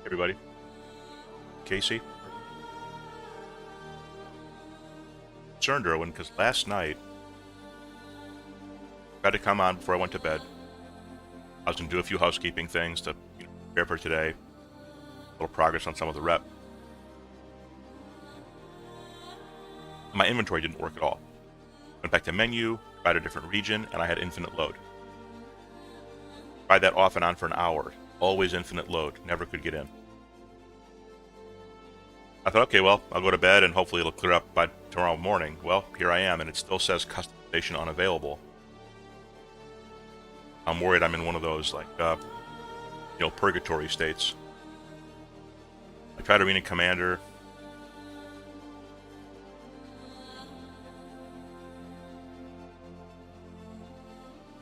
Everybody, Casey, concerned Erwin because last night I had to come on before I went to bed. I was going to do a few housekeeping things to prepare for today. A little progress on some of the rep. My inventory didn't work at all. Went back to menu, tried a different region, and I had infinite load. Tried that off and on for an hour. Always infinite load. Never could get in. I thought, okay, well, I'll go to bed and hopefully it'll clear up by tomorrow morning. Well, here I am, and it still says customization unavailable. I'm worried I'm in one of those, like, purgatory states. I tried Arena Commander.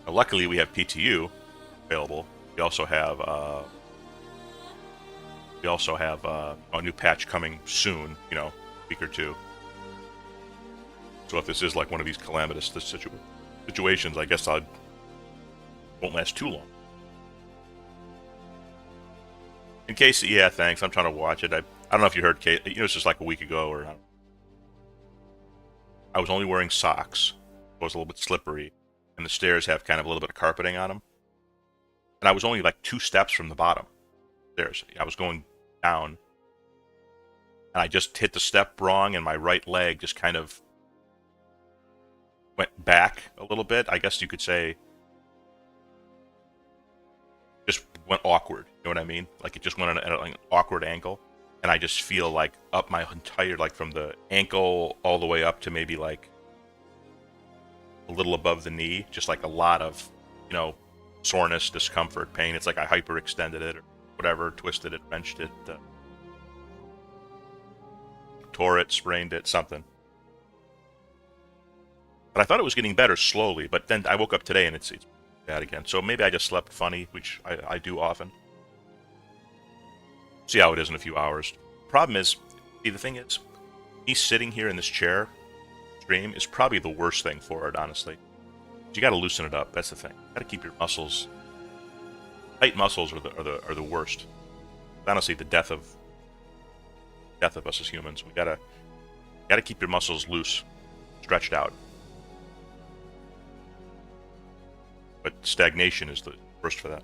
Luckily, we have PTU available. We also have a new patch coming soon. A week or two. So if this is like one of these calamitous situations, I guess I won't last too long. In case, yeah, thanks. I'm trying to watch it. I don't know if you heard, Kate. It's just like a week ago, or I was only wearing socks. It was a little bit slippery, and the stairs have kind of a little bit of carpeting on them. And I was only like 2 steps from the bottom stairs. I was going down, and I just hit the step wrong, and my right leg just kind of went back a little bit. I guess you could say just went awkward. You know what I mean? Like it just went at an awkward angle, and I just feel like up my entire, like from the ankle all the way up to maybe like a little above the knee, just like a lot of, soreness, discomfort, pain. It's like I hyperextended it or whatever, twisted it, wrenched it, tore it, sprained it, something. But I thought it was getting better slowly, but then I woke up today and it's bad again. So maybe I just slept funny, which I do often. See how it is in a few hours. Problem is, see, the thing is, me sitting here in this chair stream is probably the worst thing for it, honestly. You got to loosen it up. That's the thing. You got to keep your muscles. Tight muscles are the worst. Honestly, the death of us as humans. We gotta keep your muscles loose, stretched out. But stagnation is the worst for that.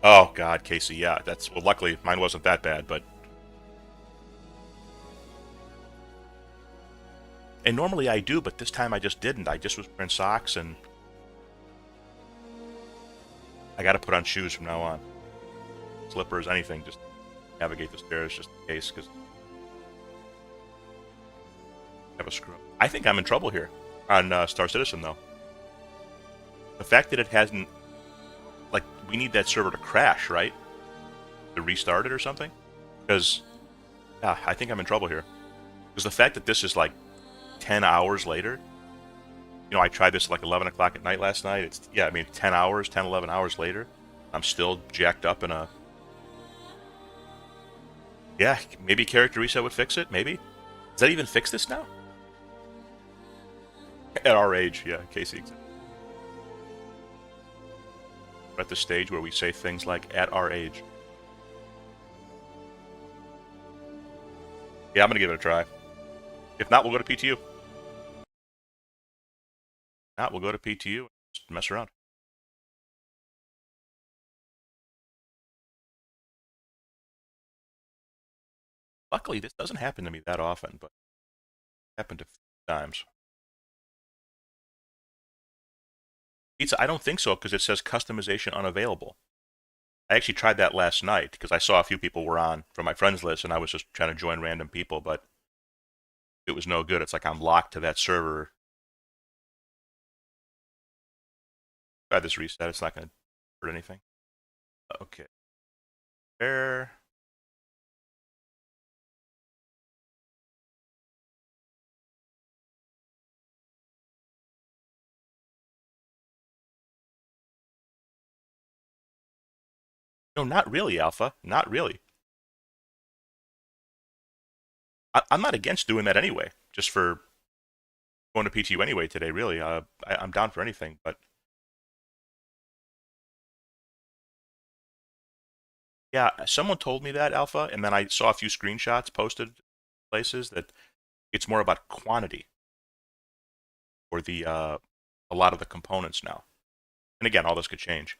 Oh God, Casey, yeah, well. Luckily, mine wasn't that bad, but. And normally I do, but this time I just didn't. I just was wearing socks, and I got to put on shoes from now on. Slippers, anything, just navigate the stairs, just in case, because I have a screw up. I think I'm in trouble here on Star Citizen, though. The fact that it hasn't, like, we need that server to crash, right? To restart it or something? Because, yeah, I think I'm in trouble here. Because the fact that this is like 10 hours later. I tried this at like 11 o'clock at night last night. It's 10 hours, 10, 11 hours later. I'm still jacked up in a. Yeah, maybe character reset would fix it. Maybe. Does that even fix this now? At our age, yeah, Casey. We're at the stage where we say things like "at our age." Yeah, I'm gonna give it a try. If not, we'll go to PTU. Not, we'll go to PTU and just mess around. Luckily, this doesn't happen to me that often, but it happened a few times. Pizza, I don't think so because it says customization unavailable. I actually tried that last night because I saw a few people were on from my friends list, and I was just trying to join random people, but it was no good. It's like I'm locked to that server. Try this reset. It's not going to hurt anything. Okay. There. No, not really, Alpha. Not really. I'm not against doing that anyway. Just for going to PTU anyway today, really. I'm down for anything, but Yeah, someone told me that, Alpha, and then I saw a few screenshots posted places that it's more about quantity for the a lot of the components now. And again, all this could change,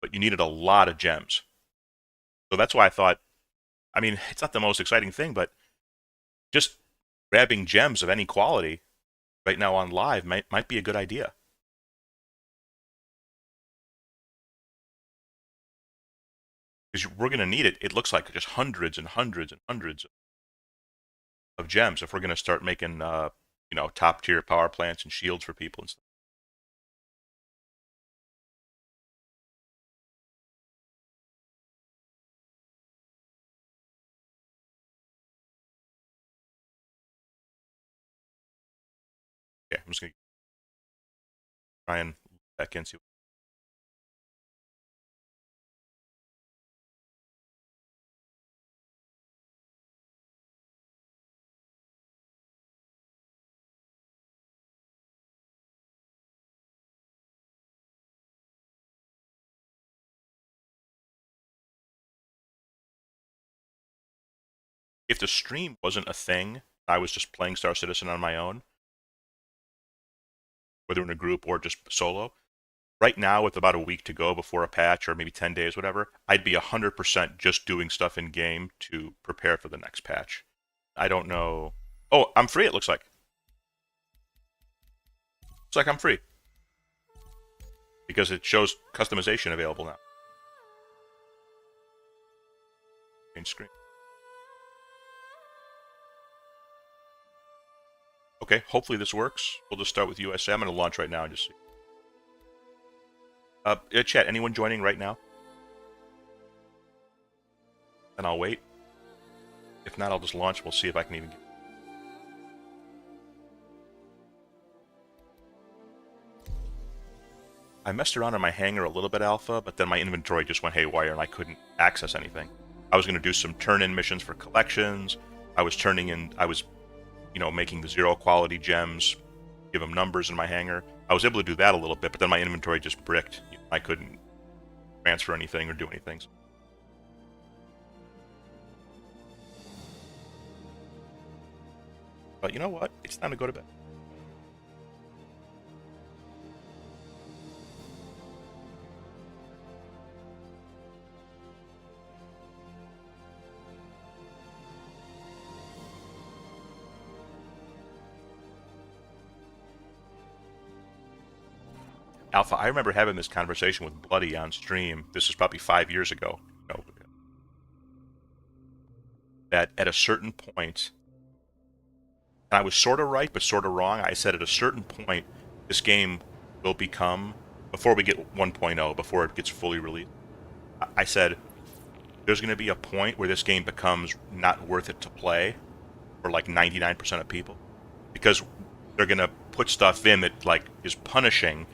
but you needed a lot of gems. So that's why I thought, I mean, it's not the most exciting thing, but just grabbing gems of any quality right now on live might be a good idea. Because we're going to need it. It looks like just hundreds and hundreds and hundreds of gems if we're going to start making, top tier power plants and shields for people and stuff. Okay, I'm just going to try and look back in. See. If the stream wasn't a thing, I was just playing Star Citizen on my own, whether in a group or just solo. Right now, with about a week to go before a patch, or maybe 10 days, whatever, I'd be 100% just doing stuff in game to prepare for the next patch. I don't know. Oh, I'm free, it looks like. Looks like I'm free. Because it shows customization available now. Change screen. Okay, hopefully this works. We'll just start with USA. I'm going to launch right now and just see. Chat, anyone joining right now? Then I'll wait. If not, I'll just launch. We'll see if I can even get. I messed around in my hangar a little bit, Alpha, but then my inventory just went haywire and I couldn't access anything. I was going to do some turn-in missions for collections. I was making the zero quality gems, give them numbers in my hangar. I was able to do that a little bit, but then my inventory just bricked. I couldn't transfer anything or do anything. But you know what? It's time to go to bed. Alpha, I remember having this conversation with Bloody on stream. This is probably 5 years ago. That at a certain point, and I was sort of right, but sort of wrong. I said at a certain point, this game will become, before we get 1.0, before it gets fully released, I said there's going to be a point where this game becomes not worth it to play for like 99% of people, because they're going to put stuff in that like is punishing,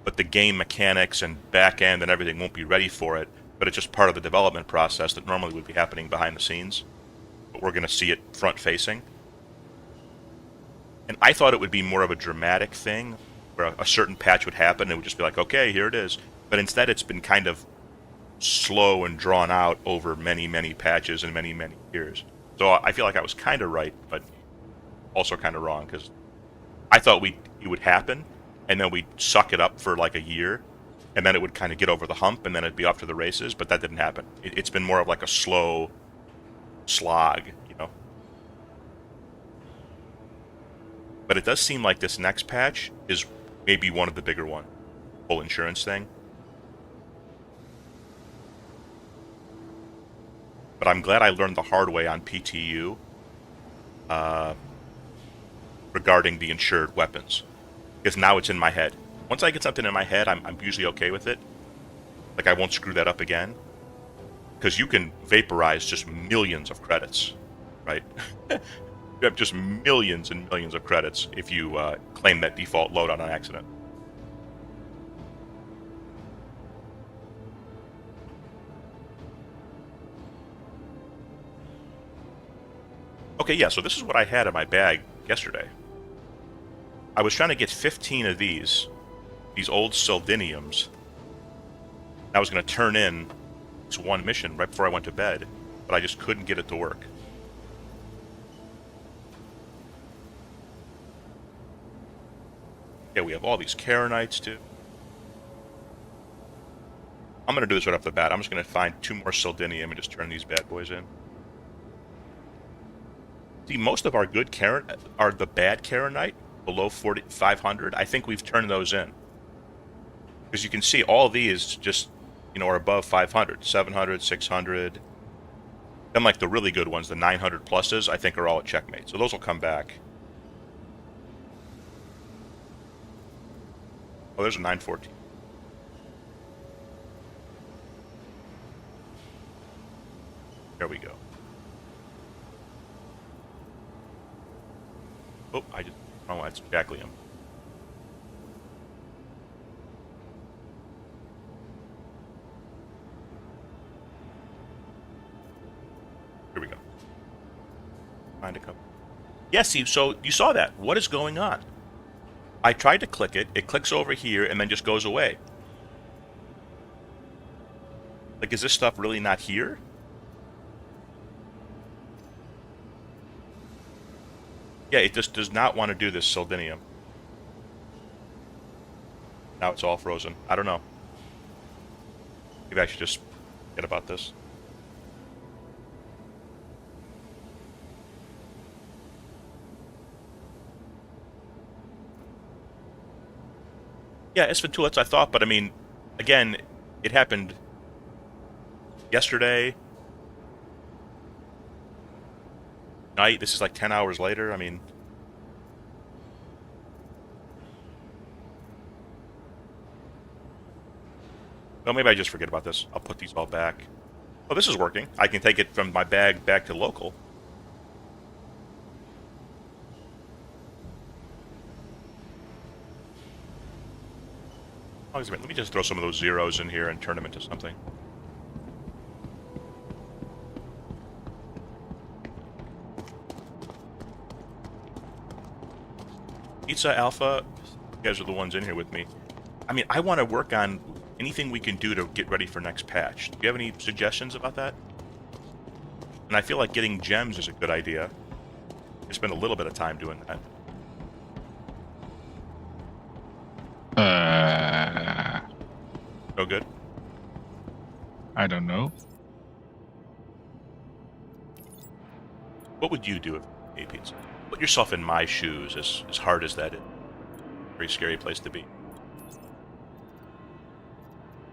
but the game mechanics and back end and everything won't be ready for it. But it's just part of the development process that normally would be happening behind the scenes. But we're going to see it front facing. And I thought it would be more of a dramatic thing where a certain patch would happen and it would just be like, okay, here it is. But instead it's been kind of slow and drawn out over many, many patches and many, many years. So I feel like I was kind of right, but also kind of wrong, because I thought it would happen, and then we'd suck it up for like a year, and then it would kind of get over the hump, and then it'd be off to the races, but that didn't happen. It's been more of like a slow slog, But it does seem like this next patch is maybe one of the bigger ones. Full insurance thing. But I'm glad I learned the hard way on PTU regarding the insured weapons. Because now it's in my head. Once I get something in my head, I'm usually okay with it. Like, I won't screw that up again. Because you can vaporize just millions of credits, right? You have just millions and millions of credits if you claim that default loadout on accident. Okay, yeah, so this is what I had in my bag yesterday. I was trying to get 15 of these old Sildiniums. I was going to turn in this one mission right before I went to bed, but I just couldn't get it to work. Yeah, we have all these Karenites too. I'm going to do this right off the bat. I'm just going to find 2 more Soldinium and just turn these bad boys in. See, most of our good Karen are the bad Karenite below 4,500. I think we've turned those in. Because you can see all these just, are above 500, 700, 600. Then like the really good ones, the 900 pluses, I think are all at checkmate. So those will come back. Oh, there's a 914. There we go. Oh, that's Jacklium. Here we go. Find a couple. Yeah, see, so you saw that. What is going on? I tried to click it. It clicks over here and then just goes away. Like, is this stuff really not here? Yeah, it just does not want to do this Soldinium. Now it's all frozen. I don't know. Maybe I should just forget about this. Yeah, it's been 2 lets I thought, but I mean, again, it happened yesterday night. This is like 10 hours later. I mean, well, maybe I just forget about this. I'll put these all back. Oh, this is working. I can take it from my bag back to local. Oh, let me just throw some of those zeros in here and turn them into something. Pizza Alpha, you guys are the ones in here with me. I mean, I want to work on anything we can do to get ready for next patch. Do you have any suggestions about that? And I feel like getting gems is a good idea. I spend a little bit of time doing that. No good? I don't know. What would you do if you ate pizza? Put yourself in my shoes, as hard as that is. Very scary place to be.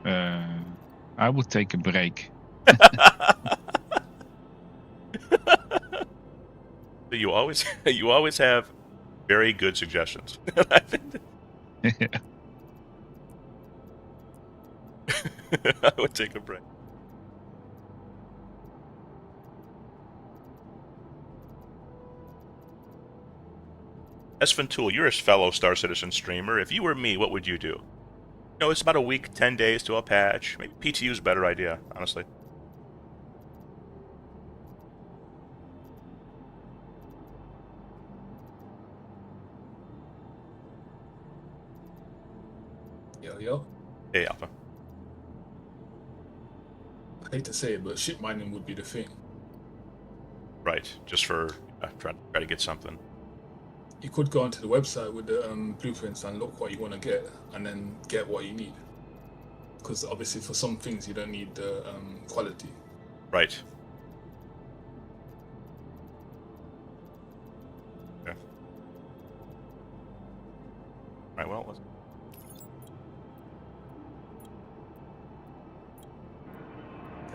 I would take a break. You always have very good suggestions. I would take a break. Esventool, you're a fellow Star Citizen streamer. If you were me, what would you do? It's about a week, 10 days to a patch. Maybe PTU is a better idea, honestly. Yo. Hey, Alpha. I hate to say it, but ship mining would be the thing. Right, just for try to get something. You could go onto the website with the blueprints and look what you want to get, and then get what you need. Because obviously, for some things, you don't need the quality. Right. Okay. Right. Well, let's.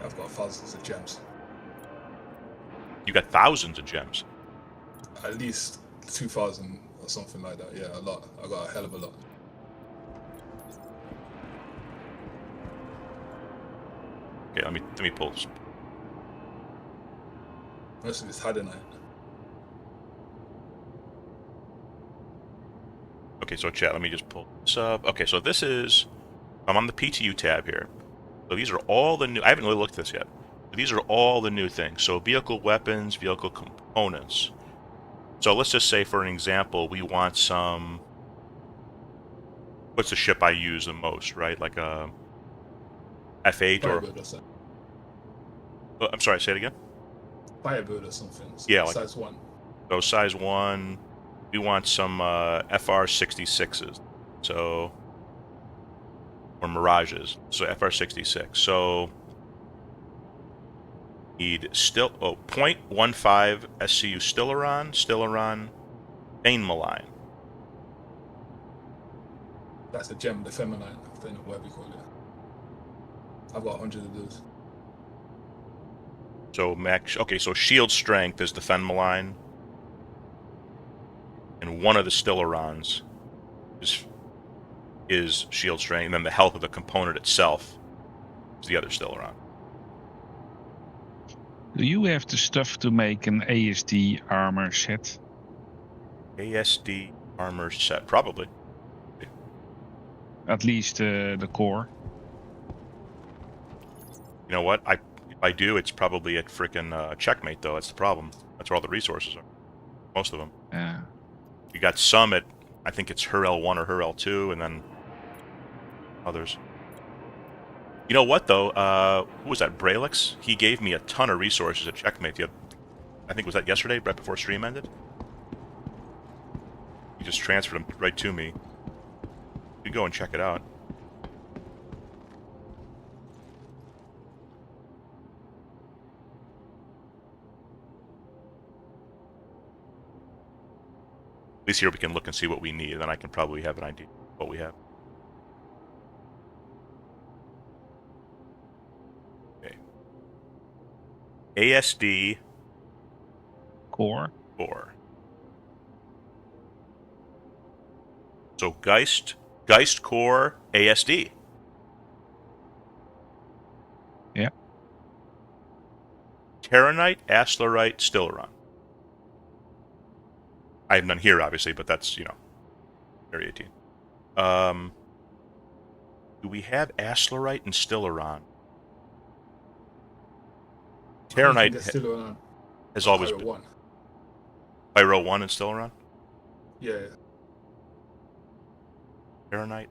I've got thousands of gems. You got thousands of gems. At least 2,000 or something like that. Yeah, a lot. I got a hell of a lot. Okay, let me pull this. Most of it's Hadanite. Okay, so chat, let me just pull this up. Okay, so this is... I'm on the PTU tab here. So these are all the new... I haven't really looked at this yet. But these are all the new things. So vehicle weapons, vehicle components. So let's just say, for an example, we want some... What's the ship I use the most, right? Like a F8 or... Oh, I'm sorry, say it again. Firebird or something. Yeah, like- size 1. So size 1, we want some FR66s. So, or Mirages. So FR66. So, need still, 0.15 SCU Stillaron, Bane Malign. That's a gem, the feminine. I don't know what we call it. I've got 100 of those. So max, okay, so shield strength is the Fen Malign. And one of the Stillarons is shield strength, and then the health of the component itself is the other Stillaron. Do you have the stuff to make an ASD armor set? ASD armor set, probably. At least the core. You know what? If I do, it's probably at frickin' Checkmate, though. That's the problem. That's where all the resources are. Most of them. Yeah. You got some at, I think it's her L1 or her L2, and then others. You know what, though? Who was that? Braylix? He gave me a ton of resources at Checkmate. I think, was that yesterday, right before stream ended? He just transferred them right to me. You go and check it out. At least here we can look and see what we need, and then I can probably have an idea of what we have. Okay. ASD Core. 4. So Geist Core ASD. Yeah. Terranite, Astlerite, Stillaron. I have none here, obviously, but that's, Area 18. Do we have Astlerite and Stillaron? Terranite Still on has always Pyro been. 1. Pyro 1 and Stillaron? Yeah. Terranite?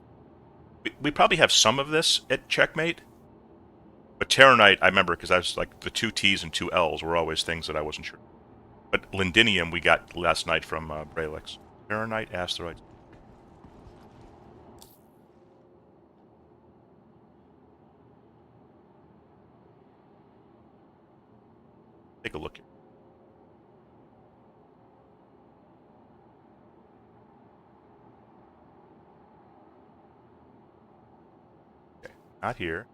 We probably have some of this at Checkmate. But Terranite, I remember, because I was like, the 2 T's and 2 L's were always things that I wasn't sure. But Lindinium we got last night from Braylix. Terranite, Asteroid. Take a look here. Okay, not here.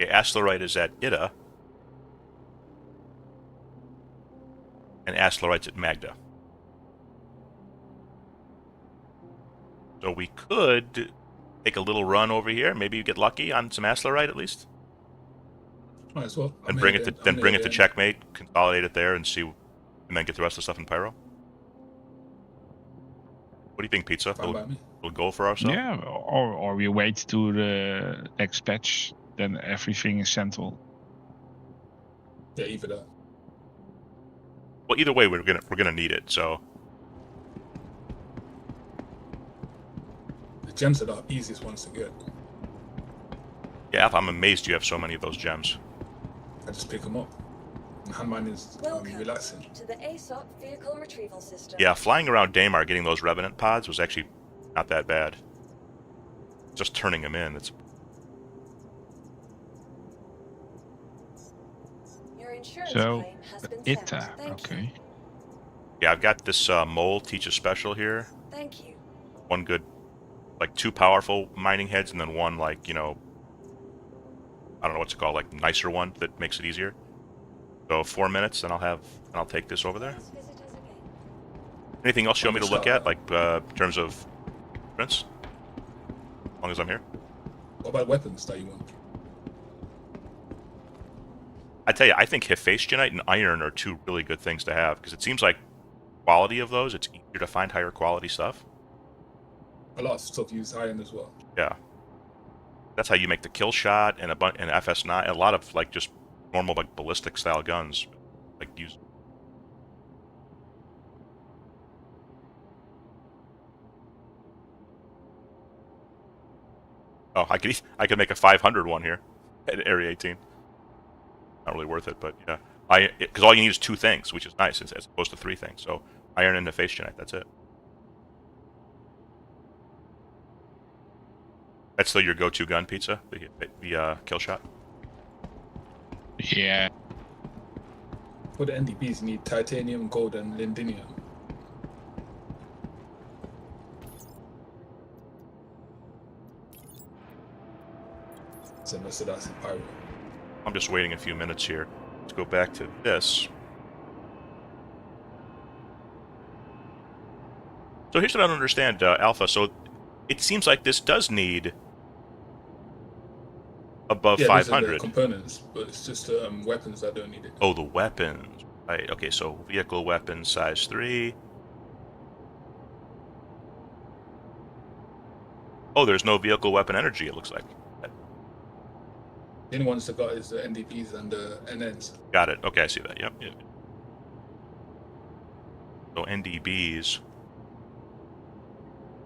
Okay, Astlerite is at Ida. And Astlerite's at Magda. So we could take a little run over here. Maybe you get lucky on some Astlerite at least. Might as well. And bring it to Checkmate, consolidate it there, and see, and then get the rest of the stuff in Pyro. What do you think, Pizza? Fine by me. We'll go for ourselves. Yeah, or we wait to the next patch, then everything is central. Yeah, either that. Well, either way, we're gonna need it. So The gems are the easiest ones to get. yeah, I'm amazed you have so many of those gems. I just pick them up. And hand mine is Welcome relaxing. to the ASOP vehicle retrieval system. Yeah, flying around Daymar getting those Revenant pods was actually not that bad. Just turning them in, it's Your insurance So, claim has been ITA, sent. Thank okay. you. yeah. I've got this Mole Teacher Special here. Thank you. One good, like 2 powerful mining heads, and then one like I don't know what's it called, like nicer one that makes it easier. So 4 minutes, and I'll take this over there. Please visit us again. Anything else you want me to look at, like in terms of prints? As long as I'm here. What about weapons that you want? I tell you, I think Hephaestionite and Iron are 2 really good things to have, because it seems like quality of those, it's easier to find higher quality stuff. A lot of stuff use iron as well. Yeah. That's how you make the kill shot and and FS9. A lot of like just normal like ballistic style guns, like use. Oh, I could make a 500 one here at Area 18. Not really worth it, but yeah. Because all you need is 2 things, which is nice, as opposed to 3 things. So iron and the Phase Genet, that's it. That's still your go-to gun, Pizza? The kill shot? Yeah. For the NDBs, you need titanium, gold, and lindinium. So most of that's in pyro. I'm just waiting a few minutes here. Let's go back to this. So here's what I don't understand, Alpha. So it seems like this does need above Yeah, these are 500. the components, but it's just weapons that don't need it. Oh, the weapons. Right, okay, so vehicle weapon size 3. Oh, there's no vehicle weapon energy, it looks like. The only ones that got is the NDPs and the NNs. Got it. Okay, I see that. Yep. So NDBs.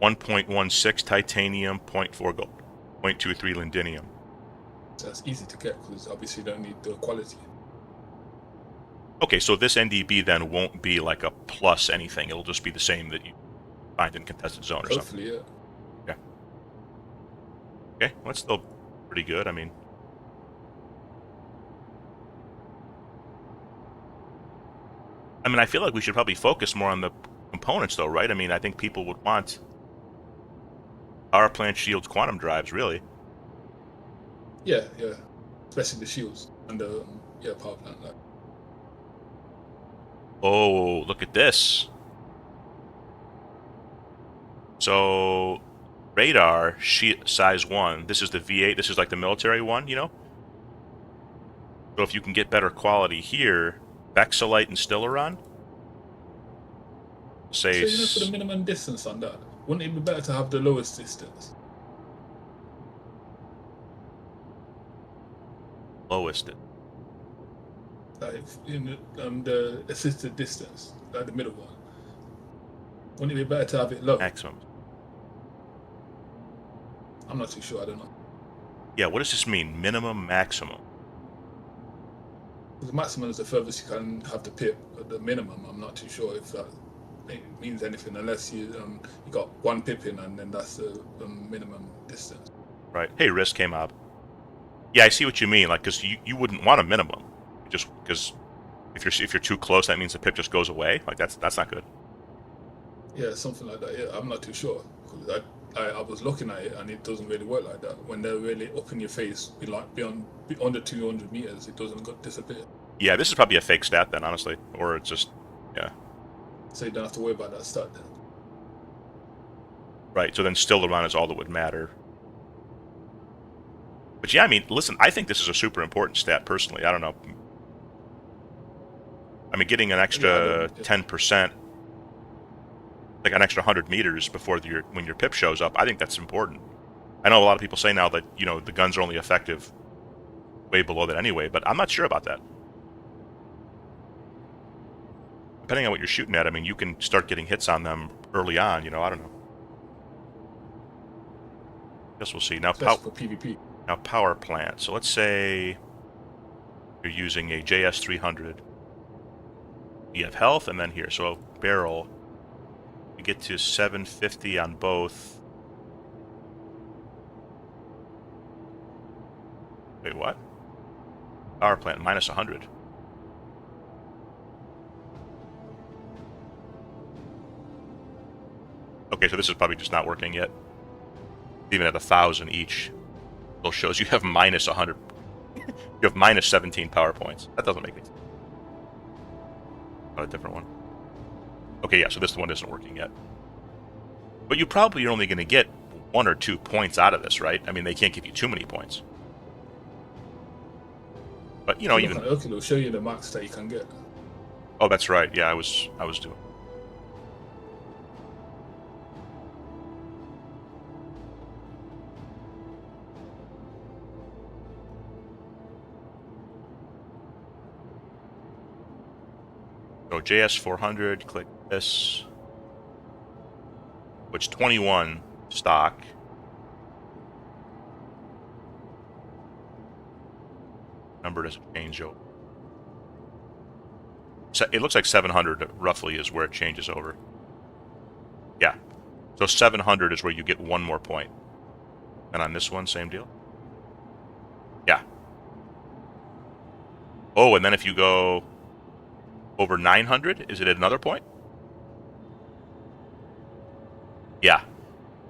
1.16 titanium, 0.4 gold, 0.23 lindinium. So that's easy to get because obviously you don't need the quality. Okay, so this NDB then won't be like a plus anything. It'll just be the same that you find in contested zone or something. Hopefully, yeah. Okay, well, that's still pretty good. I mean, I feel like we should probably focus more on the components, though, right? I mean, I think people would want power plant shields, quantum drives, really. Yeah. Especially the shields and the power plant. Like. Oh, look at this. So, radar, size 1. This is the V8. This is like the military one, you know? So if you can get better quality here, Vexilite and Stellaron? Say... So, for the minimum distance on that, wouldn't it be better to have the lowest distance? Lowest. Like in the assisted distance, like the middle one. Wouldn't it be better to have it low? Maximum. I'm not too sure, I don't know. Yeah, what does this mean? Minimum, maximum? The maximum is the furthest you can have the pip, but the minimum, I'm not too sure if that means anything unless you got 1 pip in and then that's the minimum distance. Right. Hey, Risk came up. Yeah, I see what you mean. Like, because you wouldn't want a minimum, just because if you're too close, that means the pip just goes away. Like that's not good. Yeah, something like that. Yeah, I'm not too sure. I was looking at it and it doesn't really work like that. When they're really up in your face, beyond under 200 meters, it doesn't disappear. Yeah, this is probably a fake stat then, honestly, or it's just yeah. So you don't have to worry about that stat then. Right. So then Stellaron is all that would matter. But yeah, I mean, listen, I think this is a super important stat personally. I don't know. I mean, getting an extra 10%, like an extra 100 meters before when your pip shows up, I think that's important. I know a lot of people say now that, the guns are only effective way below that anyway, but I'm not sure about that. Depending on what you're shooting at, I mean, you can start getting hits on them early on, I don't know. Guess we'll see. Now, for PvP. Now, power plant. So let's say you're using a JS300. You have health, and then here. So barrel, you get to 750 on both. Wait, what? Power plant, minus 100. Okay, so this is probably just not working yet. Even at 1,000 each. It shows you have minus 100. You have minus 17 power points. That doesn't make any sense. Not a different one. Okay, yeah, so this one isn't working yet. But you probably are only going to get 1 or 2 points out of this, right? I mean, they can't give you too many points. But, even... Okay, it'll show you the max that you can get. Oh, that's right. Yeah, I was doing... JS400, click this. Which 21 stock. Number doesn't change over. So it looks like 700 roughly is where it changes over. Yeah. So 700 is where you get one more point. And on this one, same deal? Yeah. Oh, and then if you go over 900, is it at another point? Yeah.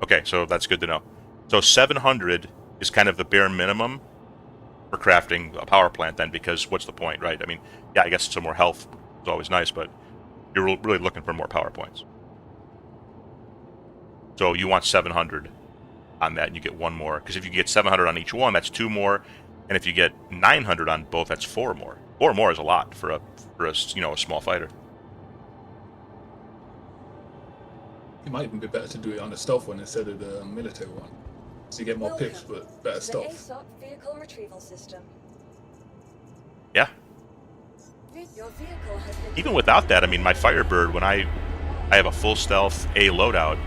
Okay, so that's good to know. So 700 is kind of the bare minimum for crafting a power plant then, because what's the point, right? I mean, yeah, I guess some more health is always nice, but you're really looking for more power points. So you want 700 on that, and you get one more. Because if you get 700 on each one, that's two more. And if you get 900 on both, that's four more. Four more is a lot for a a small fighter. It might even be better to do it on the stealth one instead of the military one. So you get more Welcome pips, but better to the stealth. ASOP vehicle retrieval system. Yeah. Your vehicle has been Even without that, I mean, my Firebird, when I have a full stealth A loadout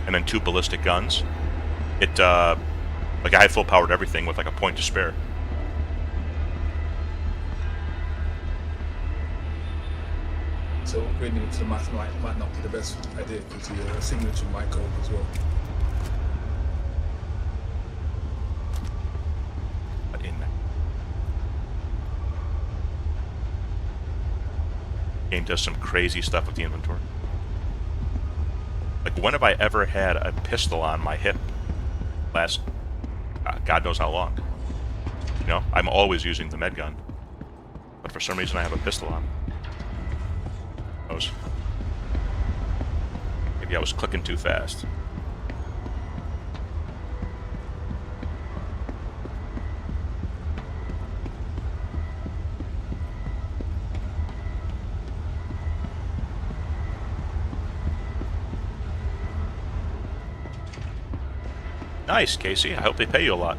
and then two ballistic guns, it like I had full powered everything with like a point to spare. So upgrading it to the math might not be the best idea because your signature might go up as well. But in that game does some crazy stuff with the inventory. Like, when have I ever had a pistol on my hip? Last, God knows how long. You know, I'm always using the med gun, but for some reason I have a pistol on. Maybe I was clicking too fast. Nice, Casey. I hope they pay you a lot.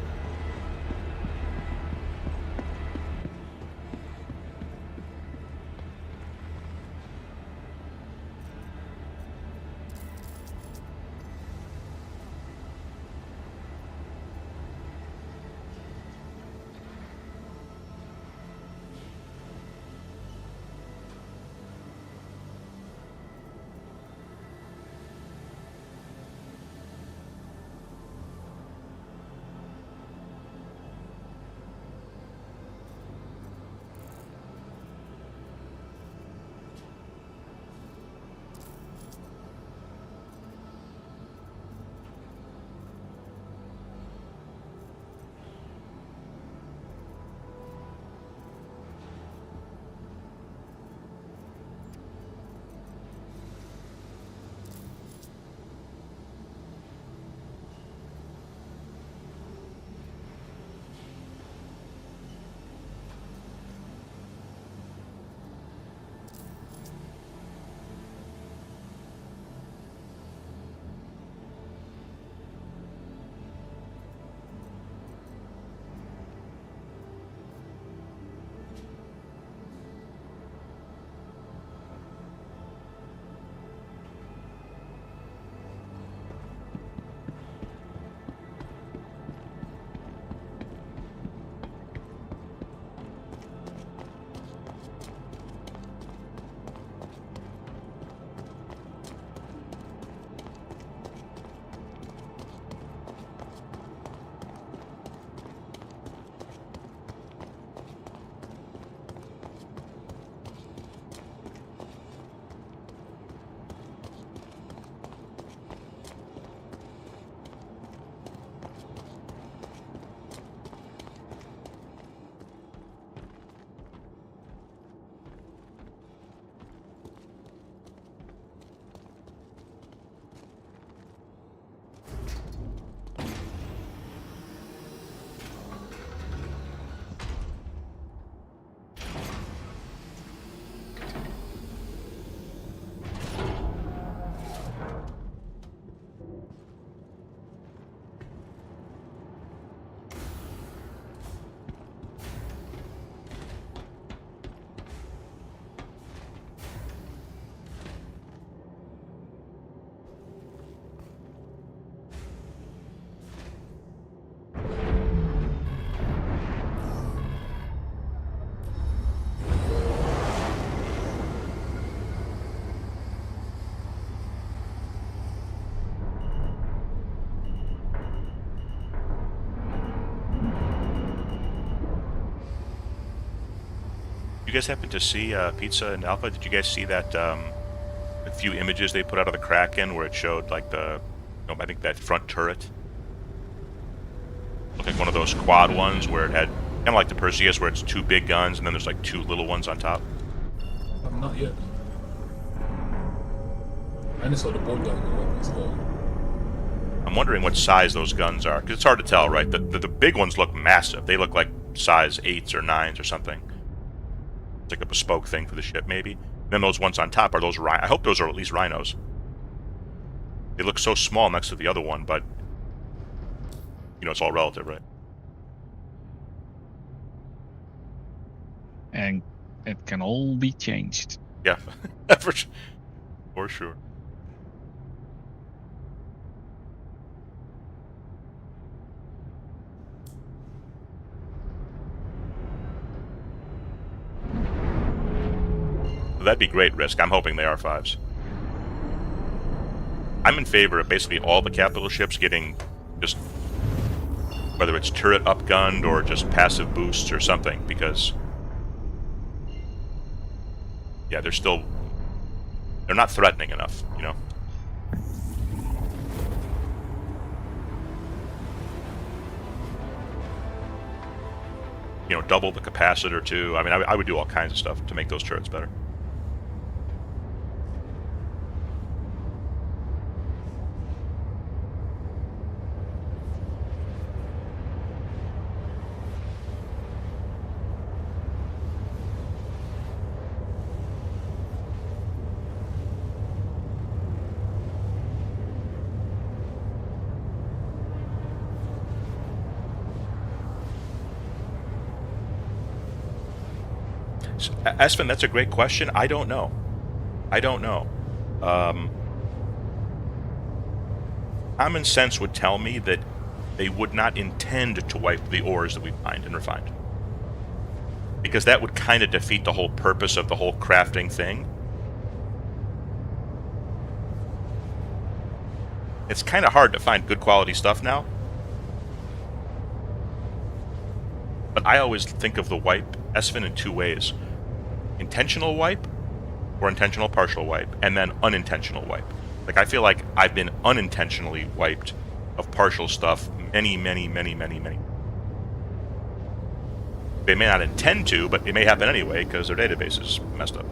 you guys happen to see Pizza and Alpha? Did you guys see that a few images they put out of the Kraken where it showed like the, I think that front turret, looked like one of those quad ones where it had kind of like the Perseus where it's 2 big guns and then there's like 2 little ones on top. Not yet. I only saw the bold gun go up as well. I'm wondering what size those guns are, because it's hard to tell, right? The big ones look massive. They look like size 8s or 9s or something. It's like a bespoke thing for the ship, maybe. And then those ones on top are those I hope those are at least rhinos. They look so small next to the other one, but it's all relative, right? And it can all be changed. Yeah, for sure. That'd be great, Risk. I'm hoping they are 5s. I'm in favor of basically all the capital ships getting just, whether it's turret upgunned or just passive boosts or something, because yeah, they're not threatening enough, double the capacitor too. I mean, I would do all kinds of stuff to make those turrets better. Espen, that's a great question. I don't know. Common sense would tell me that they would not intend to wipe the ores that we mined and refined, because that would kind of defeat the whole purpose of the whole crafting thing. It's kind of hard to find good quality stuff now, but I always think of the wipe, Espen, in 2 ways. Intentional wipe or intentional partial wipe, and then unintentional wipe. Like, I feel like I've been unintentionally wiped of partial stuff many. They may not intend to, but it may happen anyway because their database is messed up.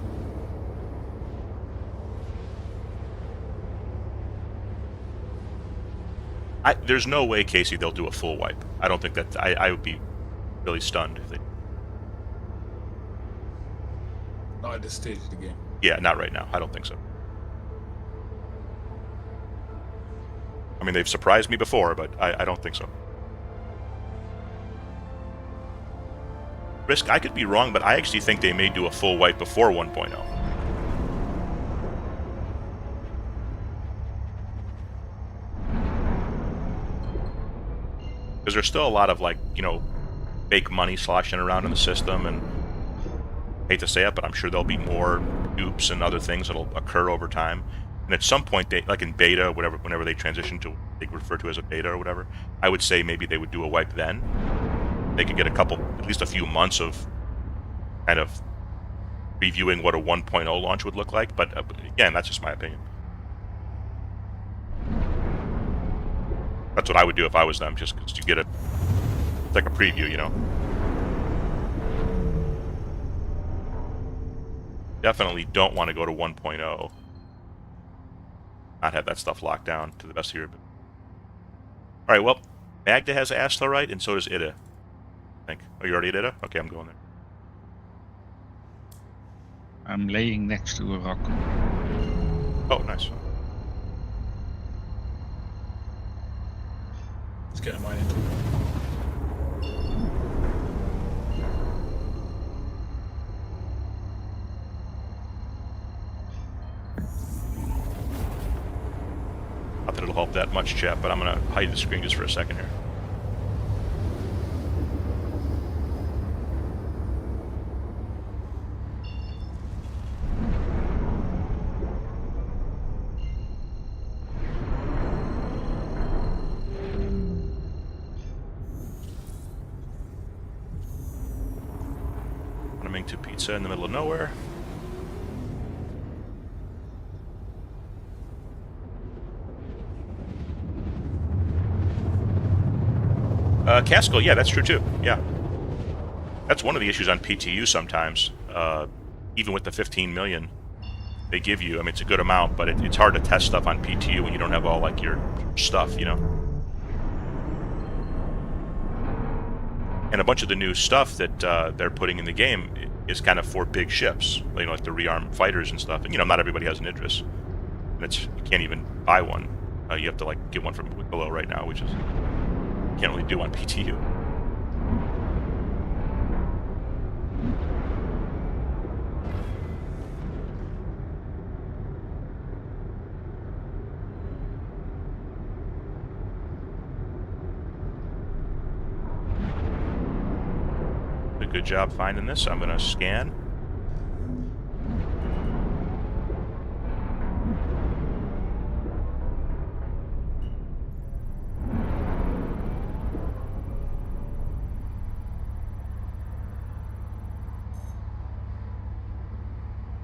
There's no way, Casey, they'll do a full wipe. I don't think that. I would be really stunned if they. Not at this stage of the game. Yeah, not right now. I don't think so. I mean, they've surprised me before, but I don't think so. Risk, I could be wrong, but I actually think they may do a full wipe before 1.0. Because there's still a lot of, fake money sloshing around in the system, and hate to say it, but I'm sure there'll be more dupes and other things that'll occur over time. And at some point, they, like in beta, whenever they transition to, they refer to as a beta or whatever, I would say maybe they would do a wipe then. They could get at least a few months of kind of reviewing what a 1.0 launch would look like. But again, that's just my opinion. That's what I would do if I was them, just because you get it's like a preview, Definitely don't want to go to 1.0. Not have that stuff locked down to the best of your ability. Alright, well, Magda has Astrolite, and so does Ida. I think. Oh, you already at Ida? Okay, I'm going there. I'm laying next to a rock. Oh, nice. Let's get a mine into it. Not that it'll help that much, chat, but I'm going to hide the screen just for a second here. to pizza in the middle of nowhere. Casco, yeah, that's true too. Yeah. That's one of the issues on PTU sometimes. Even with the 15 million they give you, I mean, it's a good amount, but it's hard to test stuff on PTU when you don't have all, like, your stuff, you know? And a bunch of the new stuff that they're putting in the game is kind of for big ships, you know, like the rearm fighters and stuff. And, you know, not everybody has an Idris. And you can't even buy one. You have to, like, get one from Wicklow right now, which is you can't really do on PTU. Good job finding this. I'm going to scan.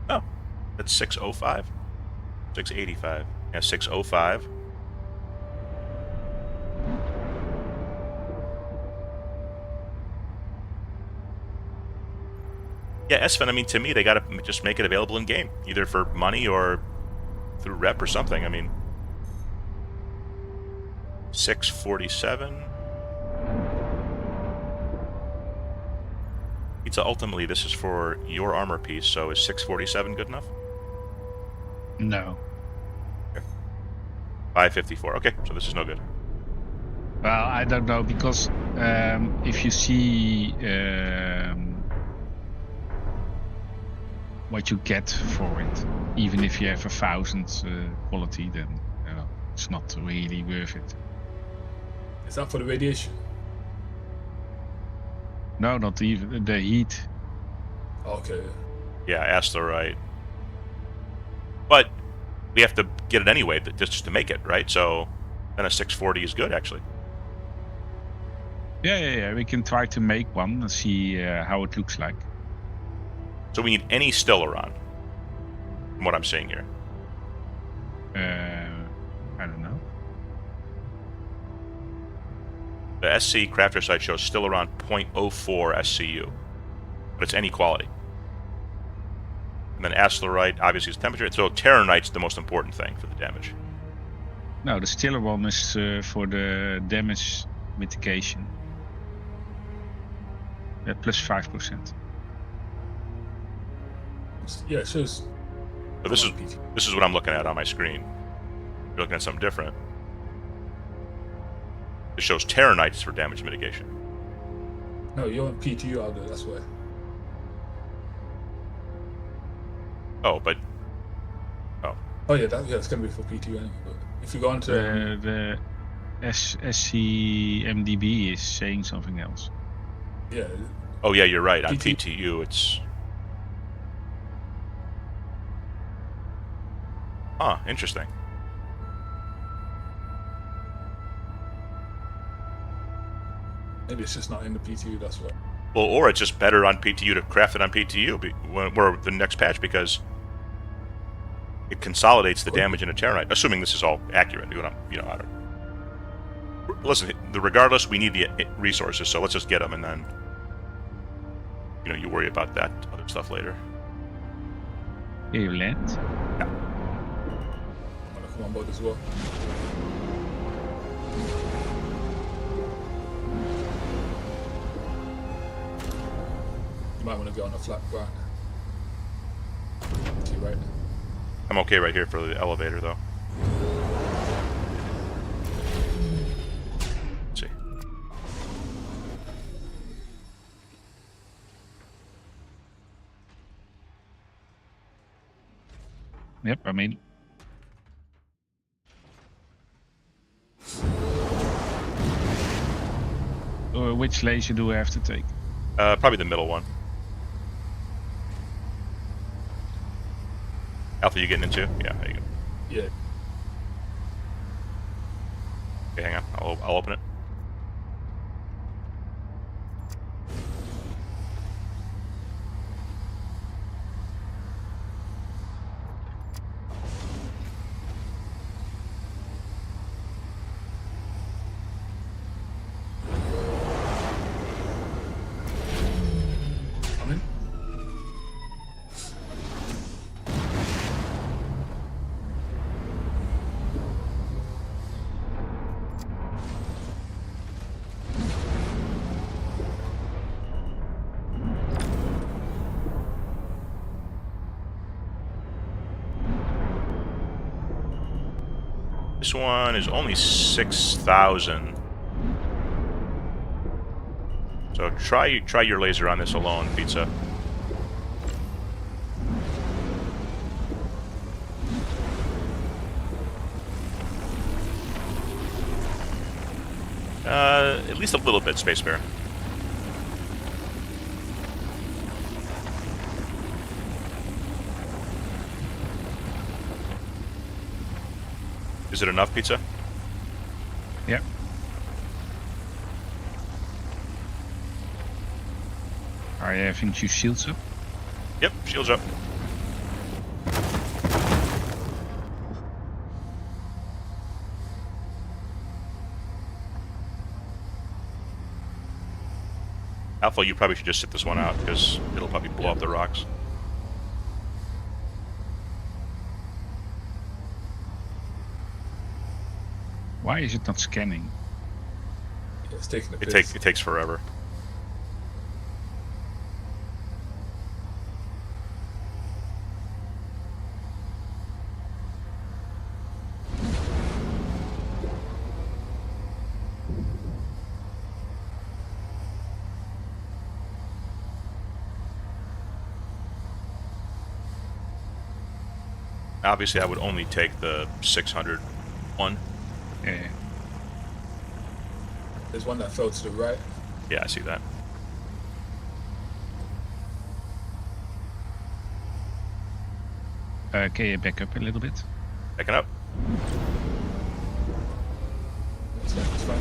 Oh, that's 605. 685. Yeah, 605. Yeah, Esfand, I mean, to me, they gotta just make it available in game, either for money or through rep or something. I mean, 647. Pizza, ultimately, this is for your armor piece, so is 647 good enough? No. Okay. 554. Okay, so this is no good. Well, I don't know, because if you see what you get for it, even if you have 1,000 quality, then it's not really worth it. Is that for the radiation? No, not even the heat. Okay. Yeah, Asterite. But we have to get it anyway, just to make it, right? So then a 640 is good, actually. Yeah. We can try to make one and see how it looks like. So we need any Stellaron, from what I'm seeing here. I don't know. The SC crafter site shows Stellaron 0.04 SCU, but it's any quality. And then Asterite obviously is temperature, so Terranite's the most important thing for the damage. No, the stiller one is for the damage mitigation. Plus 5%. Yeah, it shows. So this is what I'm looking at on my screen. You're looking at something different. It shows Terranites for damage mitigation. No, you're on PTU out there, that's why. Oh, but Oh yeah, it's gonna be for PTU anyway. But if you go on to The SCMDB is saying something else. yeah, oh yeah, you're right. On PT. PTU, it's interesting. maybe it's just not in the PTU. That's why. Well, or it's just better on PTU to craft it on PTU where the next patch, because it consolidates the damage in a Terranite. Assuming this is all accurate, I don't. Listen, regardless, we need the resources, so let's just get them, and then you worry about that other stuff later. Here you land. I'm gonna come on board as well. You might want to go on a flat ground. To your right. I'm okay right here for the elevator, though. Let's see. Yep, I mean. Which laser do we have to take? Probably the middle one. Alpha, you getting into? Yeah, there you go. Yeah. Okay, hang on. I'll open it. This one is only 6,000. So try your laser on this alone, Pizza. At least a little bit, Space Bear. Is it enough, Pizza? Yep. Are you having your shields up? Yep, shields up. Alpha, you probably should just sit this one out, because it'll probably blow up the rocks. Why is it not scanning? Yeah, it's taking a It piss. takes forever. Obviously, I would only take the 600 one. Yeah. There's one that fell to the right. Yeah, I see that. Can you back up a little bit? Backing up. It's fine.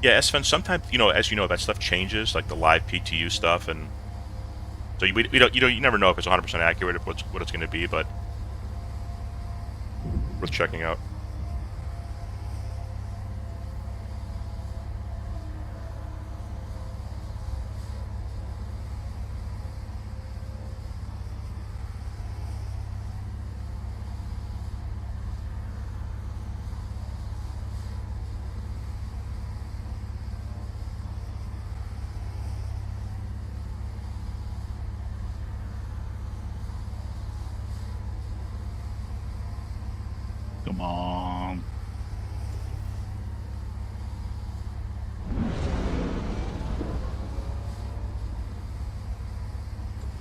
Yeah, Sven, sometimes, as you know, that stuff changes, like the live PTU stuff, and so you never know if it's 100% accurate of what it's going to be, but worth checking out. Come on.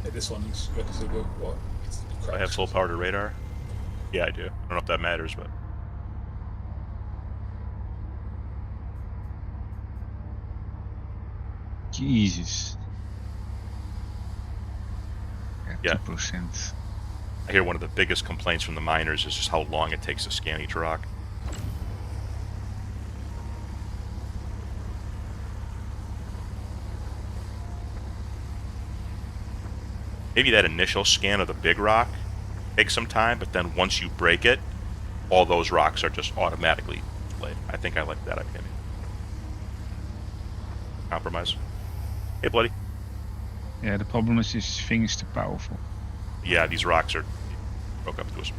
Yeah, this one's ready to go. What? It's Do I have full power to radar? Yeah, I do. I don't know if that matters, but Jesus. Yeah. 2%. I hear one of the biggest complaints from the miners is just how long it takes to scan each rock. Maybe that initial scan of the big rock takes some time, but then once you break it, all those rocks are just automatically laid. I think I like that opinion. Compromise. Hey, Bloody. Yeah, the problem is this thing is too powerful. Yeah, these rocks are broke up to us.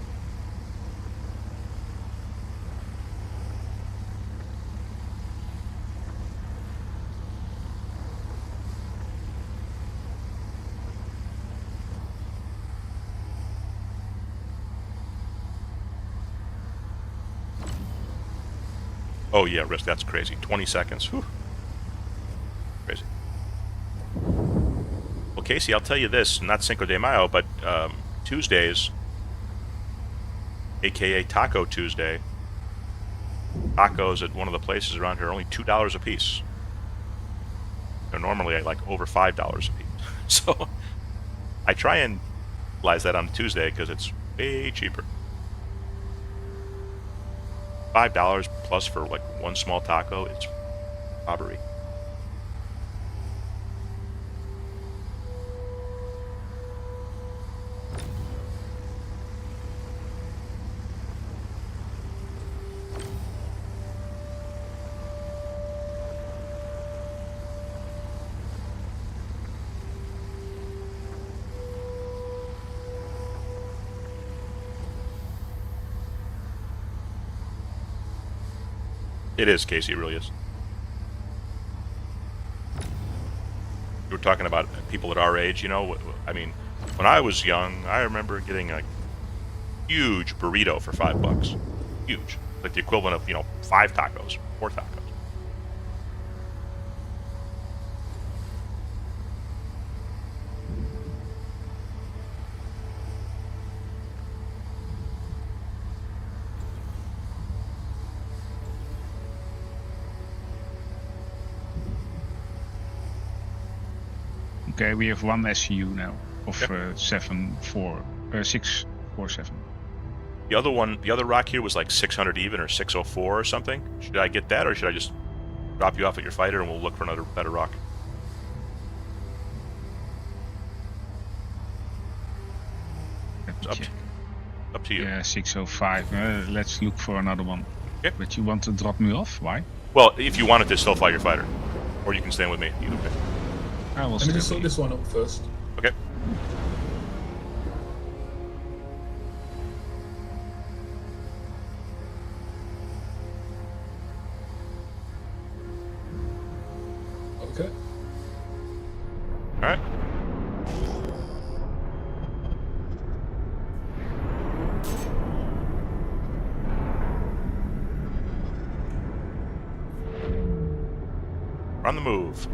Oh yeah, Risk, that's crazy. 20 seconds. Whew. Crazy. Well, Casey, I'll tell you this, not Cinco de Mayo, but Tuesdays, aka Taco Tuesday, tacos at one of the places around here are only $2 a piece. They're normally like over $5 a piece. So I try and utilize that on Tuesday because it's way cheaper. $5 plus for like one small taco, it's robbery. It is, Casey. It really is. You were talking about people at our age, you know. I mean, when I was young, I remember getting a huge burrito for $5. Huge, like the equivalent of 5 tacos, 4 tacos. Okay, we have one SCU now of Yep. 647. The other one, the other rock here was like 600 even or 604 or something. Should I get that, or should I just drop you off at your fighter and we'll look for another better rock? Let me Up check. Up to you. Yeah, 605. Let's look for another one. Okay. But you want to drop me off? Why? Well, if you wanted to still fight your fighter, or you can stand with me. Either way. I will Let me just stay sort with this one up first. Okay. Okay. All right. We're on the move.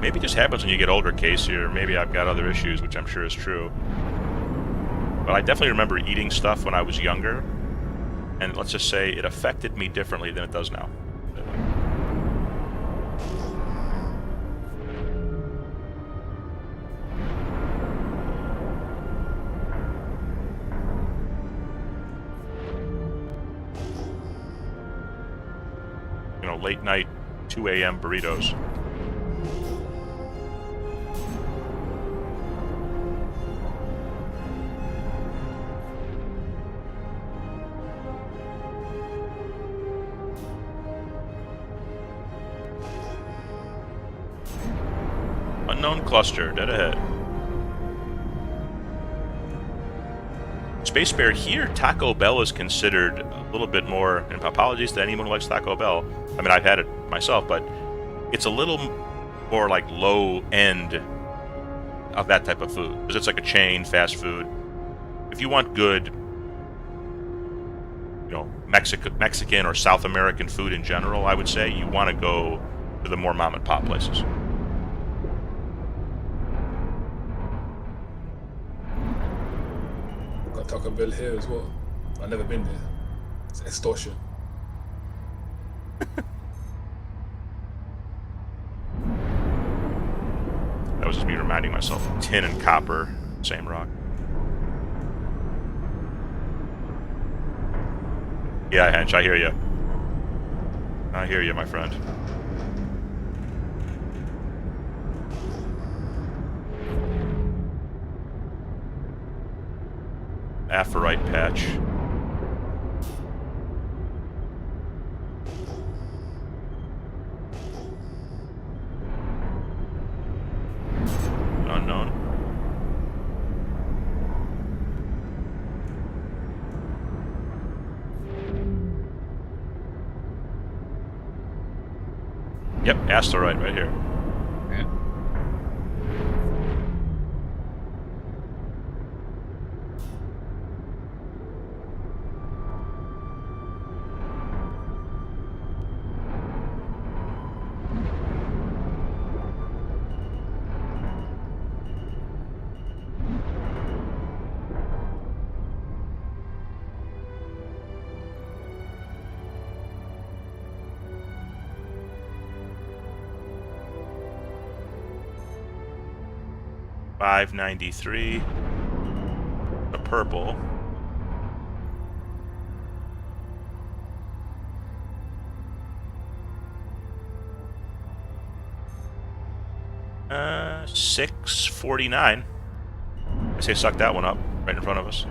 Maybe it just happens when you get older, Casey, or maybe I've got other issues, which I'm sure is true. But I definitely remember eating stuff when I was younger, and let's just say it affected me differently than it does now. Late night, 2 a.m. burritos. Unknown cluster, dead ahead. Space Bear, here Taco Bell is considered a little bit more, and apologies to anyone who likes Taco Bell. I mean, I've had it myself, but it's a little more like low end of that type of food. Because it's like a chain, fast food. If you want good, Mexican or South American food in general, I would say you want to go to the more mom and pop places. Got Taco Bell here as well. I've never been there. It's extortion. That was just me reminding myself. Tin and copper, same rock. Yeah, Hench, I hear you. I hear you, my friend. Aphorite patch. Unknown. Yep, asteroid right here. Yeah. $593. The purple. $649. I say suck that one up right in front of us.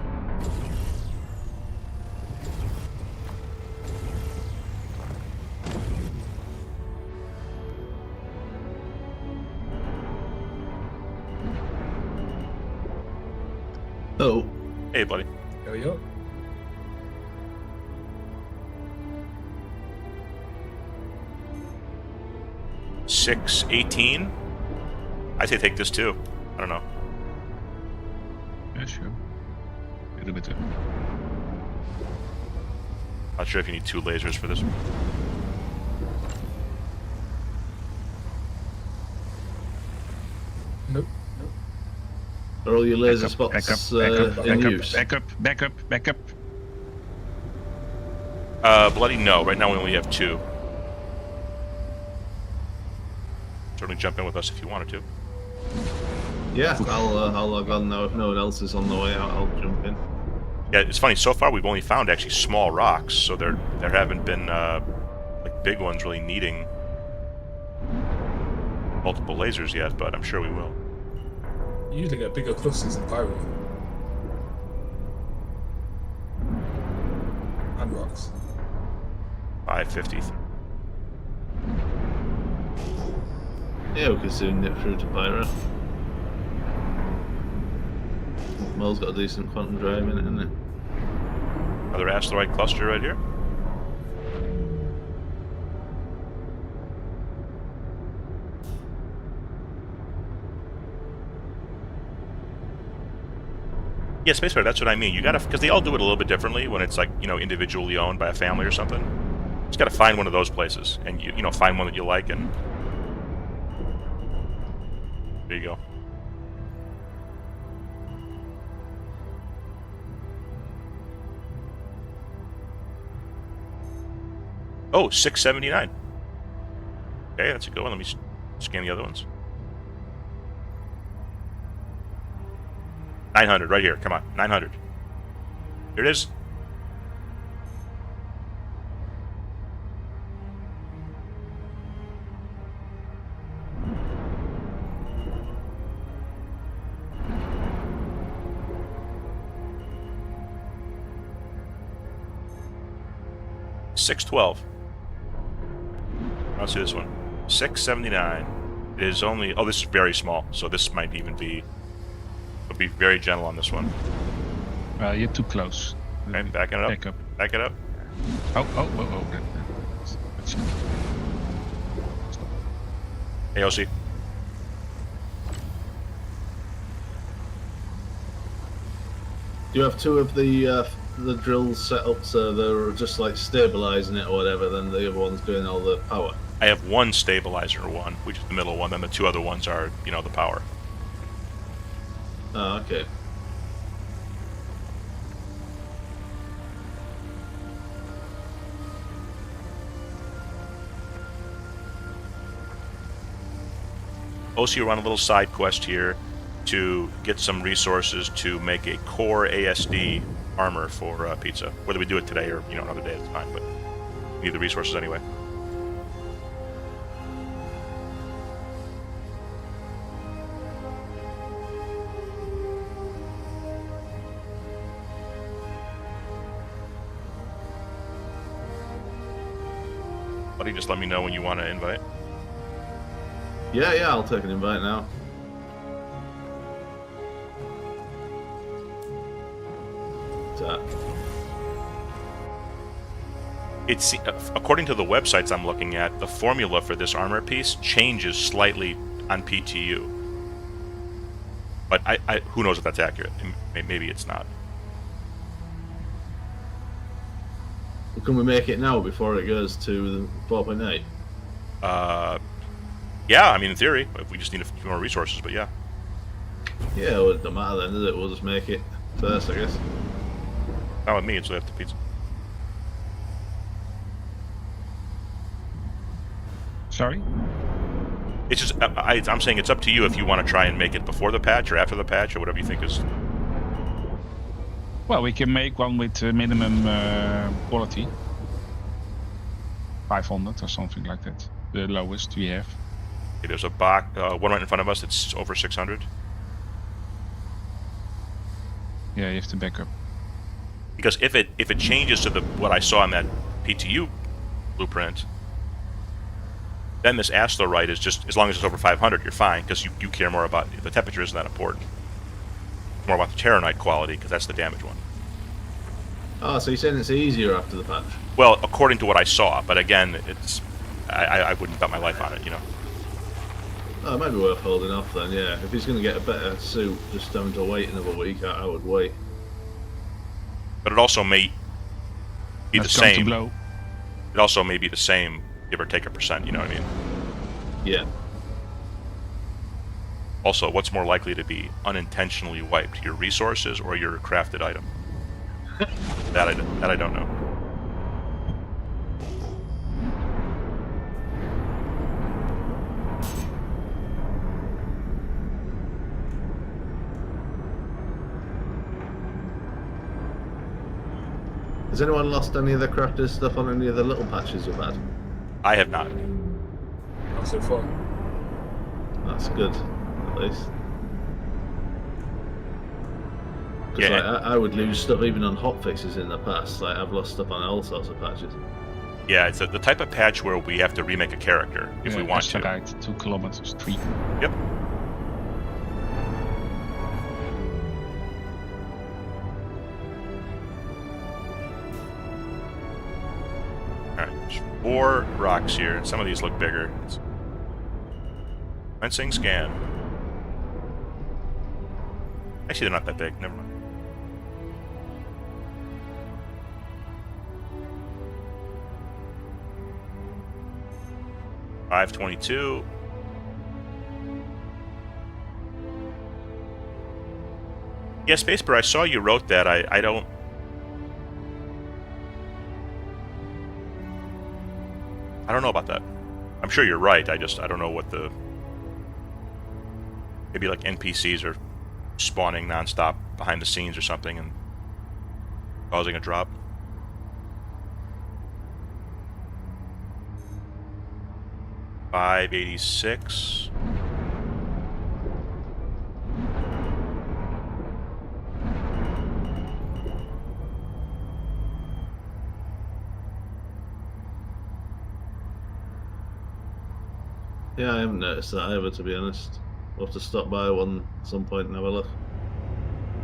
Oh, Hey, buddy. There we go. $6.18. I say take this too. I don't know. Yeah, sure. A little bit. Not sure if you need 2 lasers for this one. Nope. are all your laser Back up, spots back in up, use? back up, back up, back up. Bloody no. Right now we only have 2. Certainly jump in with us if you wanted to. Yeah, I'll log on now. If no one else is on the way out, I'll jump in. Yeah, it's funny. So far, we've only found actually small rocks, so there haven't been like big ones really needing multiple lasers yet. But I'm sure we will. You usually get bigger clusters in Pyro. And rocks. 550. Yeah, we can soon nip through to Pyro. Mel's got a decent quantum drive in it, isn't it? Another asteroid cluster right here. Yeah, Space Rider, that's what I mean. You gotta, because they all do it a little bit differently when it's like, individually owned by a family or something. Just gotta find one of those places, and you find one that you like, and there you go. Oh, 679. Okay, that's a good one. Let me scan the other ones. 900, right here. Come on, 900. Here it is. $612. I'll see this one. $679. It is only. Oh, this is very small, so this might even be. I'll be very gentle on this one. You're too close. Okay, backing it up. Back up. Back it up. Oh. That's Hey, OC. Do you have 2 of the drills set up so they're just like stabilizing it or whatever, then the other one's doing all the power? I have one stabilizer one, which is the middle one, then the 2 other ones are, the power. Oh, okay. OC will run a little side quest here to get some resources to make a core ASD armor for Pizza. Whether we do it today or another day, it's fine. But we need the resources anyway. Buddy, just let me know when you want to invite. Yeah, I'll take an invite now. It's according to the websites I'm looking at, the formula for this armor piece changes slightly on PTU. But I who knows if that's accurate? Maybe it's not. Can we make it now before it goes to the 4.8? Yeah, I mean in theory, if we just need a few more resources, but yeah. Yeah, well, it doesn't matter then, does it? We'll just make it first, I guess. Not with me, it's left to Pizza. Sorry? It's just I'm saying it's up to you if you want to try and make it before the patch or after the patch or whatever you think is. Well, we can make one with minimum quality. 500 or something like that. The lowest we have. Okay, there's a box, one right in front of us that's over 600. Yeah, you have to back up. Because if it changes to what I saw in that PTU blueprint, then this asteroid is just, as long as it's over 500, you're fine, because you care more about the temperature isn't that important. More about the Terranite quality, because that's the damage one. Oh, so you're saying it's easier after the patch? Well, according to what I saw, but again, it's I wouldn't bet my life on it, you know. Oh, it might be worth holding off then, yeah. If he's going to get a better suit, just having to wait another week, I would wait. But it also may be Let's the come to same. blow. It also may be the same, give or take a percent, you know what I mean? Yeah. Also, what's more likely to be unintentionally wiped, your resources or your crafted item? that I don't know. Has anyone lost any of the crafted stuff on any of the little patches we've had? I have not. Not so far. That's good, at least. Because Yeah. like, I would lose stuff even on hotfixes in the past. Like I've lost stuff on all sorts of patches. Yeah, it's the type of patch where we have to remake a character if we want to. Right, 2 kilometers, 3. Yep. Alright, there's 4 rocks here. Some of these look bigger. Fencing scan. Actually, they're not that big. Never mind. $522. Yeah, Spacebar, I saw you wrote that. I don't... I don't know about that. I'm sure you're right. I don't know what the... Maybe like NPCs are spawning nonstop behind the scenes or something and causing a drop. $586. Yeah, I haven't noticed that either, to be honest. We'll have to stop by one at some point and have a look.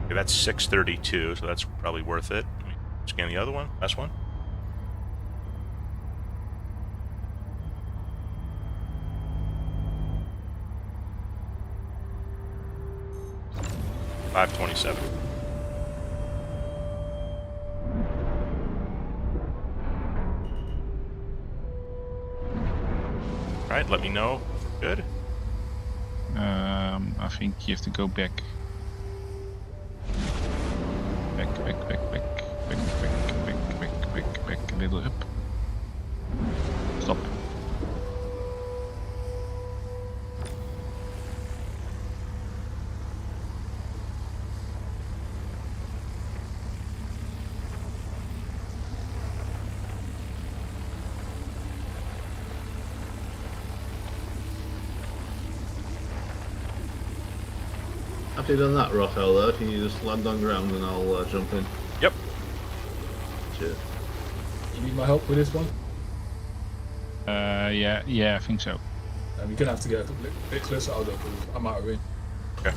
Okay, that's 632, so that's probably worth it. Let me scan the other one. Last one. $527. All right, let me know. Good. I think you have to go back. Back a little up. Stop. After you've done that, Rocco, though, can you just land on ground and I'll jump in? Yep. Cheers. You need my help with this one? Yeah, I think so. You're gonna have to get a bit closer, Aldo, because I'm out of range. Okay.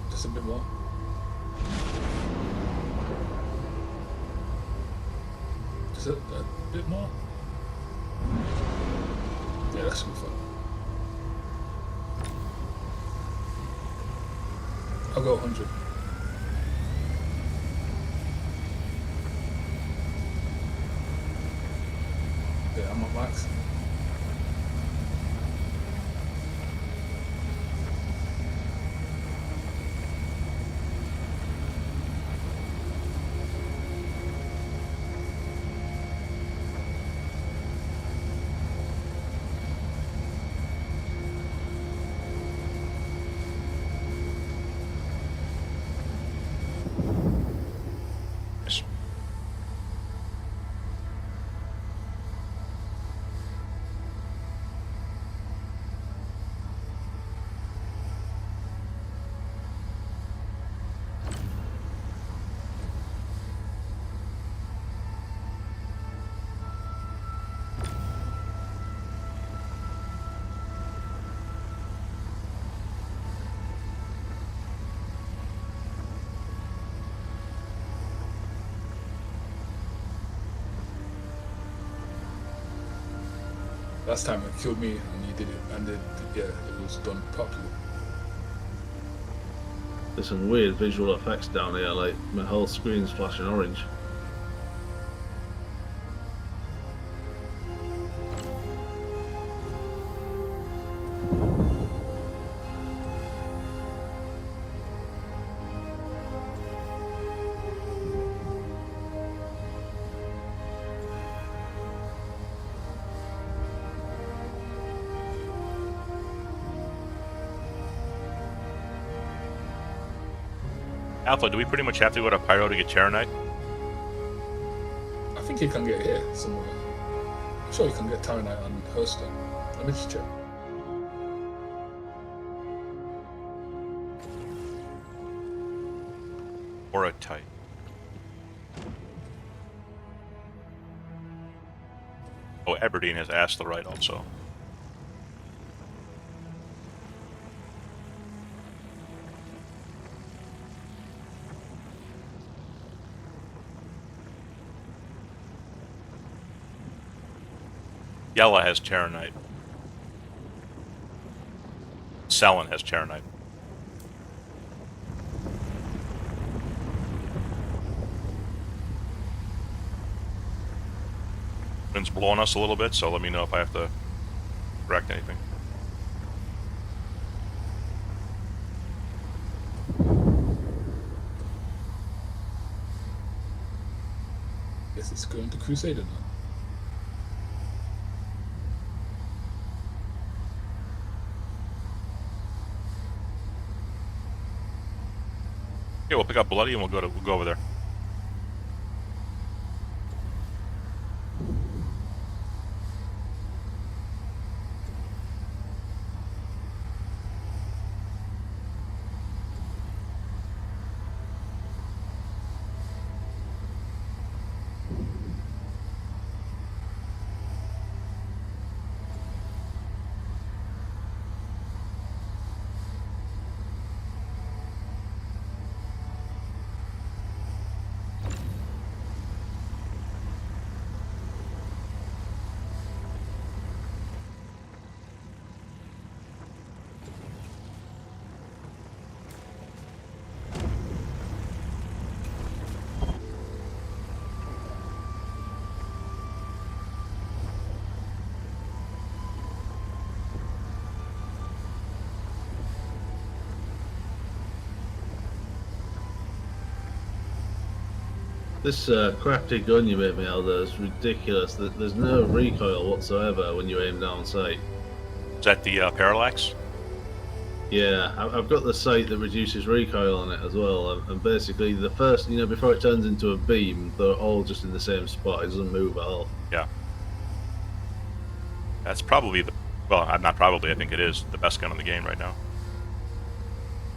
Just a bit more. Just a bit more. Yeah, that should be fun. I'll go 100. Yeah, I'm at max. Yes. Last time it killed me, and you did it, and yeah, it was done properly. There's some weird visual effects down here, like my whole screen's flashing orange. Alpha, do we pretty much have to go to Pyro to get Charonite? I think you can get it here somewhere. I'm sure you can get Taranite on Hearthstone. Let me just check. Or a type? Oh, Aberdeen has Asterite also. Yella has Charonite. Selen has Charonite. Wind's blowing us a little bit, so let me know if I have to correct anything. Guess it's going to Crusader now. Okay, we'll pick up Bloody and we'll go over there. This crafty gun you made me, Elder, is ridiculous. There's no recoil whatsoever when you aim down sight. Is that the Parallax? Yeah, I've got the sight that reduces recoil on it as well, and basically the first, before it turns into a beam, they're all just in the same spot. It doesn't move at all. Yeah. That's probably well, not probably, I think it is the best gun in the game right now.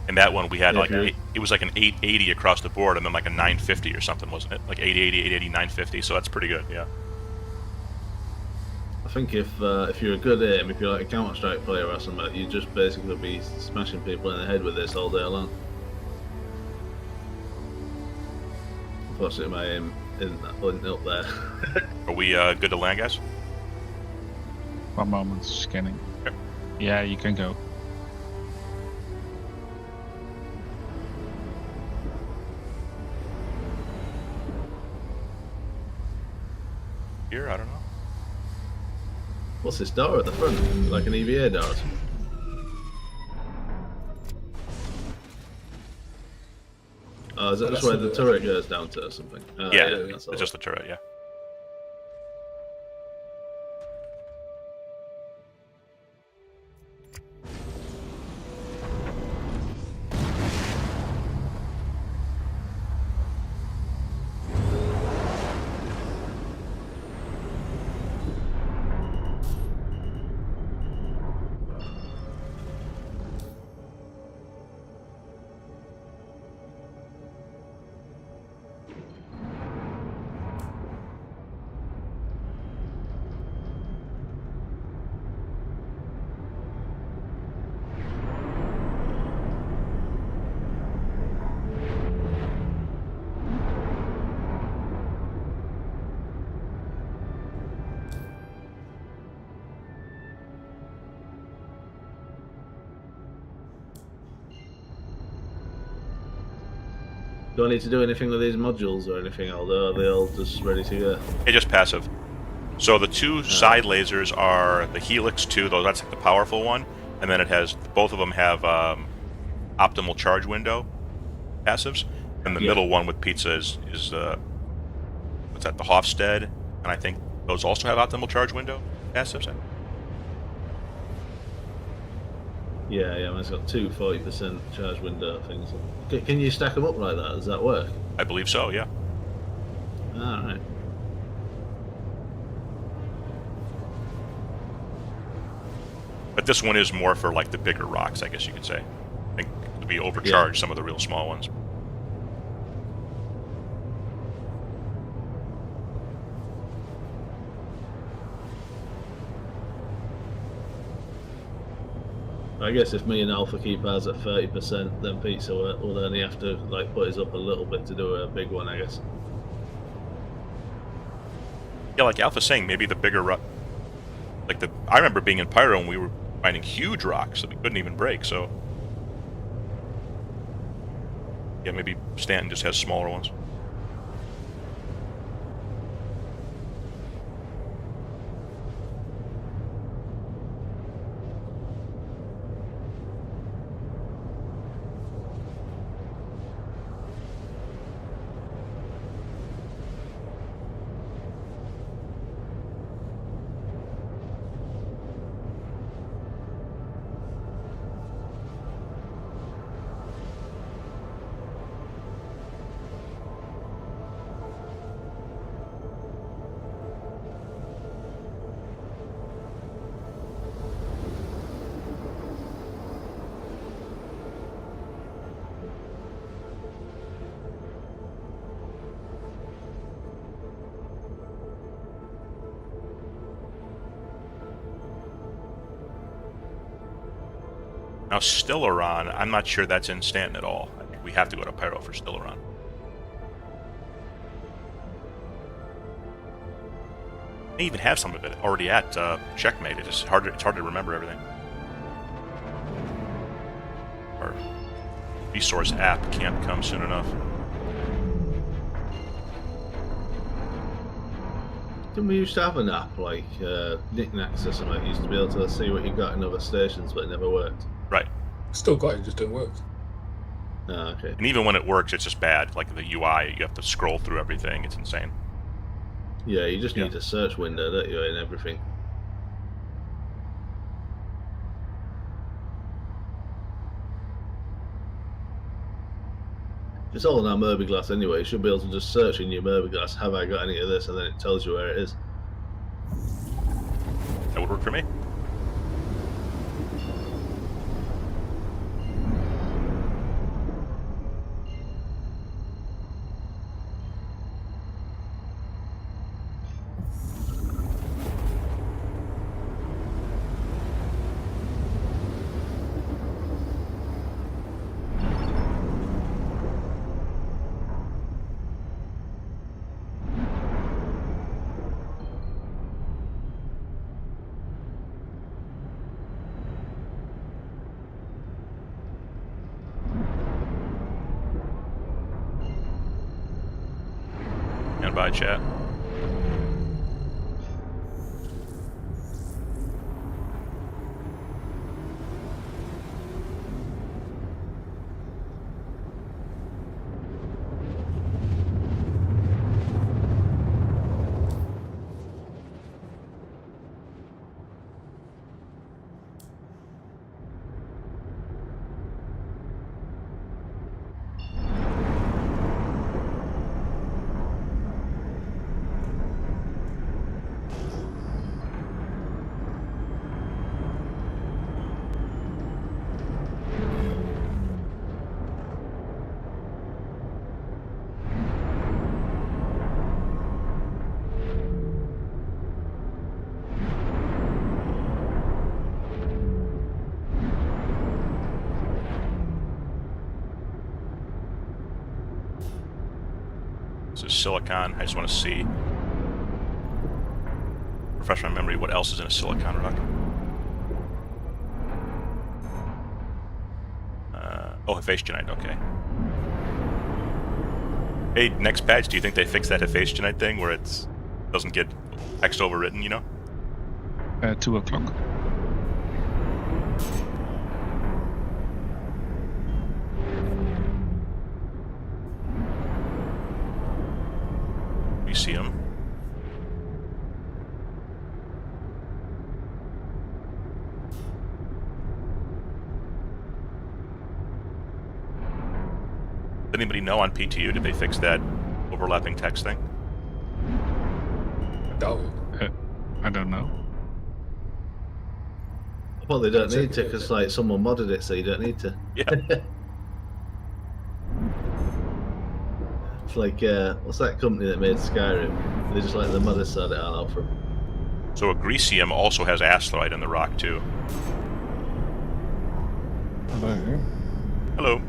And that one we had it was like an 880 across the board and then like a 950 or something, wasn't it? Like 880, 880, 950, so that's pretty good, yeah. I think if you're a good aim, if you're like a Counter-Strike player or something, you just basically be smashing people in the head with this all day long. Unfortunately, my aim isn't up there. Are we good to land, guys? 1 moment, scanning. Okay. Yeah, you can go. Here, I don't know. What's this door at the front? Like an EVA door or something? Oh, is that just where the turret goes down to or something? Oh, Yeah, that's all. it's just the turret, yeah. Do I need to do anything with these modules or anything, although are they all just ready to go? It's just passive. So the two side lasers are the Helix 2, though that's like the powerful one, and then it has both of them have optimal charge window passives, and the middle one with Pizza is what's that? The Hofstede, and I think those also have optimal charge window passives. Yeah, mine's got two 40% charge window things. Can you stack them up like that? Does that work? I believe so. Yeah. Alright. But this one is more for like the bigger rocks, I guess you could say. I think to be overcharged some of the real small ones. I guess if me and Alpha keep ours at 30%, then Pizza will only have to like put his up a little bit to do a big one, I guess. Yeah, like Alpha's saying, maybe the bigger rock. Like I remember being in Pyro and we were finding huge rocks that we couldn't even break. So yeah, maybe Stanton just has smaller ones. Now, Stellaron, I'm not sure that's in Stanton at all. I think we have to go to Pyro for Stellaron. They even have some of it already at Checkmate. It's hard to remember everything. Our resource app can't come soon enough. Didn't we used to have an app like Knickknacks or something? You used to be able to see what you got in other stations, but it never worked. Right. Still got it, just don't work. Ah, okay. And even when it works, it's just bad. Like the UI, you have to scroll through everything. It's insane. Yeah, you just need a search window, don't you, and everything. It's all in our Morbiglass anyway. You should be able to just search in your Morbiglass, have I got any of this, and then it tells you where it is. That would work for me. By chat. This is silicon. I just want to see. Refresh my memory. What else is in a silicon rock? Oh, phase genite. Okay. Hey, next patch, do you think they fix that Hephaestionite thing where it doesn't get text overwritten, you know? 2 o'clock. We see him. Does anybody know on PTU, did they fix that overlapping text thing? I doubt it. I don't know. Well, they don't need to because like someone modded it, so you don't need to. Yeah. It's like what's that company that made Skyrim? They just let the modders sort it all out for 'em. So Agresium also has asteroid in the rock, too. Hello. Hello.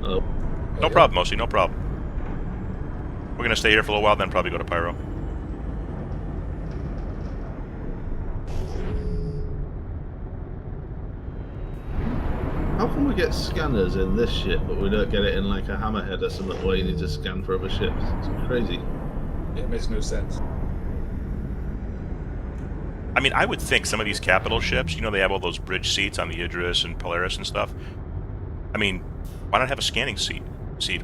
Oh, No problem, Mosi, no problem. We're gonna stay here for a little while, then probably go to Pyro. how come we get scanners in this ship, but we don't get it in like a Hammerhead or something where you need to scan for other ships? It's crazy. Yeah, it makes no sense. I mean, I would think some of these capital ships, you know, they have all those bridge seats on the Idris and Polaris and stuff. I mean, why not have a scanning seat?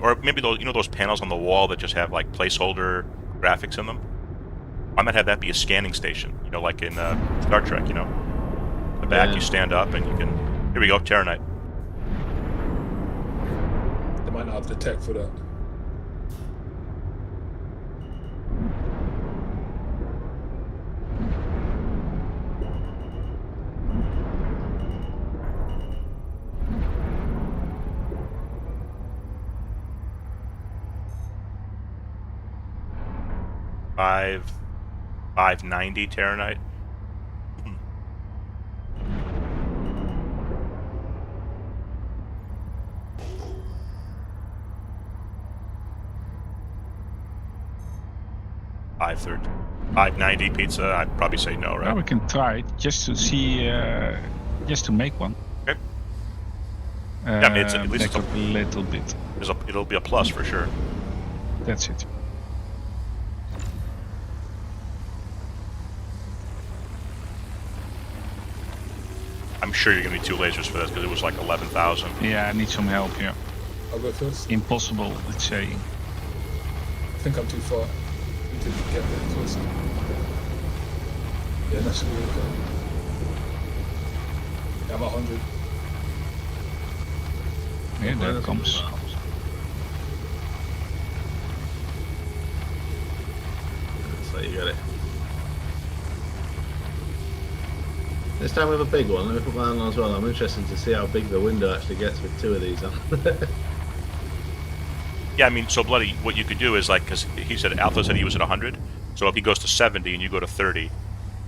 Or maybe those, you know, those panels on the wall that just have like placeholder graphics in them. Why not have that be a scanning station? You know, like in Star Trek. You know, in the back Yeah. you stand up and you can. Here we go, Terranite. They might not have the tech for that. Five 590 Terranite. $590 pizza. I'd probably say no, right? Well, we can try it just to see, just to make one. Okay. I mean, at least back up a little bit. It'll be a plus for sure. That's it. I'm sure you're gonna be 2 lasers for this because it was like 11,000. Yeah, I need some help here. I'll go first. Impossible, let's say. I think I'm too far. Need to get there closer. Yeah, that should be okay. Yeah, I'm at 100. Yeah, there it comes. So you got it. This time we have a big one. Let me put mine on as well. I'm interested to see how big the window actually gets with 2 of these on. Yeah, I mean, so Bloody, what you could do is like, because he said Alpha said he was at 100. So if he goes to 70 and you go to 30,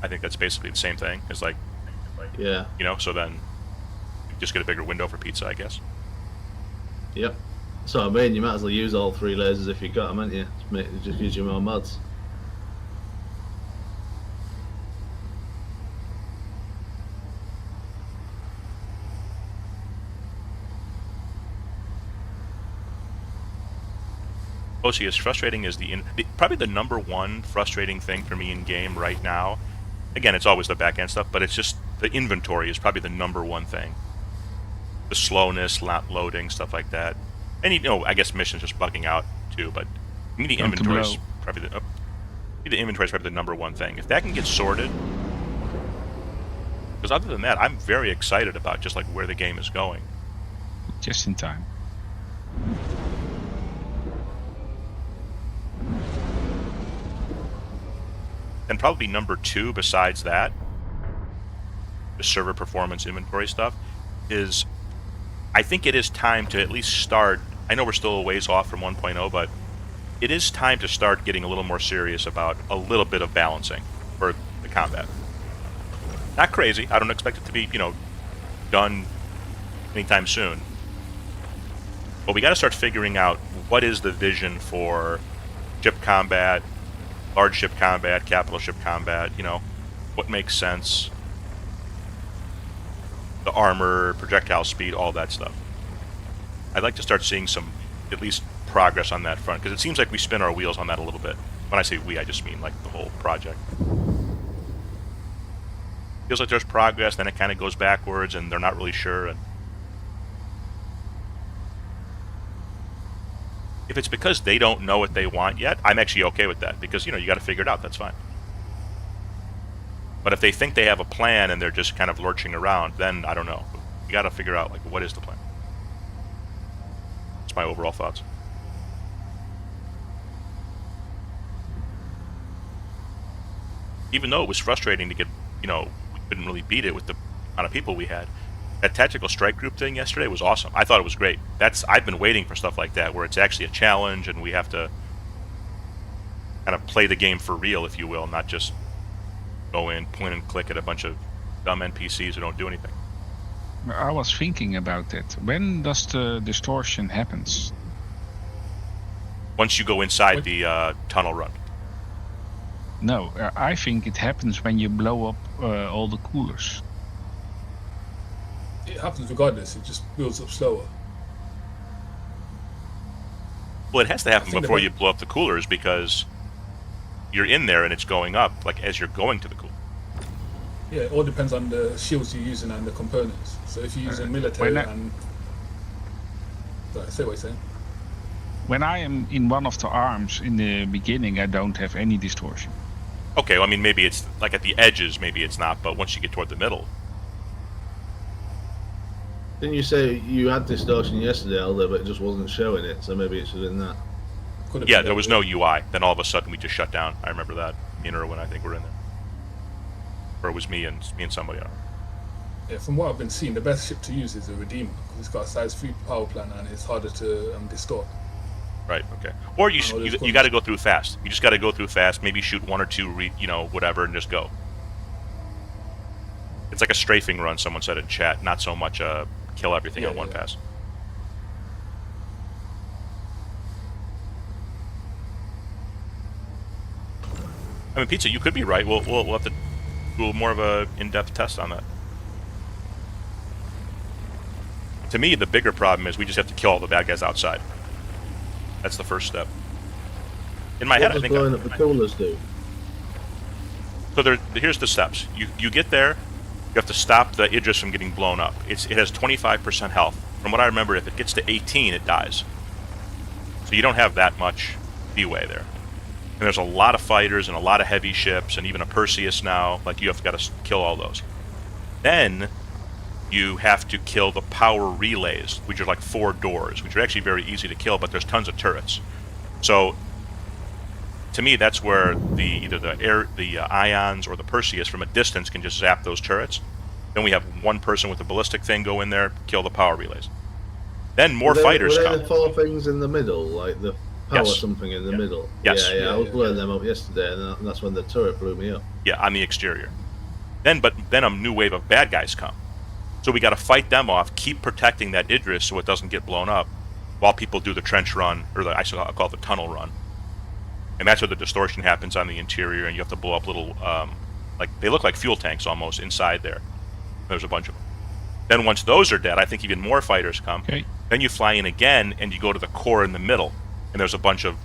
I think that's basically the same thing. It's like, Yeah. you know, so then you just get a bigger window for pizza, I guess. Yep. So I mean, you might as well use all 3 lasers if you got them, haven't you? Just use your more mods. Osi, as frustrating as probably the number one frustrating thing for me in game right now. Again, it's always the back end stuff, but it's just the inventory is probably the number one thing. The slowness, not loading, stuff like that. And you know, I guess missions just bugging out too. But I mean, the Come to inventory is blow. probably the inventory is probably the number one thing. If that can get sorted, because other than that, I'm very excited about just like where the game is going. Just in time. And probably number 2 besides that, the server performance inventory stuff, is I think it is time to at least start. I know we're still a ways off from 1.0, but it is time to start getting a little more serious about a little bit of balancing for the combat. Not crazy. I don't expect it to be, you know, done anytime soon. But we got to start figuring out what is the vision for ship combat, large ship combat, capital ship combat, you know, what makes sense, the armor, projectile speed, all that stuff. I'd like to start seeing some at least progress on that front, because it seems like we spin our wheels on that a little bit. When I say we, I just mean like the whole project. Feels like there's progress, then it kind of goes backwards, and they're not really sure. And if it's because they don't know what they want yet, I'm actually okay with that, because you got to figure it out. That's fine. But if they think they have a plan and they're just kind of lurching around, then I don't know. You got to figure out like what is the plan. That's my overall thoughts. Even though it was frustrating to get, we couldn't really beat it with the amount of people we had. That tactical strike group thing yesterday was awesome. I thought it was great. I've been waiting for stuff like that, where it's actually a challenge and we have to kind of play the game for real, if you will, not just go in, point and click at a bunch of dumb NPCs who don't do anything. I was thinking about that. When does the distortion happens? Once you go inside the tunnel run. No, I think it happens when you blow up all the coolers. It happens regardless. It just builds up slower. Well, it has to happen before you blow up the coolers, because you're in there and it's going up like as you're going to the cooler. Yeah, it all depends on the shields you're using and the components. So if you're using military and... Sorry, say what you're saying. When I am in one of the arms in the beginning, I don't have any distortion. Okay, well, I mean, maybe it's like at the edges, maybe it's not, but once you get toward the middle. Didn't you say you had distortion yesterday, Aldo, but it just wasn't showing it, so maybe it should have been that? Yeah, there was no UI. Then all of a sudden we just shut down. I remember that. Me and Erwin, I think, were in there. Or it was me and somebody else. Yeah, from what I've been seeing, the best ship to use is a Redeemer, because it's got a size 3 power plant and it's harder to distort. Right, okay. Or you got to go through fast. You just got to go through fast, maybe shoot one or two, whatever, and just go. It's like a strafing run, someone said in chat, not so much kill everything on one pass. I mean, Pizza, you could be right. We'll have to do more of a in-depth test on that. To me, the bigger problem is we just have to kill all the bad guys outside. That's the first step. In my head, I think. What does blowing up the coolers do? So here's the steps. You get there. You have to stop the Idris from getting blown up. It has 25% health. From what I remember, if it gets to 18, it dies. So you don't have that much leeway there. And there's a lot of fighters and a lot of heavy ships and even a Perseus now. Like, you have got to kill all those. Then you have to kill the power relays, which are like 4 doors, which are actually very easy to kill, but there's tons of turrets. So to me, that's where either the Ions or the Perseus from a distance can just zap those turrets. Then we have one person with a ballistic thing go in there, kill the power relays. Then more fighters come. Were there the 4 things in the middle, like the power something in the middle? Yes. Yeah, I was blowing them up yesterday, and that's when the turret blew me up. Yeah, on the exterior. Then a new wave of bad guys come. So we got to fight them off, keep protecting that Idris so it doesn't get blown up, while people do the trench run, or I'll call it the tunnel run. And that's where the distortion happens on the interior, and you have to blow up little, they look like fuel tanks almost inside there. There's a bunch of them. Then once those are dead, I think even more fighters come. Okay. Then you fly in again, and you go to the core in the middle, and there's a bunch of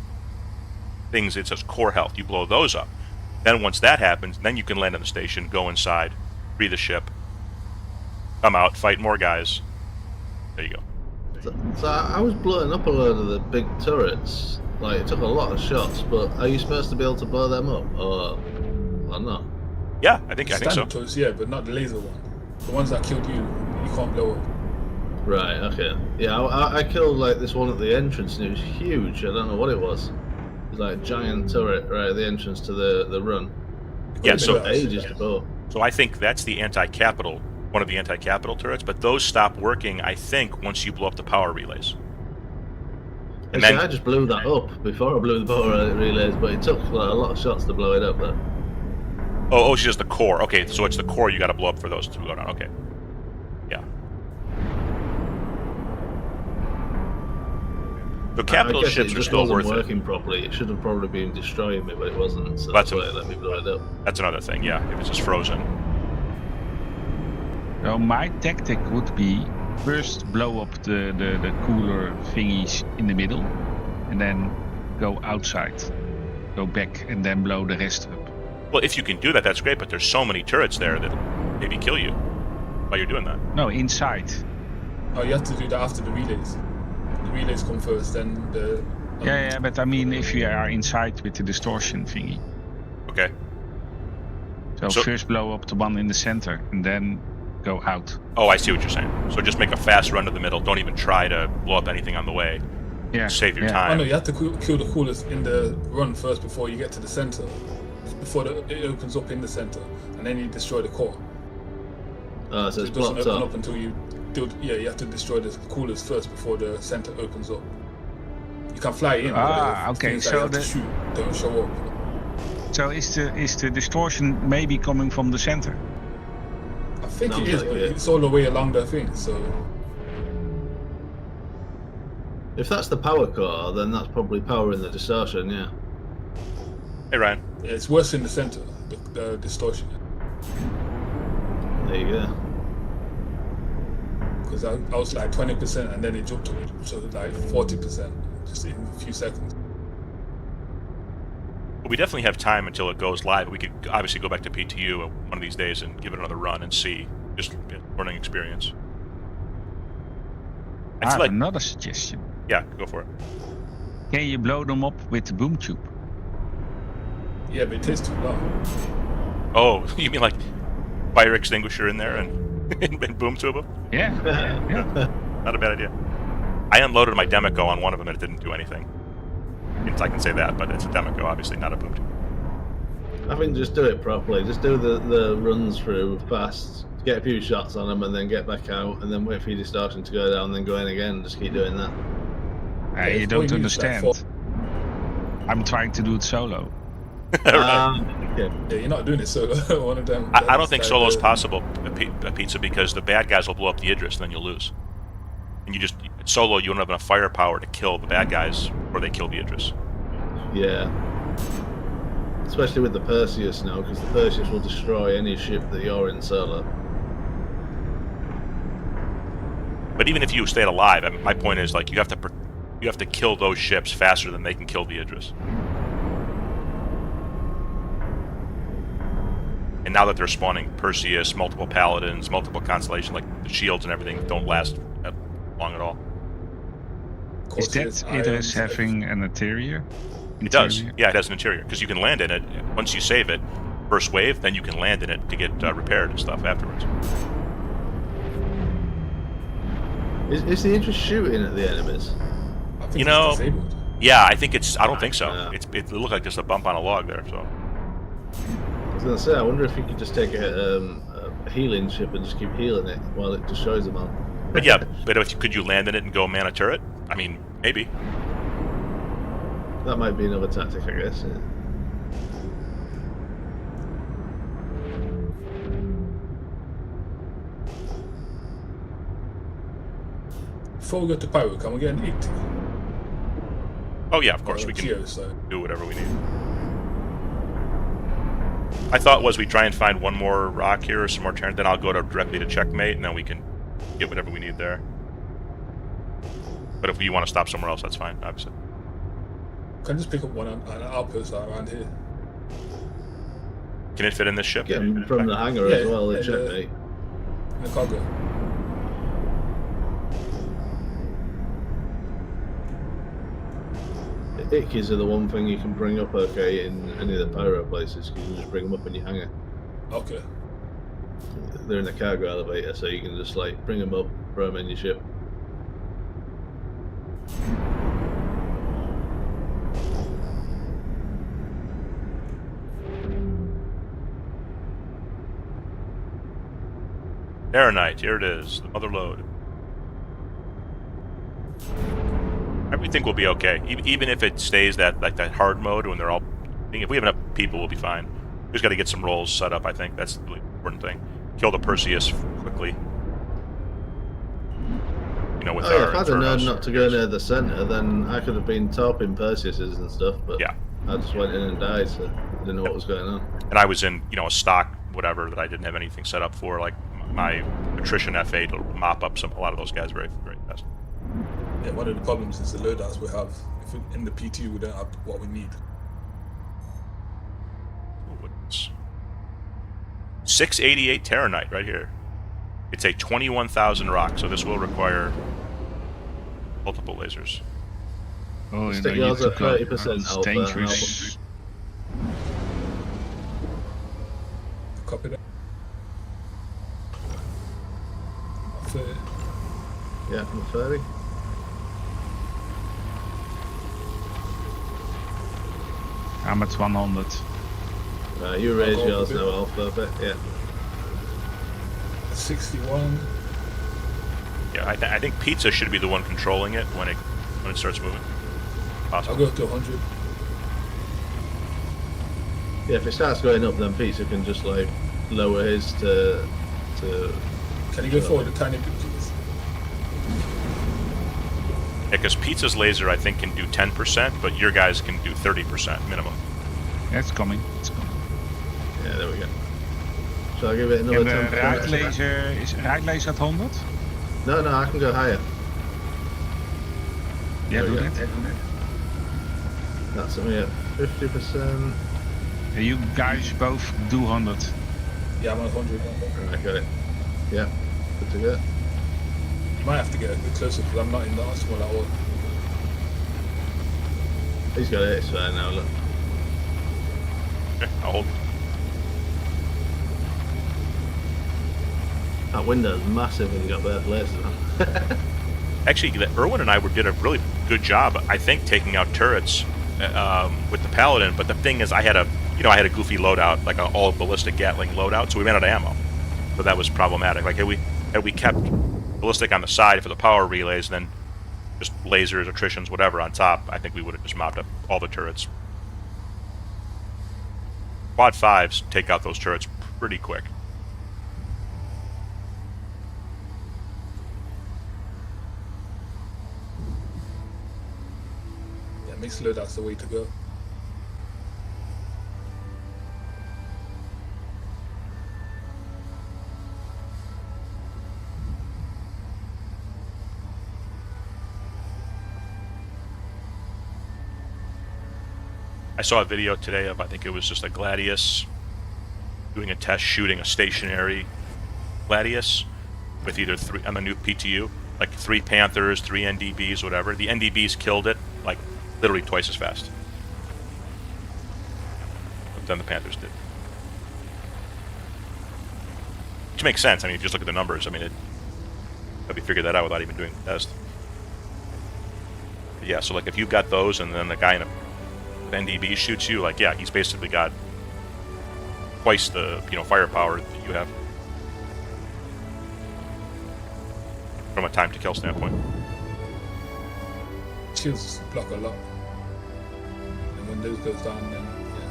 things. It says core health. You blow those up. Then once that happens, then you can land on the station, go inside, free the ship, come out, fight more guys. There you go. So I was blowing up a load of the big turrets. Like, it took a lot of shots, but are you supposed to be able to blow them up, or not? Yeah, I think so. Standard turrets, yeah, but not the laser one. The ones that killed you, you can't blow up. Right, okay. Yeah, I killed like this one at the entrance, and it was huge. I don't know what it was. It was like a giant turret right at the entrance to the run. Yeah, it took ages to blow. So I think that's the anti-capital, one of the anti-capital turrets, but those stop working, I think, once you blow up the power relays. And then I just blew that up before I blew the power relays, but it took like a lot of shots to blow it up there. Oh, she does the core. Okay, so it's the core you got to blow up for those to go down. Okay. Yeah. The capital ships are still worth it. It wasn't working properly. It should have probably been destroying me, but it wasn't. So that's why it let me blow it up. That's another thing. Yeah, if it's just frozen. So my tactic would be first blow up the cooler thingies in the middle, and then go outside, go back, and then blow the rest up. Well, if you can do that, that's great. But there's so many turrets there that maybe kill you while you're doing that. No, inside. Oh, you have to do that after the relays. The relays come first, then the. Yeah, but I mean, if you are inside with the distortion thingy. Okay. So So- first blow up the one in the center, and then go out. Oh, I see what you're saying. So just make a fast run to the middle. Don't even try to blow up anything on the way. Yeah. Save your yeah. time. Oh no, you have to kill the coolers in the run first before you get to the center. Before it opens up in the center, and then you destroy the core. So it's It doesn't blocked open up. up until you do. Yeah, you have to destroy the coolers first before the center opens up. You can fly in. Ah, but the okay, things that so you have to the- shoot don't show up. So is the distortion maybe coming from the center? I think No, it is, like but it. it's all the way along the thing. So If that's the power core, then that's probably powering the distortion, yeah. Hey, Ryan. yeah, it's worse in the center. The distortion. There you go. Because I was like 20%, and then it jumped to like 40% just in a few seconds. Well, we definitely have time until it goes live. We could obviously go back to PTU one of these days and give it another run and see. Just learning experience. I I have feel like, another suggestion. yeah, go for it. Can you blow them up with the boom tube? Yeah, but it takes too long. Oh, you mean like fire extinguisher in there and, and boom tube them? Yeah. yeah. Not a bad idea. I unloaded my Demico on one of them and it didn't do anything. I can say that, but it's a Demico, obviously, not a boom tube. I think just do it properly. Just do the runs through fast, get a few shots on them, and then get back out, and then wait for your distortion to go down, then go in again. Just keep doing that. You it's don't all used, like, understand. I'm trying to do it solo. Okay. Yeah, you're not doing it solo. One of them. I don't think that's solo is like, possible, Pizza, because the bad guys will blow up the Idris, and then you'll lose. And you just solo, you don't have enough firepower to kill the bad guys, or they kill the Idris. Yeah. Especially with the Perseus now, because the Perseus will destroy any ship that you're in solo. But even if you stayed alive, I mean, my point is like you have to kill those ships faster than they can kill the Idris. And now that they're spawning Perseus, multiple Paladins, multiple constellations, like the shields and everything, don't last that long at all. Is Corsair's that Idris irons, having an interior? It does. Interior? Yeah, it has an interior because you can land in it once you save it. First wave, then you can land in it to get repaired and stuff afterwards. Is the interest shooting at the enemies? I think You it's know- disabled. Yeah, I think it's. I don't think so. Yeah. It looked like there's a bump on a log there. So I was gonna say, I wonder if you could just take a healing ship and just keep healing it while it destroys them all. But yeah, but could you land in it and go man a turret? I mean, maybe. That might be another tactic, I guess. Yeah. Before we go to Pyro, can we get an 80? Oh yeah, of course Or we can Geo, so. do whatever we need. I thought was we try and find one more rock here or some more Terran, then I'll go directly to checkmate, and then we can get whatever we need there. But if you want to stop somewhere else, that's fine, obviously. Can I just pick up one on an outpost around here? Can it fit in this ship? Get them from the hangar Yeah, as well, yeah, in checkmate. In the cargo. Ickies are the one thing you can bring up okay in any of the pyro places, 'cause you can just bring them up in your hangar. Okay. They're in the cargo elevator, so you can just like bring them up, throw them in your ship. Aeronite, here it is, the mother lode. I think we'll be okay, even if it stays that hard mode when they're all. If we have enough people, we'll be fine. We just got to get some rolls set up. I think that's the really important thing. Kill the Perseus quickly. You know, with Oh yeah, our if I'd have known Infernos. not to go near the centre, then I could have been torping Perseuses and stuff, but Yeah. I just went in and died, so I didn't know what was going on. And I was in, a stock whatever that I didn't have anything set up for, like my attrition F8 will mop up a lot of those guys very, very fast. Yeah, one of the problems is the loadouts we have. If in the PT we don't have what we need. Ooh, what's 688 Terranite right here. It's a 21,000 rock, so this will require multiple lasers. Oh, you Stick know, you yours at took out- 30% it's alpha, and I'll dangerous. Copy that. 30. Yeah, from 30. I'm at 100. You raise I'll go yours up a now, bit. Alpha, a bit, yeah. 61. Yeah, I think Pizza should be the one controlling it when it starts moving. I'll Possible. go up to 100. Yeah, if it starts going up, then Pizza can just like lower his to Can you go forward a tiny bit, please? Yeah, because Pizza's laser I think can do 10%, but your guys can do 30% minimum. Yeah, it's coming. It's coming. Yeah, there we go. Shall I give it another And 10%? right laser is right laser at 100. No, I can go higher. Yeah, There do we that. go. That's me at 50%. You guys both do 100. Yeah, I'm on 100. I got it. Yeah, good to go. You might have to get a bit closer because I'm not in the arsenal at all. He's got it, it's fine now, look. Okay, I'll hold. That window's massive when you got both lasers on. Actually, Erwin and I did a really good job, I think, taking out turrets with the Paladin. But the thing is, I had a goofy loadout, like an all ballistic Gatling loadout, so we ran out of ammo. So that was problematic. Like had we kept ballistic on the side for the power relays, then just lasers, attritions, whatever on top, I think we would have just mopped up all the turrets. Quad 5s take out those turrets pretty quick. Yeah, mixed loadout's the way to go. I saw a video today of, I think it was just a Gladius doing a test shooting a stationary Gladius with either three on the new PTU, like 3 Panthers, 3 NDBs, whatever. The NDBs killed it like literally twice as fast than the Panthers did. Which makes sense. I mean, if you just look at the numbers, I mean, we figured that out without even doing the test. But yeah, so like if you've got those and then the guy in a NDB shoots you, like, yeah, he's basically got twice the firepower that you have from a time to kill standpoint. Shields block a lot. And when those goes down, then yeah.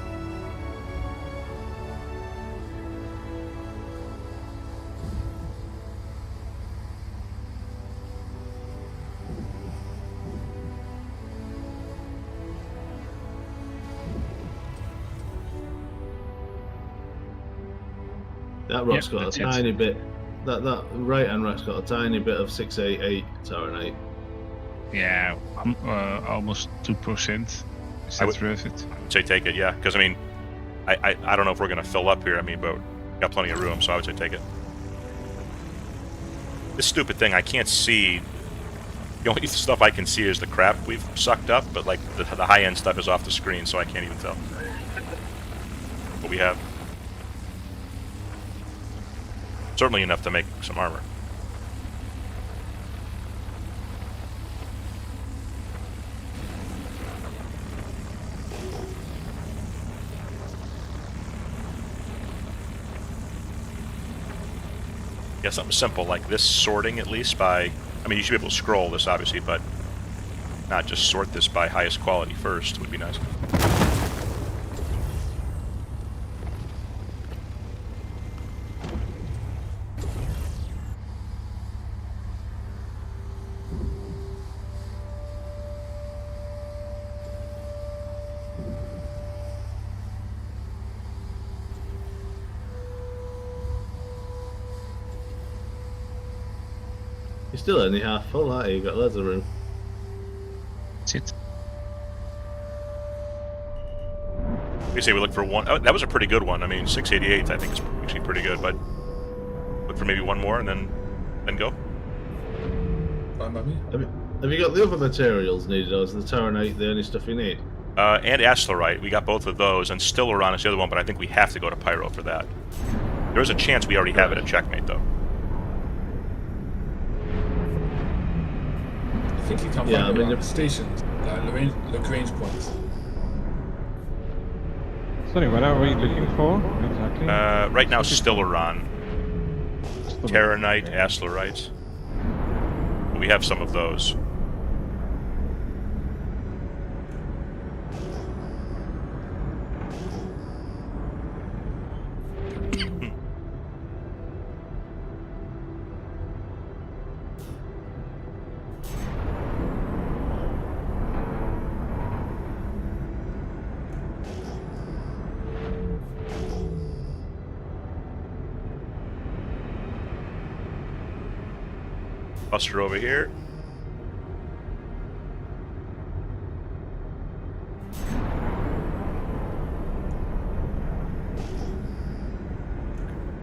That rock's got that's a it. tiny bit. That right hand rock's got a tiny bit of 688 Terranite. Yeah, almost 2%. Is I that would- worth it? I'd say take it, yeah, because I mean, I don't know if we're gonna fill up here. I mean, but we got plenty of room, so I would say take it. This stupid thing, I can't see. The only stuff I can see is the crap we've sucked up, but like the high end stuff is off the screen, so I can't even tell what we have. Certainly enough to make some armor. Yeah, something simple like this sorting at least by, I mean, you should be able to scroll this obviously, but not just sort this by highest quality first would be nice. You're still only half full, aren't you? You've got loads of room. That's it. We say we look for one. Oh, that was a pretty good one. I mean, 688 I think is actually pretty good, but look for maybe one more and then go. Fine by me. Have you got the other materials needed, or is the Terranite the only stuff you need? And Aslarite, we got both of those, and Stillaron is the other one, but I think we have to go to Pyro for that. There's a chance we already have it at Checkmate, though. I think you can find Yeah, I it mean, around the stations, like Lagrange points. Sorry, what are we looking for exactly? Right now, Stillaron, Terranite, Aslarite. We have some of those. Buster over here.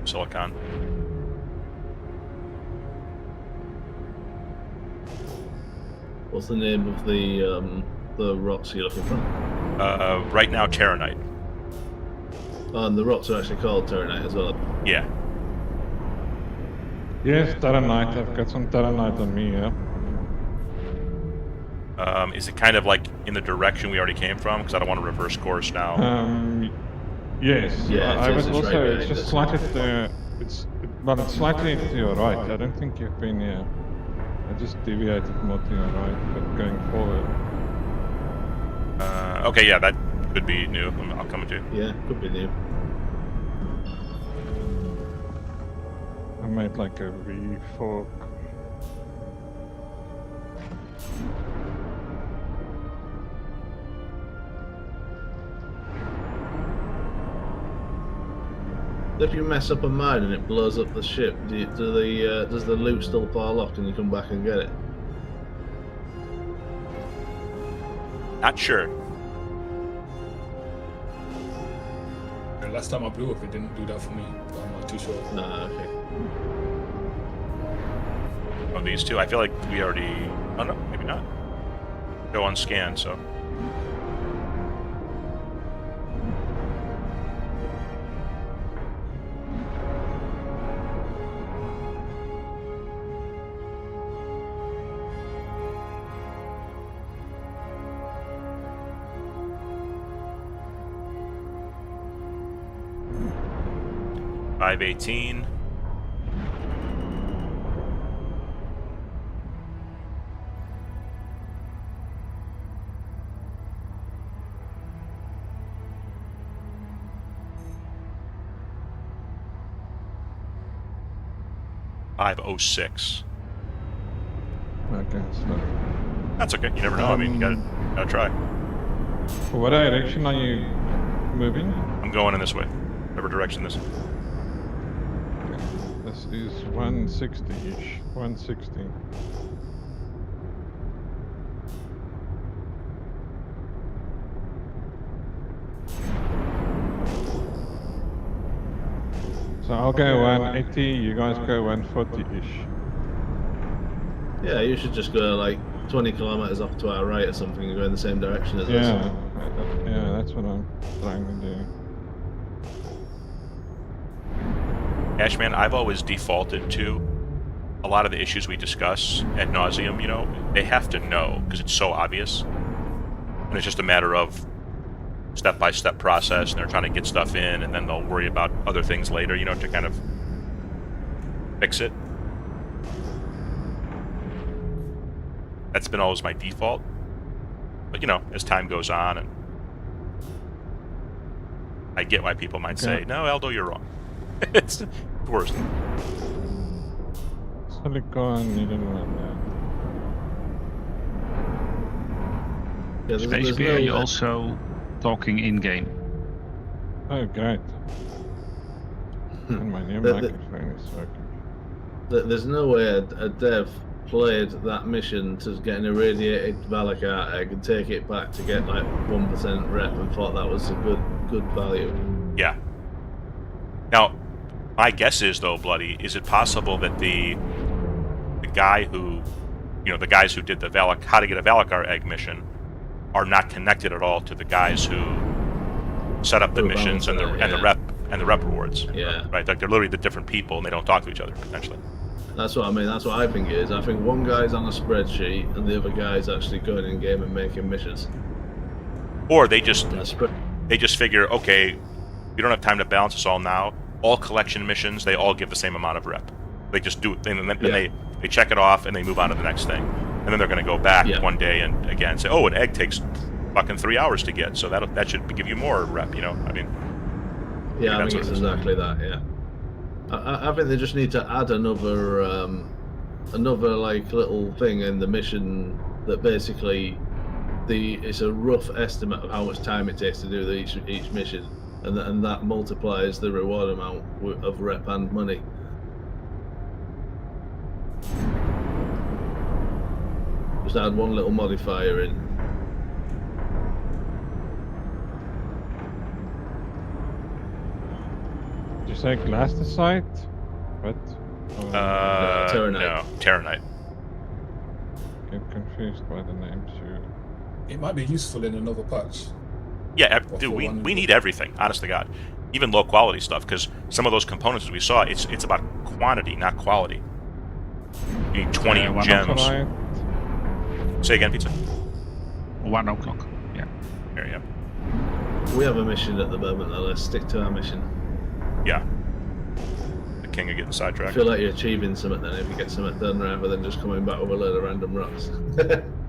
Silicon. What's the name of the rocks you're looking for? Right now, Terranite. Oh, and the rocks are actually called Terranite as well. Yeah. Yes, Terranite. I've got some Terranite on me, yeah. Is it kind of like in the direction we already came from? Because I don't want to reverse course now. Yes. Yeah, I was it's also. right It's behind just us. slightly. It's slightly to your right. I don't think you've been here. I just deviated more to your right, but going forward. Okay, yeah, that could be new. I'll come with you. Yeah, could be new. I made like a V fork. If you mess up a mine and it blows up the ship, does the loot still fall off and you come back and get it? Not sure. The last time I blew up, it didn't do that for me. But I'm not too sure. Nah, okay. Oh, these two. I feel like we already. Oh no, maybe not. Go on scan. So. $518. $506. Okay, so. That's okay. You never know. I mean, you gotta try. What direction are you moving? I'm going in this way. Whatever direction this is. Okay. This is 160-ish. 160. So I'll go 180, you guys go 140-ish. Yeah, you should just go like 20 kilometers off to our right or something and go in the same direction as us. Yeah, that's what I'm trying to do. Ashman, I've always defaulted to a lot of the issues we discuss ad nauseum. You know, they have to know because it's so obvious, and it's just a matter of step-by-step process. And they're trying to get stuff in, and then they'll worry about other things later. You know, to kind of fix it. That's been always my default. But you know, as time goes on, and I get why people might say, "No, Aldo, you're wrong." It's worse. Silicon, you didn't want Yeah, Basically, no are you way- also talking in-game? that. Oh, great. And my new The- microphone is working. There's no way a dev played that mission to get an irradiated Valakar egg and take it back to get like 1% rep and thought that was a good value. Yeah. Now, my guess is though, Bloody, is it possible that the guy who, the guys who did the how to get a Valakar egg mission are not connected at all to the guys who set up the missions and the rep rewards. Yeah. Right. Like they're literally the different people and they don't talk to each other potentially. That's what I mean. That's what I think it is. I think one guy's on a spreadsheet and the other guy's actually going in game and making missions. Or they just And figure, okay, we don't have time to balance this all now. All collection missions, they all give the same amount of rep. They just do it, and then they check it off and they move on to the next thing. And then they're going to go back one day and again say, oh, an egg takes fucking 3 hours to get, so that should give you more rep. I mean. Yeah, I think it's exactly that. Yeah. I think they just need to add another like little thing in the mission that basically it's a rough estimate of how much time it takes to do each mission, and that multiplies the reward amount of rep and money. Just add one little modifier in. Did you say Glasticite? What? Terranite. No, Terranite. Get confused by the name too. It might be useful in another patch. Yeah, dude, we need everything, honest to God. Even low quality stuff, because some of those components as we saw, it's about quantity, not quality. You need 20 gems. Say again, Pizza. 1 o'clock. Yeah. Here, yeah. We have a mission at the moment, though. Let's stick to our mission. Yeah. The king of getting I sidetracked. feel like you're achieving something then if you get something done rather than just coming back with a load of random rocks.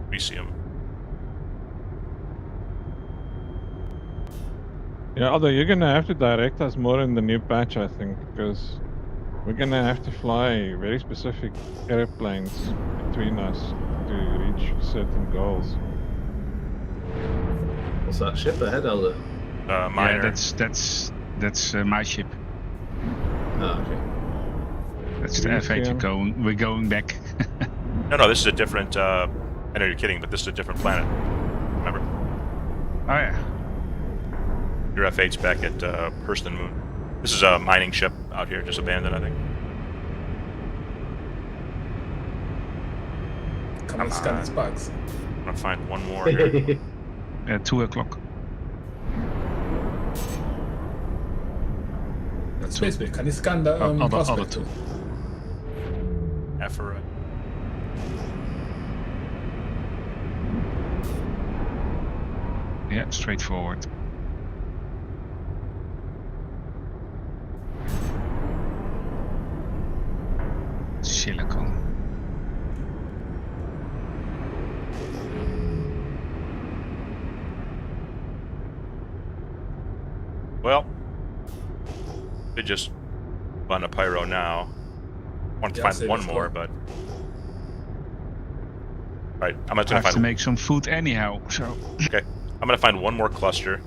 We see him. Yeah, although you're gonna have to direct us more in the new patch, I think, because we're gonna have to fly very specific airplanes between us to reach certain goals. What's that ship ahead, Elder? Minor. Yeah, that's my ship. Ah, okay. That's the F8 we're going back. No, this is a different. I know you're kidding, but this is a different planet. Remember? Oh yeah. Your F8's back at Hurston Moon. This is a mining ship out here, just abandoned, I think. Can I scan its bags? I'm gonna find one more here. At 2 o'clock. Space Base, can you scan the other prospect? two. Aphorite. Yeah, straightforward. Silicon. Well, could just run a pyro now. Want to find one more, but alright, I'm I gonna have to find. make some food anyhow, so. Okay, I'm gonna find one more cluster,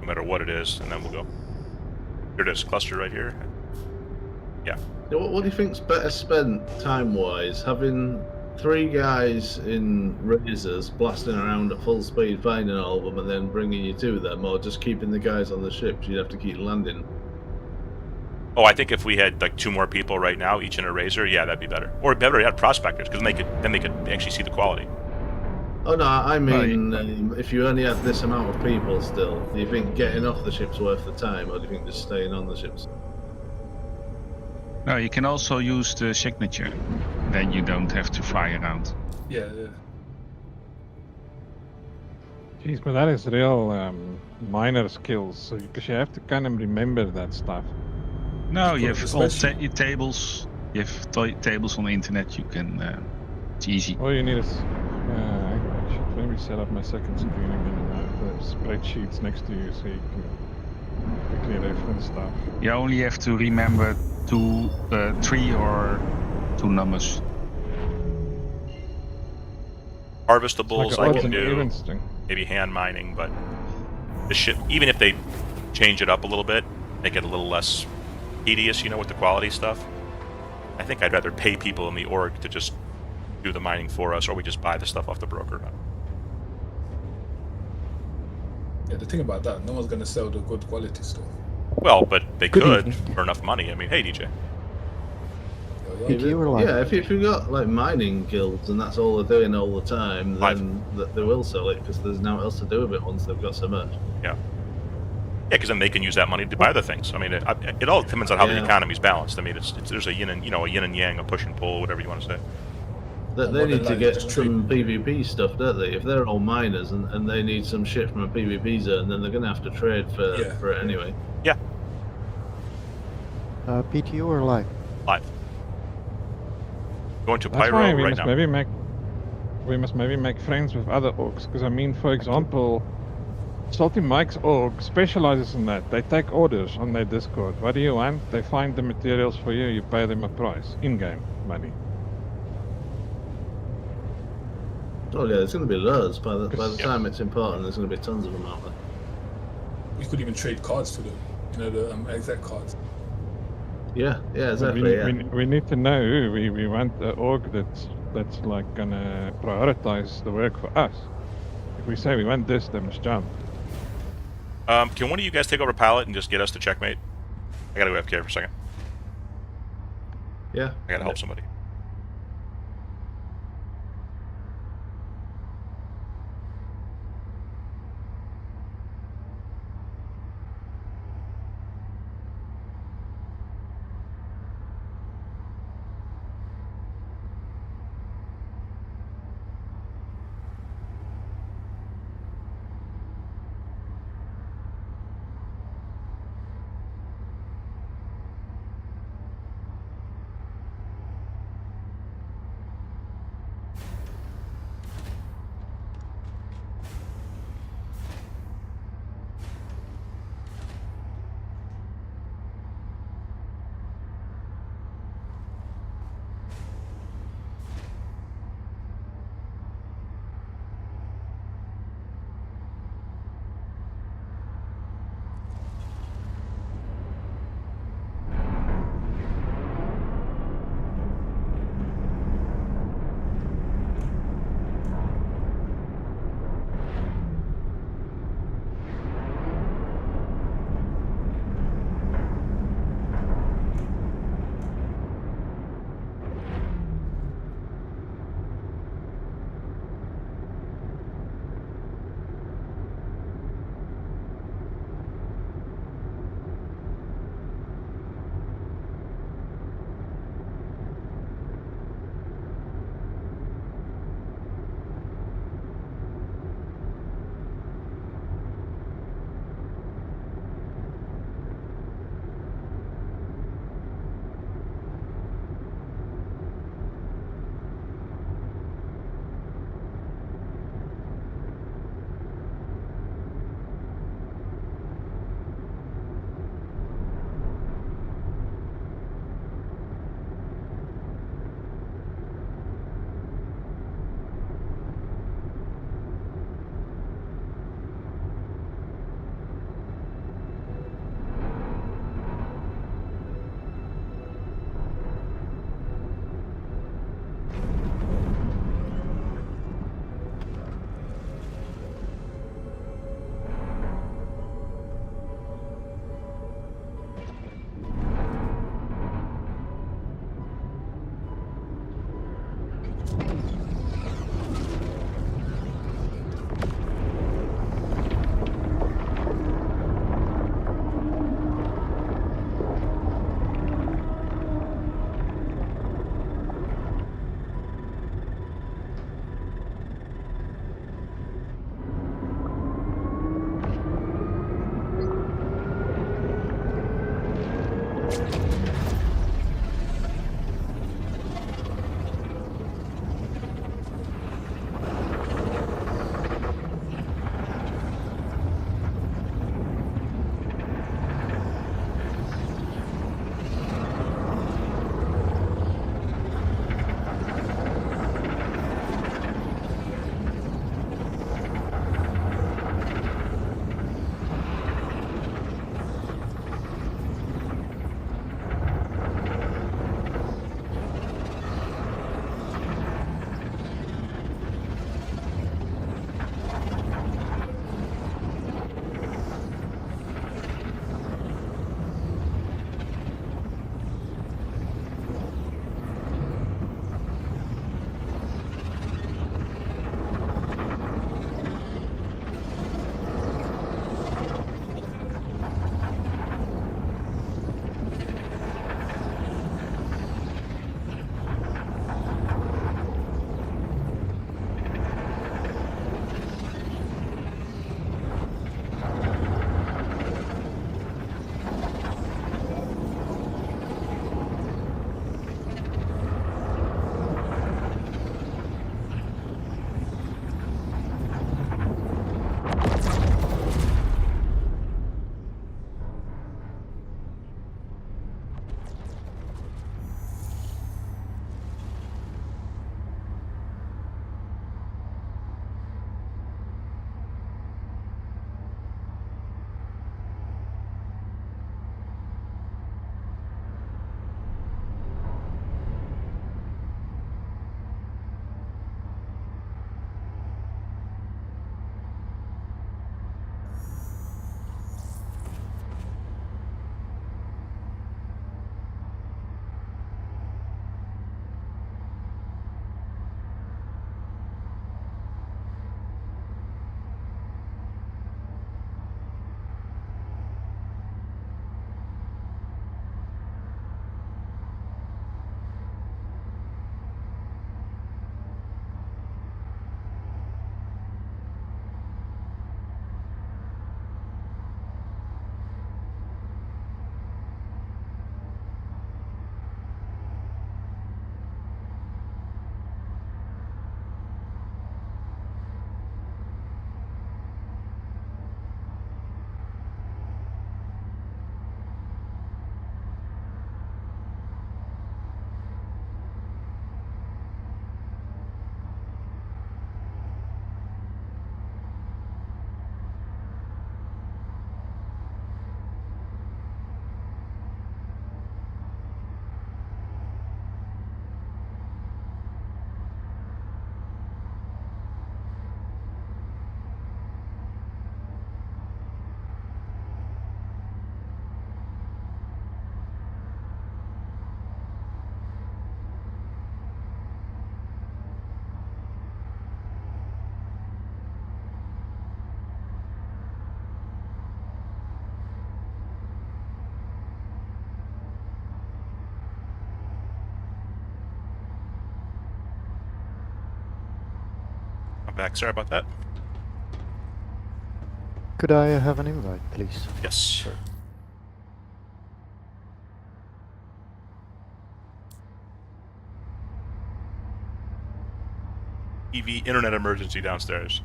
no matter what it is, and then we'll go. Here it is, cluster right here. Yeah. What do you think's better spent time-wise? Having 3 guys in razors blasting around at full speed, finding all of them, and then bringing you to them, or just keeping the guys on the ships? You'd have to keep landing. Oh, I think if we had like 2 more people right now, each in a razor, yeah, that'd be better. Or better yet, prospectors, because then they could actually see the quality. Oh no, I mean, if you only had this amount of people still, do you think getting off the ship's worth the time, or do you think just staying on the ships? No, you can also use the signature. Then you don't have to fly around. Yeah. Jeez, but that is real minor skills, so because you have to kind of remember that stuff. No, you have all Especially- your tables. You have tables on the internet. You can. It's easy. All you need is. I should maybe set up my second screen again and have the spreadsheets next to you so you can quickly reference stuff. You only have to remember 3 or 2 numbers. Harvestables, Like I odds can and do. evens thing. Maybe hand mining, but the ship, even if they change it up a little bit, make it a little less tedious, with the quality stuff, I think I'd rather pay people in the org to just do the mining for us, or we just buy the stuff off the broker. Yeah, the thing about that, no one's gonna sell the good quality stuff. Well, but they Good could evening. for enough money. I mean, hey, DJ. Yeah, Did you or like? Yeah, if you've got like mining guilds and that's all they're doing all the time, then they will sell it because there's nothing else to do with it once they've got so much. Yeah, because then they can use that money to buy other things. I mean, it all depends on how the Yeah. economy's balanced. I mean, it's there's a yin and a yin and yang, a push and pull, whatever you want to say. They What need they to like get to some PvP stuff, don't they? If they're all miners and they need some shit from a PvP zone, then they're going to have to trade for it anyway. Yeah, PTO or live? live. Going to That's Pyro why we right must now. maybe make friends with other orgs. Because I mean, for example, Salty Mike's org specializes in that. They take orders on their Discord. What do you want? They find the materials for you. You pay them a price, in-game money. Oh yeah, there's going to be loads. By the Yeah. time it's important, there's going to be tons of them out there. You could even trade cards to them. You know, the exec cards. Yeah, But exactly. we need to know who. We want an org that's like gonna prioritize the work for us. If we say we want this, they must jump. Can one of you guys take over pilot and just get us to checkmate? I gotta go FK for a second. Yeah. I gotta help somebody. I'm back. Sorry about that. Could I have an invite, please? Yes. Sure. EV internet emergency downstairs.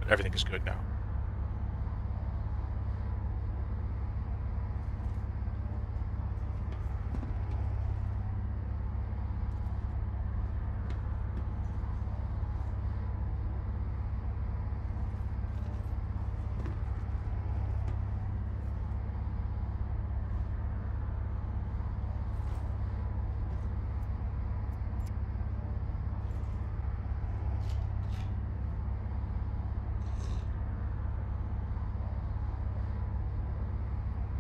But everything is good now.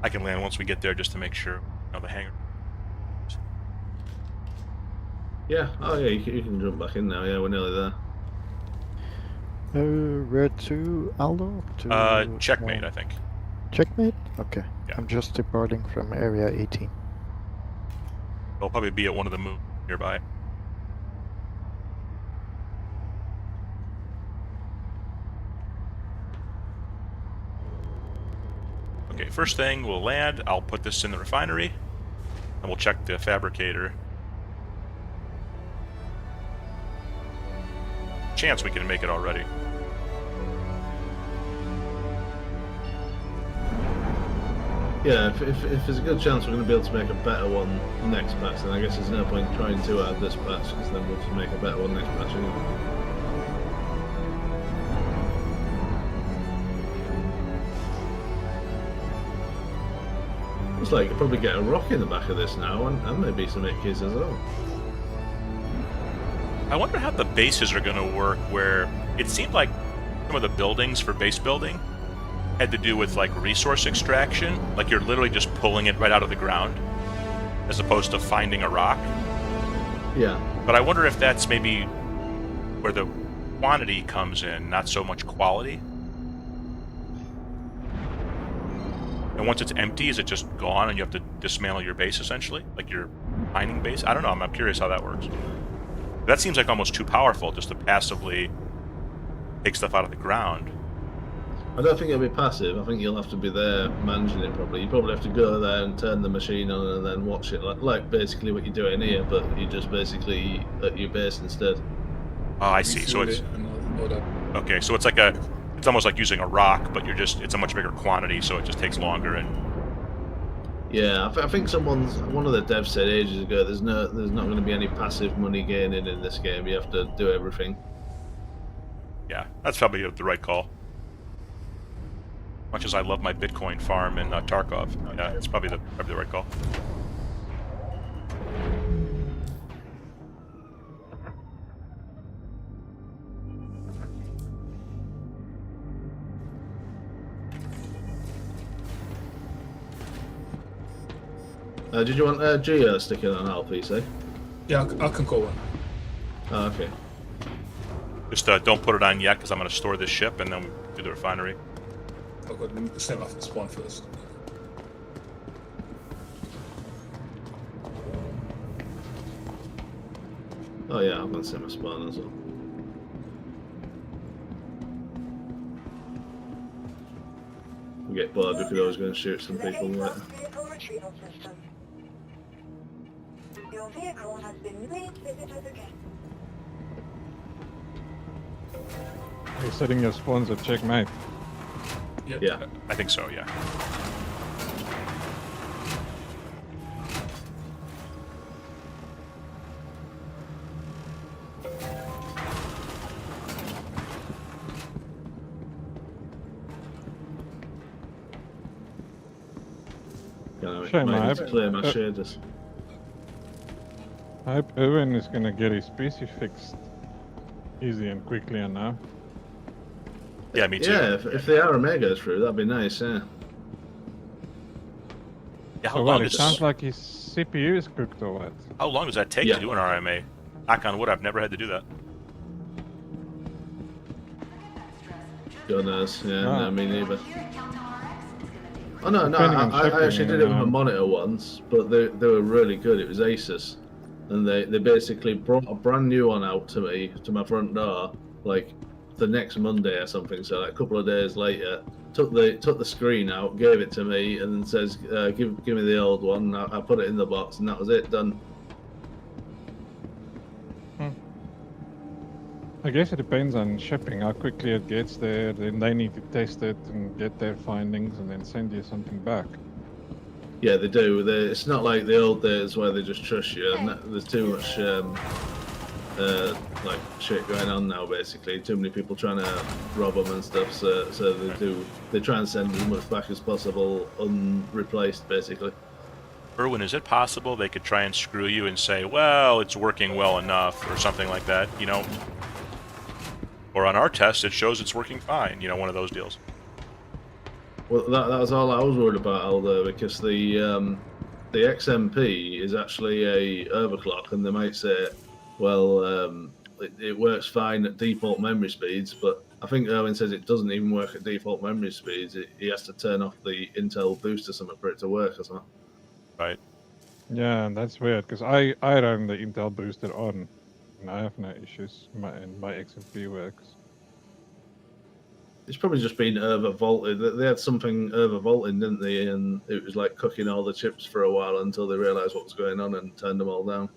I can land once we get there just to make sure the hangar. Yeah. Oh yeah, you can jump back in now. Yeah, we're nearly there. Where to, Aldo? To, Checkmate, I think. Checkmate? Okay. Yeah. I'm just departing from area 18. They'll probably be at one of the moons nearby. Okay, first thing, we'll land. I'll put this in the refinery, and we'll check the fabricator. Chance we can make it already. Yeah, if there's a good chance we're going to be able to make a better one next patch, then I guess there's no point trying to add this patch, because then we'll just make a better one next patch anyway. Looks like you could probably get a rock in the back of this now, and maybe some Ickies as well. I wonder how the bases are going to work, where it seemed like some of the buildings for base building had to do with like resource extraction, like you're literally just pulling it right out of the ground as opposed to finding a rock. Yeah. But I wonder if that's maybe where the quantity comes in, not so much quality. And once it's empty, is it just gone and you have to dismantle your base essentially? Like your mining base? I don't know, I'm curious how that works. That seems like almost too powerful just to passively take stuff out of the ground. I don't think it'll be passive. I think you'll have to be there managing it probably. You probably have to go there and turn the machine on and then watch it, like basically what you're doing here, but you just basically at your base instead. Oh, I see. So it's okay. So it's like it's almost like using a rock, but it's a much bigger quantity, so it just takes longer. And yeah, I think one of the devs said ages ago, there's not going to be any passive money gaining in this game. You have to do everything. Yeah, that's probably the right call. Much as I love my Bitcoin farm in Tarkov, yeah, it's probably the right call. Did you want Geo sticking on LPC? Yeah, I can go on. Oh, okay. Just don't put it on yet, because I'm going to store this ship and then do the refinery. I've got to send off the spawn first. Oh yeah, I'm going to send my spawn as well. We get bored, we could always go and shoot some people later. Vehicle retrieval system. Your vehicle has been revisited again. Are you setting your spawns at Checkmate? Yeah. I think so, yeah. Shame, I Might clear my shaders. I hope Owen is gonna get his PC fixed easy and quickly enough. Yeah, me too. Yeah, if the RMA goes through, that'd be nice, yeah. Yeah, how So long what, it does sounds like his CPU is cooked or what? how long does that take Yeah. to do an RMA? Knock on wood, I've never had to do that. God knows, yeah, Ah. no, me neither. Oh no, Depending on I actually shipping, did it with a monitor once, but they were really good. It was Asus, and they basically brought a brand new one out to me, to my front door, like the next Monday or something. So like a couple of days later, took the screen out, gave it to me, and then says, "Give me the old one." I put it in the box, and that was it. Done. I guess it depends on shipping, how quickly it gets there. Then they need to test it and get their findings and then send you something back. Yeah, they do. It's not like the old days where they just trust you. And there's too much like shit going on now. Basically, too many people trying to rob them and stuff. So they try and send as much back as possible unreplaced, basically. Erwin, is it possible they could try and screw you and say, well, it's working well enough, or something like that, you know? Or on our test, it shows it's working fine, you know, one of those deals. Well, that was all I was worried about, Aldo, because the XMP is actually a overclock, and they might say, well, it works fine at default memory speeds, but I think Erwin says it doesn't even work at default memory speeds. He has to turn off the Intel boost or something for it to work or something. Right. Yeah, and that's weird because I run the Intel booster on, and I have no issues. And my XMP works. It's probably just been overvolted. They had something overvolting, didn't they? And it was like cooking all the chips for a while until they realised what was going on and turned them all down.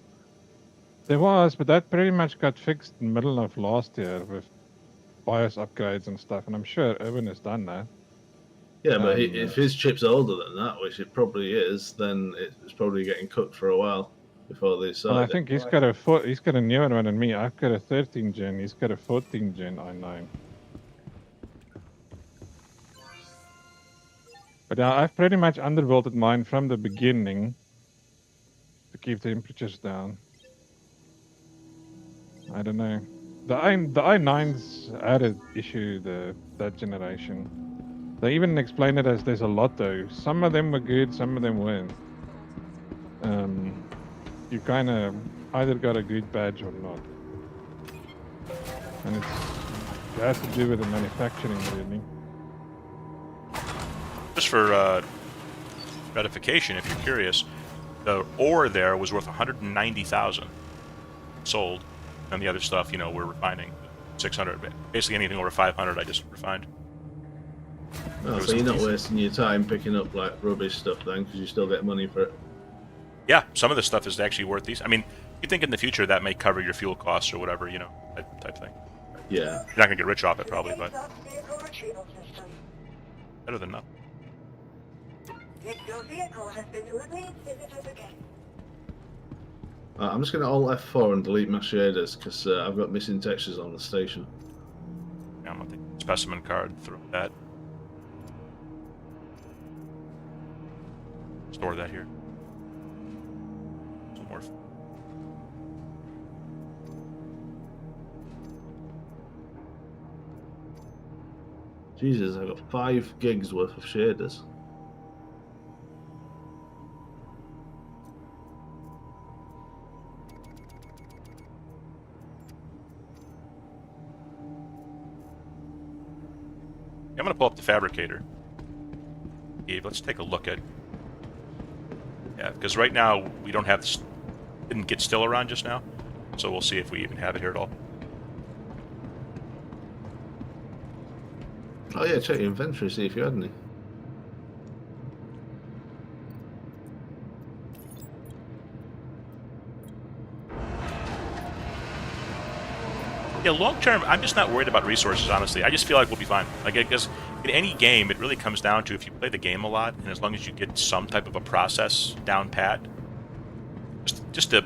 There was, but that pretty much got fixed in the middle of last year with BIOS upgrades and stuff, and I'm sure Erwin has done that. Yeah, but if his chip's older than that, which it probably is, then it's probably getting cooked for a while before they decide. Well, I think he's got a newer one than me. I've got a 13 gen. He's got a 14 gen i9. But I've pretty much undervolted mine from the beginning to keep temperatures down. I don't know. The i9s had an issue that generation. They even explained it as there's a lot though. Some of them were good, some of them weren't. You kind of either got a good badge or not. And it has to do with the manufacturing really. Just for gratification, if you're curious, the ore there was worth 190,000 sold, and the other stuff, you know, we're refining 600. Basically, anything over 500, I just refined. Oh, so you're not wasting your time picking up like rubbish stuff then, because you still get money for it. Yeah, some of the stuff is actually worth these. I mean, you think in the future that may cover your fuel costs or whatever, you know, that type thing. Yeah. You're not gonna get rich off it probably, but Vehicle retrieval system. better than nothing. Your vehicle has been replaced. Visitors again. I'm just going to Alt F4 and delete my shaders because I've got missing textures on the station. Yeah, I'm gonna take a specimen card, throw that. Store that here. Some more. Jesus, I've got 5 gigs worth of shaders. I'm gonna pull up the fabricator. Gabe, let's take a look at. Yeah, because right now we don't have this. Didn't get still around just now, so we'll see if we even have it here at all. Oh yeah, check your inventory, see if you had any. Yeah, long term, I'm just not worried about resources, honestly. I just feel like we'll be fine. Like, because in any game, it really comes down to if you play the game a lot, and as long as you get some type of a process down pat, just the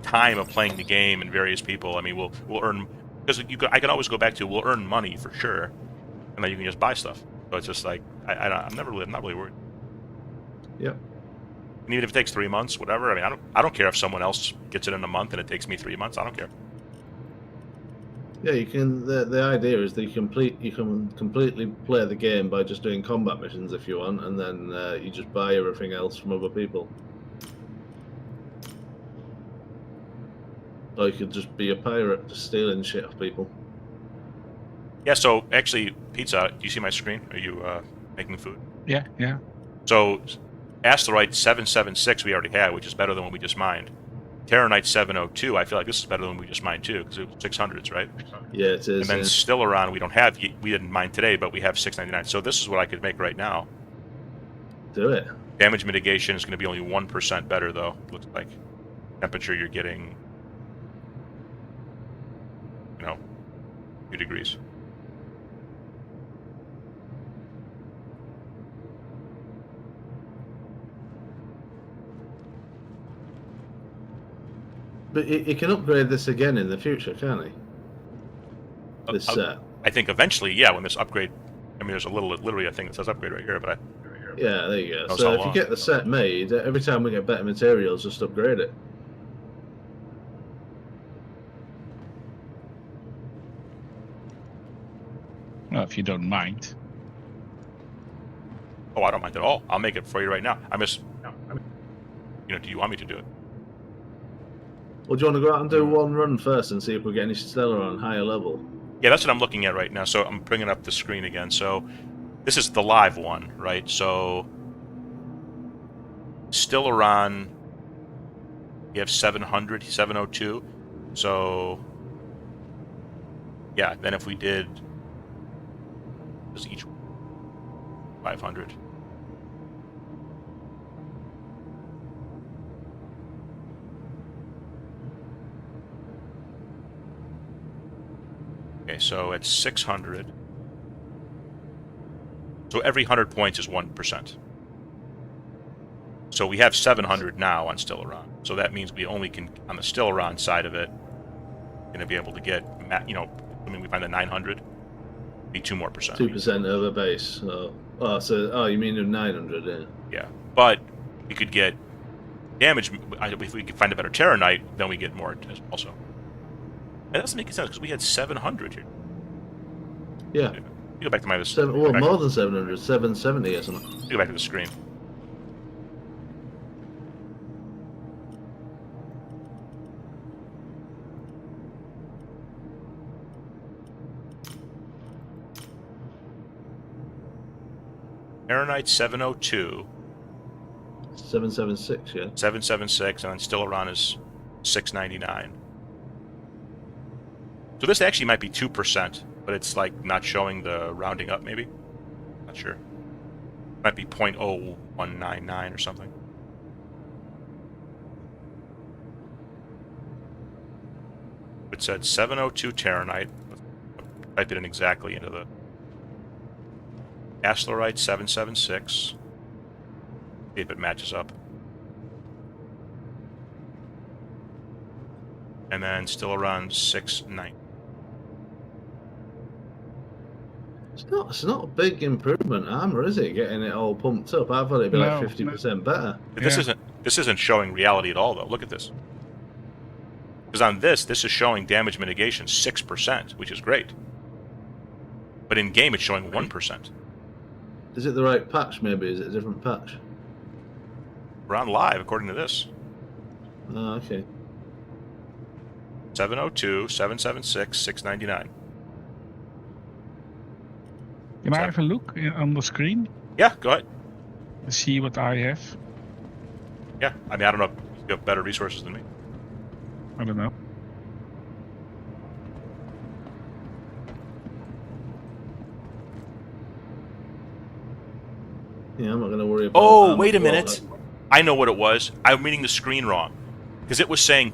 time of playing the game and various people, I mean, we'll earn, because I can always go back to, we'll earn money for sure, and then you can just buy stuff. So it's just like, I'm not really worried. Yep. And even if it takes 3 months, whatever, I mean, I don't care if someone else gets it in a month and it takes me 3 months, I don't care. Yeah, you can. The idea is that you can completely play the game by just doing combat missions if you want, and then you just buy everything else from other people. Or you could just be a pirate, just stealing shit off people. Yeah, so actually, Pizza, do you see my screen? Are you making food? Yeah, yeah. So, Asteroid 776 we already had, which is better than what we just mined. Terranite 702, I feel like this is better than we just mined too, because it was 600s, right? Yeah, it is. And then yeah. Stellaron, we didn't mine today, but we have 699. So this is what I could make right now. Do it. Damage mitigation is going to be only 1% better, though. Looks like temperature you're getting, 2 degrees. But he can upgrade this again in the future, can't he? This set. I think eventually, yeah, when this upgrade, there's literally a thing that says upgrade right here, but Yeah, there you go. Knows So how if you long. get the set made, every time we get better materials, just upgrade it. Well, if you don't mind. I don't mind at all. I'll make it for you right now. Do you want me to do it? Well, do you want to go out and do one run first and see if we get any stellar on higher level? Yeah, that's what I'm looking at right now. So I'm bringing up the screen again. So this is the live one, right? So Stellaron, you have 700, 702. So yeah, then if we did, was each 500. Okay, so at 600. So every 100 points is 1%. So we have 700 now on Stellaron. So that means we only can, on the Stellaron side of it, going to be able to get, we find the 900, be 2% more. 2% over base. You mean of 900? Yeah. Yeah, but we could get damage if we could find a better Terranite. Then we get more also. And that doesn't make sense because we had 700 here. Yeah. You go back to my more than 700, 770 or something. You go back to the screen. Terranite 702. 776, yeah. 776, and then Stellaron is 699. So this actually might be 2%, but it's like not showing the rounding up, maybe? Not sure. Might be 0.0199 or something. It said 702 Terranite. Type it in exactly into the Asteroid 776. See if it matches up. And then still around 690. It's not a big improvement armor, is it? Getting it all pumped up. I thought it'd be like 50% better. This isn't showing reality at all, though. Look at this. Because on this is showing damage mitigation 6%, which is great. But in game, it's showing 1%. Is it the right patch, maybe? Is it a different patch? We're on live, according to this. Oh, okay. 702, 776, 699. Can I have a look on the screen? Yeah, go ahead. See what I have? Yeah, I don't know if you have better resources than me. I don't know. Yeah, I'm not going to worry about Oh, wait a minute. I know what it was. I'm reading the screen wrong. Because it was saying,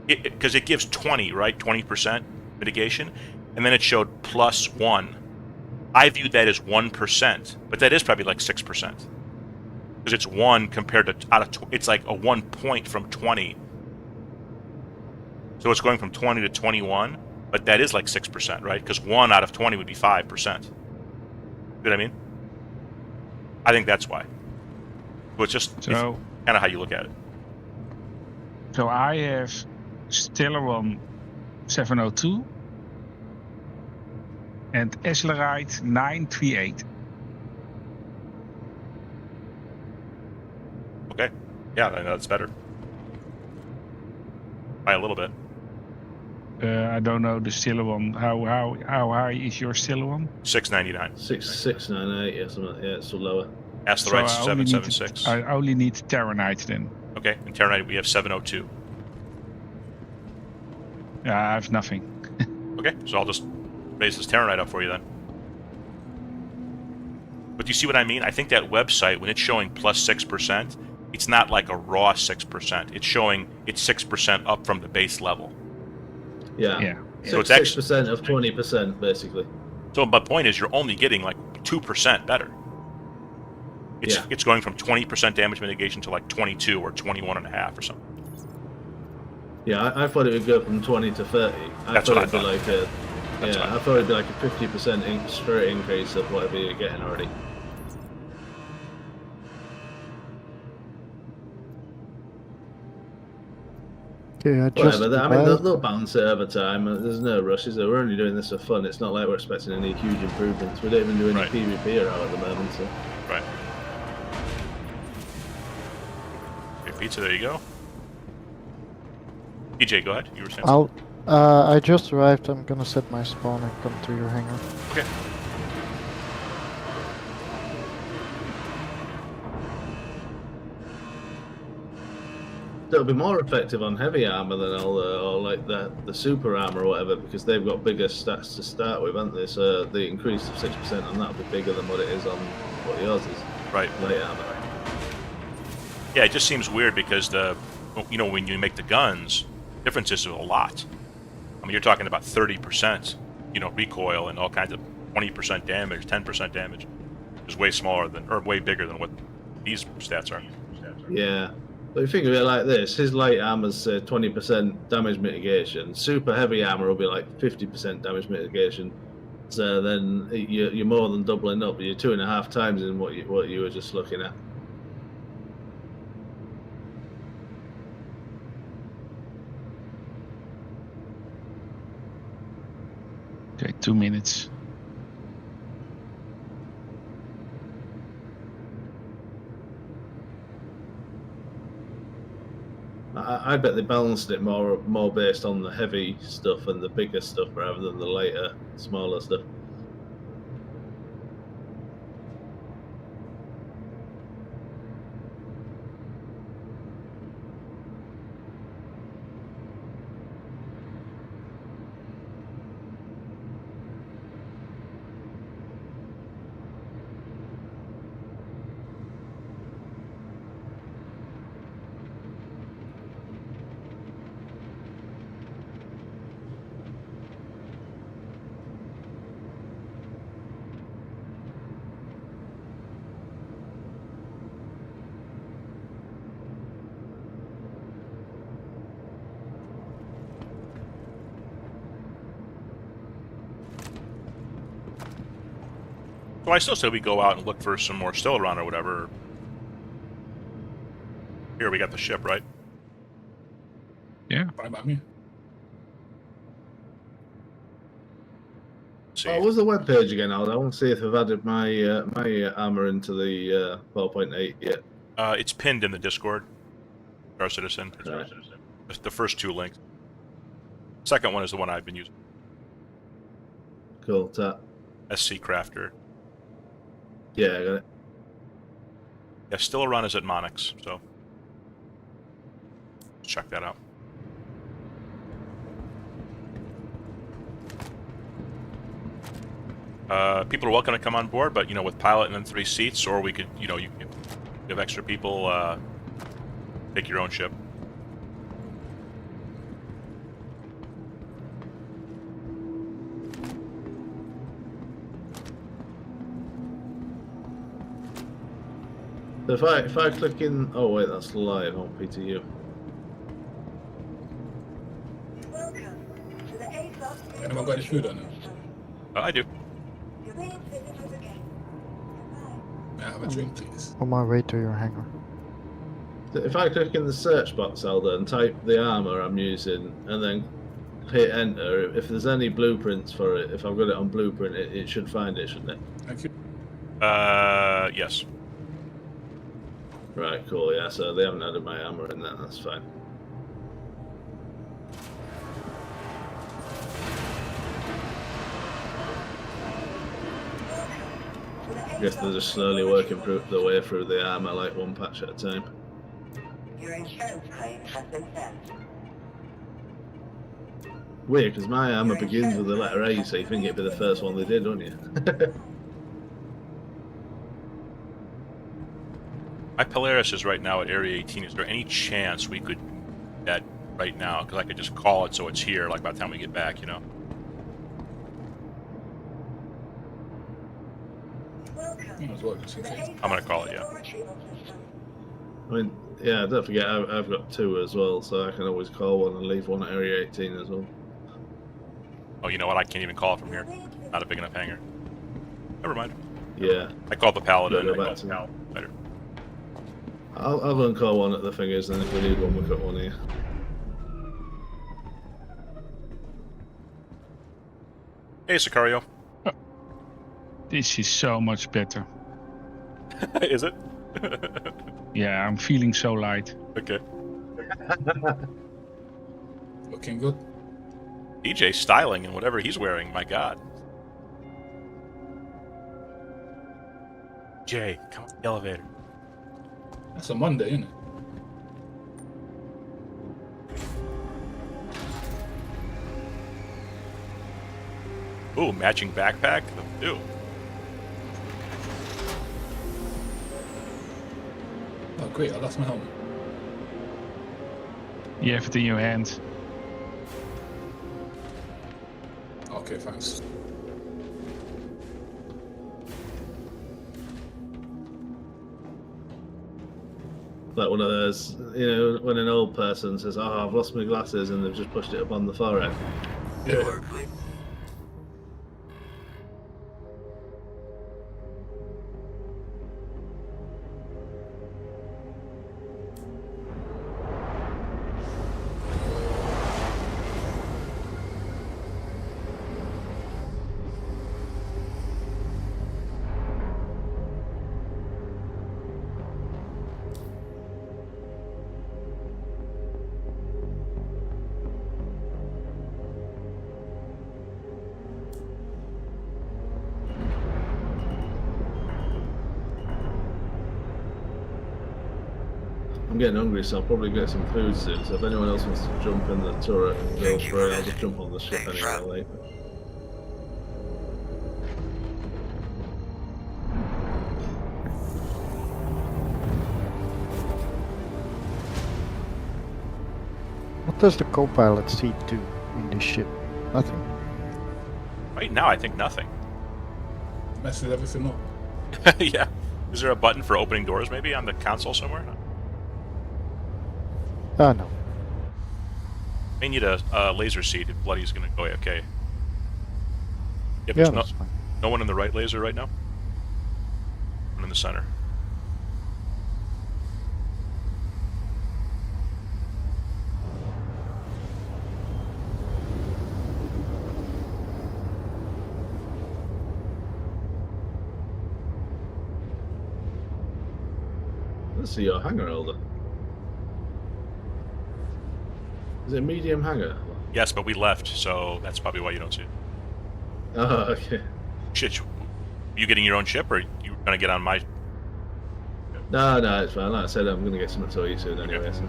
because it gives 20, right? 20% mitigation. And then it showed +1. I viewed that as 1%. But that is probably like 6%. Because it's 1 compared to, it's like a 1 point from 20. So it's going from 20 to 21. But that is like 6%, right? Because 1 out of 20 would be 5%. See what I mean? I think that's why. So it's just it's kind of how you look at it. So I have Stellaron 702 and Eslerite 938. Okay. Yeah, I know that's better. By a little bit. I don't know the Stellaron. How high is your Stellaron? 699. 698, yeah, something. Yeah, it's lower. Asteroid 776. I only need Terranite then. Okay, in Terranite we have 702. Yeah, I have nothing. Okay, so I'll just raise this Terranite up for you then. But do you see what I mean? I think that website, when it's showing plus 6%, it's not like a raw 6%. It's showing it's 6% up from the base level. Yeah. Yeah. So it's actually 6% of 20%, basically. So my point is, you're only getting like 2% better. It's going from 20% damage mitigation to like 22 or 21.5 or something. Yeah, I thought it would go from 20 to 30. That's what I it'd be thought. like a, That's what I I thought it'd be like a 50% straight increase of whatever you're getting already. Okay, I just. Whatever. I mean, they'll balance it over time. There's no rush, is there? We're only doing this for fun. It's not like we're expecting any huge improvements. We don't even do any Right. PvP around at the moment, so. Right. Okay, pizza, there you go. DJ, go ahead. You were saying I just arrived. I'm gonna set my spawn and come to your hangar. Okay. It'll be more effective on heavy armor than or like the super armor or whatever, because they've got bigger stats to start with, haven't they? So the increase of 6% on that will be bigger than what it is on what yours is. Right. Light armor. Yeah, it just seems weird because when you make the guns, differences are a lot. I mean, you're talking about 30%, recoil and all kinds of 20% damage, 10% damage. Is way smaller way bigger than what these stats are. Yeah. But you think of it like this, his light armor's 20% damage mitigation. Super heavy armor will be like 50% damage mitigation. So then you're more than doubling up. You're 2.5 times in what you were just looking at. Okay, 2 minutes. I bet they balanced it more based on the heavy stuff and the bigger stuff rather than the lighter, smaller stuff. So I still say we go out and look for some more Stellaron or whatever. Here, we got the ship, right? Yeah. Fine by me. Let's see. What was the webpage again, Aldo? I want to see if I've added my my armor into the 4.8 yet. It's pinned in the Discord. Star Citizen. Right. The first 2 links. Second one is the one I've been using. Cool, tap. SC Crafter. Yeah, I got it. Yeah, Stellaron is at Monix, so let's check that out. People are welcome to come on board, but with pilot and then 3 seats, or we could, you could have extra people take your own ship. So if I click in, oh wait, that's live on PTU. Welcome to the A-class. Anyone got any food on them? I do. Your main visitors again. Goodbye. May I have a drink, please? On my way to your hangar. So if I click in the search box, Aldo, and type the armor I'm using, and then hit enter, if there's any blueprints for it, if I've got it on blueprint, it should find it, shouldn't it? Thank you. Yes. Right, cool, yeah, so they haven't added my armor in there, that's fine. I guess they're just slowly working their way through the armor, like 1 patch at a time. Your insurance claim has been sent. Weird, because my armour begins with the letter A, so you think it'd be the first one they did, don't you? My Polaris is right now at Area 18. Is there any chance we could do that right now? Because I could just call it so it's here, like by the time we get back, you know? Welcome. As well, just in to the case. I'm gonna call it, yeah. Ore retrieval system. I mean, yeah, don't forget, I've got 2 as well, so I can always call one and leave one at Area 18 as well. Oh, you know what? I can't even call it from here. Not a big enough hangar. Never mind. Yeah, I called the Paladin. Go I back called to- the Paladin later. I'll go and call one at the fingers, and if we need one, we've got one here. Hey, Sicario. This is so much better. Is it? Yeah, I'm feeling so light. Okay. Looking good. DJ styling in whatever he's wearing. My God. Jay, come on the elevator. That's a Monday, isn't it? Ooh, matching backpack. Ew. Oh, great. I lost my helmet. You have it in your hand. Okay, thanks. Like one of those, you know, when an old person says, "Oh, I've lost my glasses," and they've just pushed it up on the forehead. Yeah. I'm getting hungry, so I'll probably get some food soon. So if anyone else wants to jump in the turret and go for it, I'll just jump on the ship anyway later. What does the co-pilot seat do in this ship? Nothing. Right now, I think nothing. Messes everything up. Yeah. Is there a button for opening doors maybe on the console somewhere? Ah, no. May need a laser seat if Bloody's gonna go okay. Yeah, There's that's fine. no one in the right laser right now? One in the center. Let's see your hangar, Elder. Is it a medium hangar? Yes, but we left, so that's probably why you don't see it. Oh, okay. Shit, you getting your own ship, or you gonna get on my... No, it's fine. Like I said, I'm going to get something to eat soon anyway. So.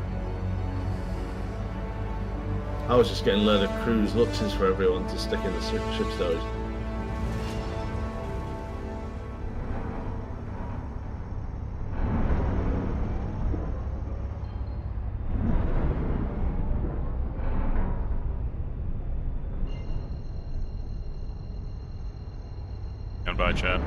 I was just getting a load of cruise luxes for everyone to stick in the ship stowage. Stand by, chat.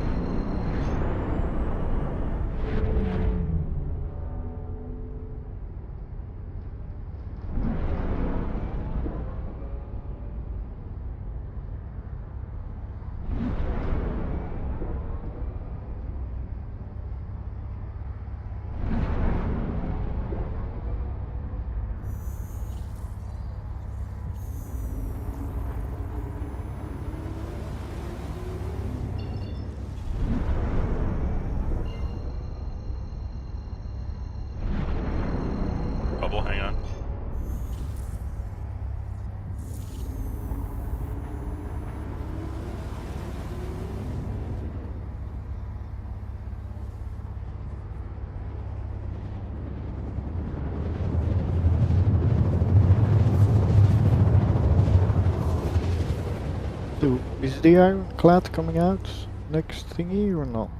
is the ironclad coming out next thingy or not?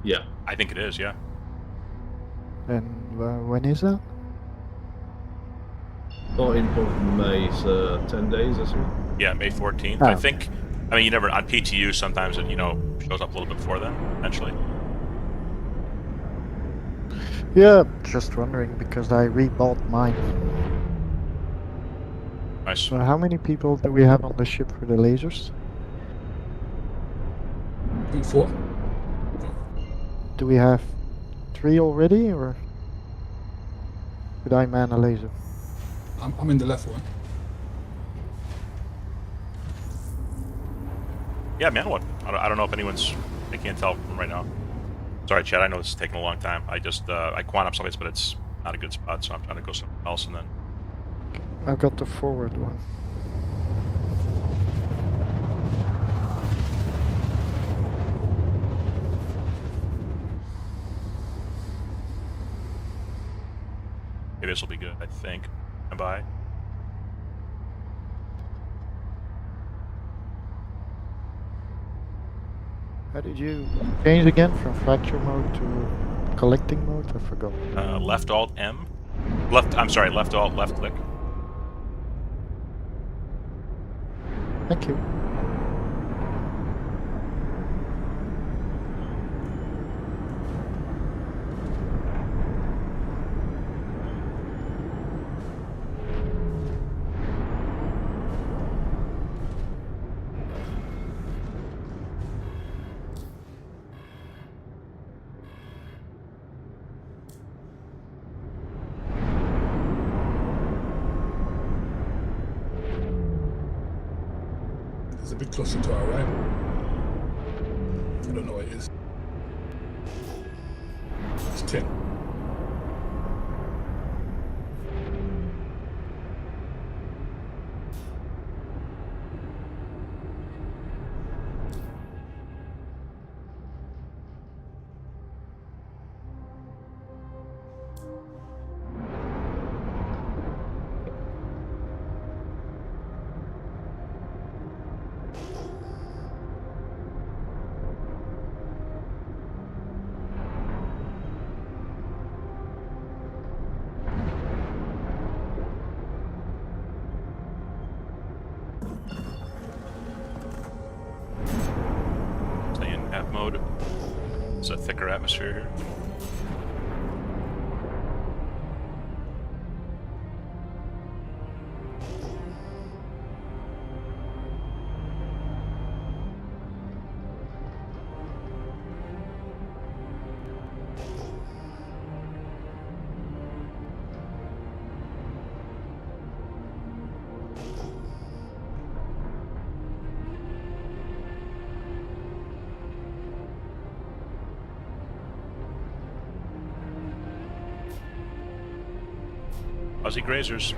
Yeah. I think it is, yeah. And when is that? 14th of May, so 10 days or something. Yeah, May 14th. Oh, I okay. think, I mean, you never, on PTU, sometimes it, shows up a little bit before then, eventually. Yeah, just wondering because I rebought mine. Nice. So how many people do we have on the ship for the lasers? I think 4. Do we have 3 already, or could I man a laser? I'm in the left one. Yeah, man, what? I don't know if anyone's, I can't tell from right now. Sorry, Chad, I know this is taking a long time. I just, I quantum someplace, but it's not a good spot, so I'm trying to go somewhere else and then. I've got the forward one. Maybe this will be good, I think. Stand by. How did you change again from fracture mode to collecting mode? I forgot. Left Alt M. Left Alt, left click. Thank you. It's a bit closer to our right. I don't know what it is. It's 10. Stay in app mode. It's a thicker atmosphere here. Aussie grazers.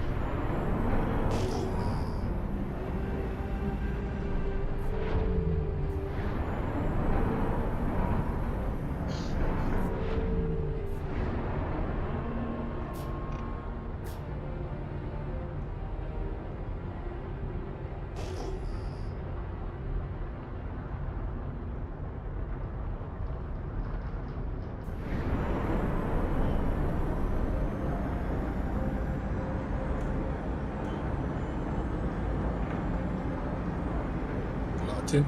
Locked in.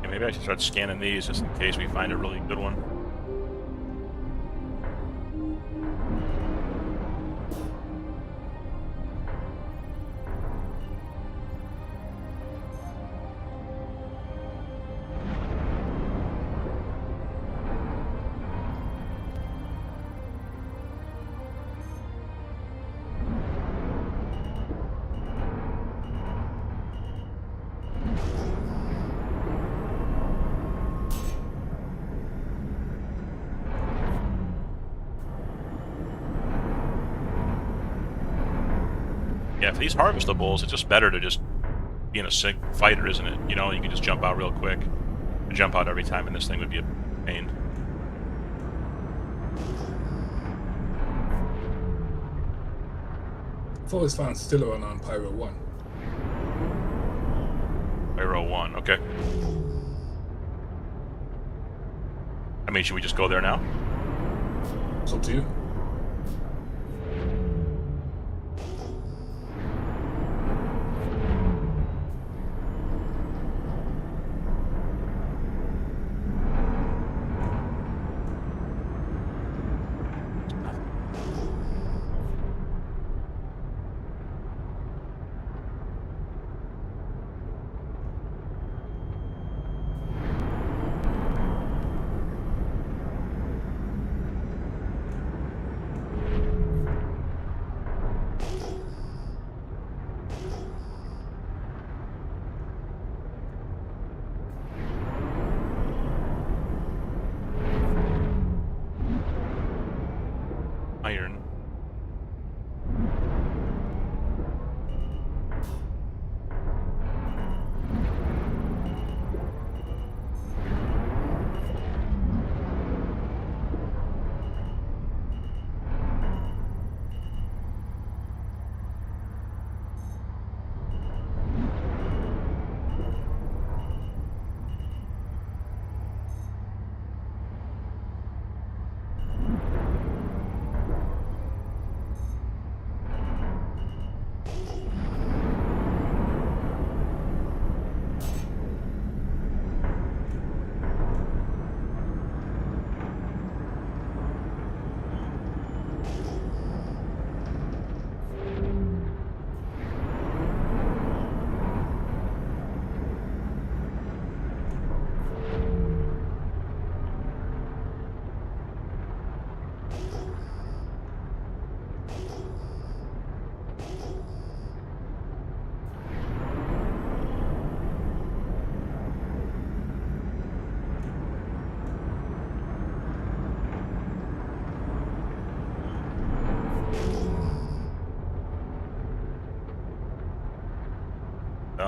Yeah, maybe I should start scanning these just in case we find a really good one. Yeah, for these harvestables, it's just better to just be in a sync fighter, isn't it? You know, you can just jump out real quick. To jump out every time in this thing would be a pain. I've always found Stiller on Pyro 1. Pyro 1, okay. I mean, should we just go there now? It's up to you. Iron.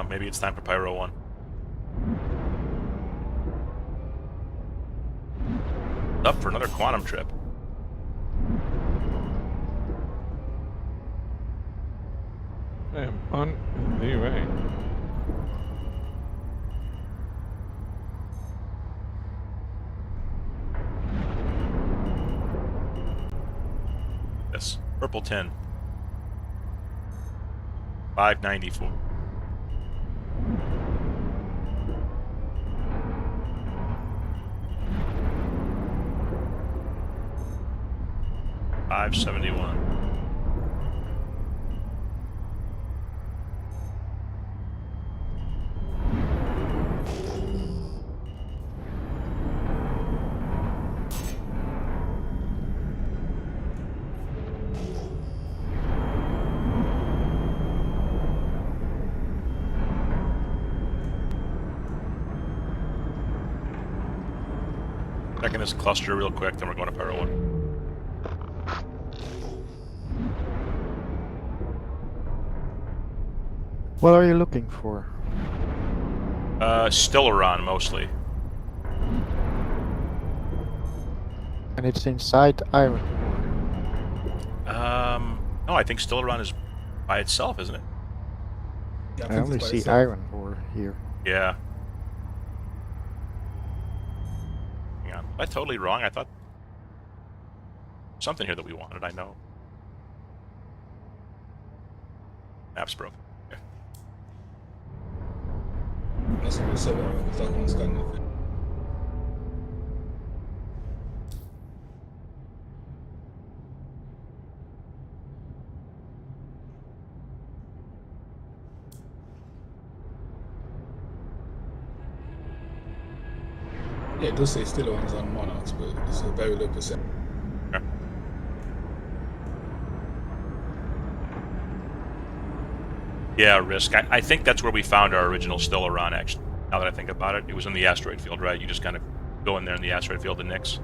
Maybe it's time for Pyro 1. Up for another quantum trip. I am on the way. Yes. Purple 10. 594. $571. Checking this cluster real quick, then we're going to Pyro 1. What are you looking for? Stellaron, mostly. And it's inside Iron. No, I think Stellaron is by itself, isn't it? Yeah, I think only it's by see itself. Iron ore here. Yeah. Hang on. Am I totally wrong? I thought something here that we wanted, I know. Map's broken. Yeah. That's what we said, because that one's got nothing. Yeah, it does say still ones on Monarchs, but it's a very low percent. Okay. Yeah, Risk. I think that's where we found our original Stellaron, actually. Now that I think about it, it was in the asteroid field, right? You just kind of go in there in the asteroid field and nix.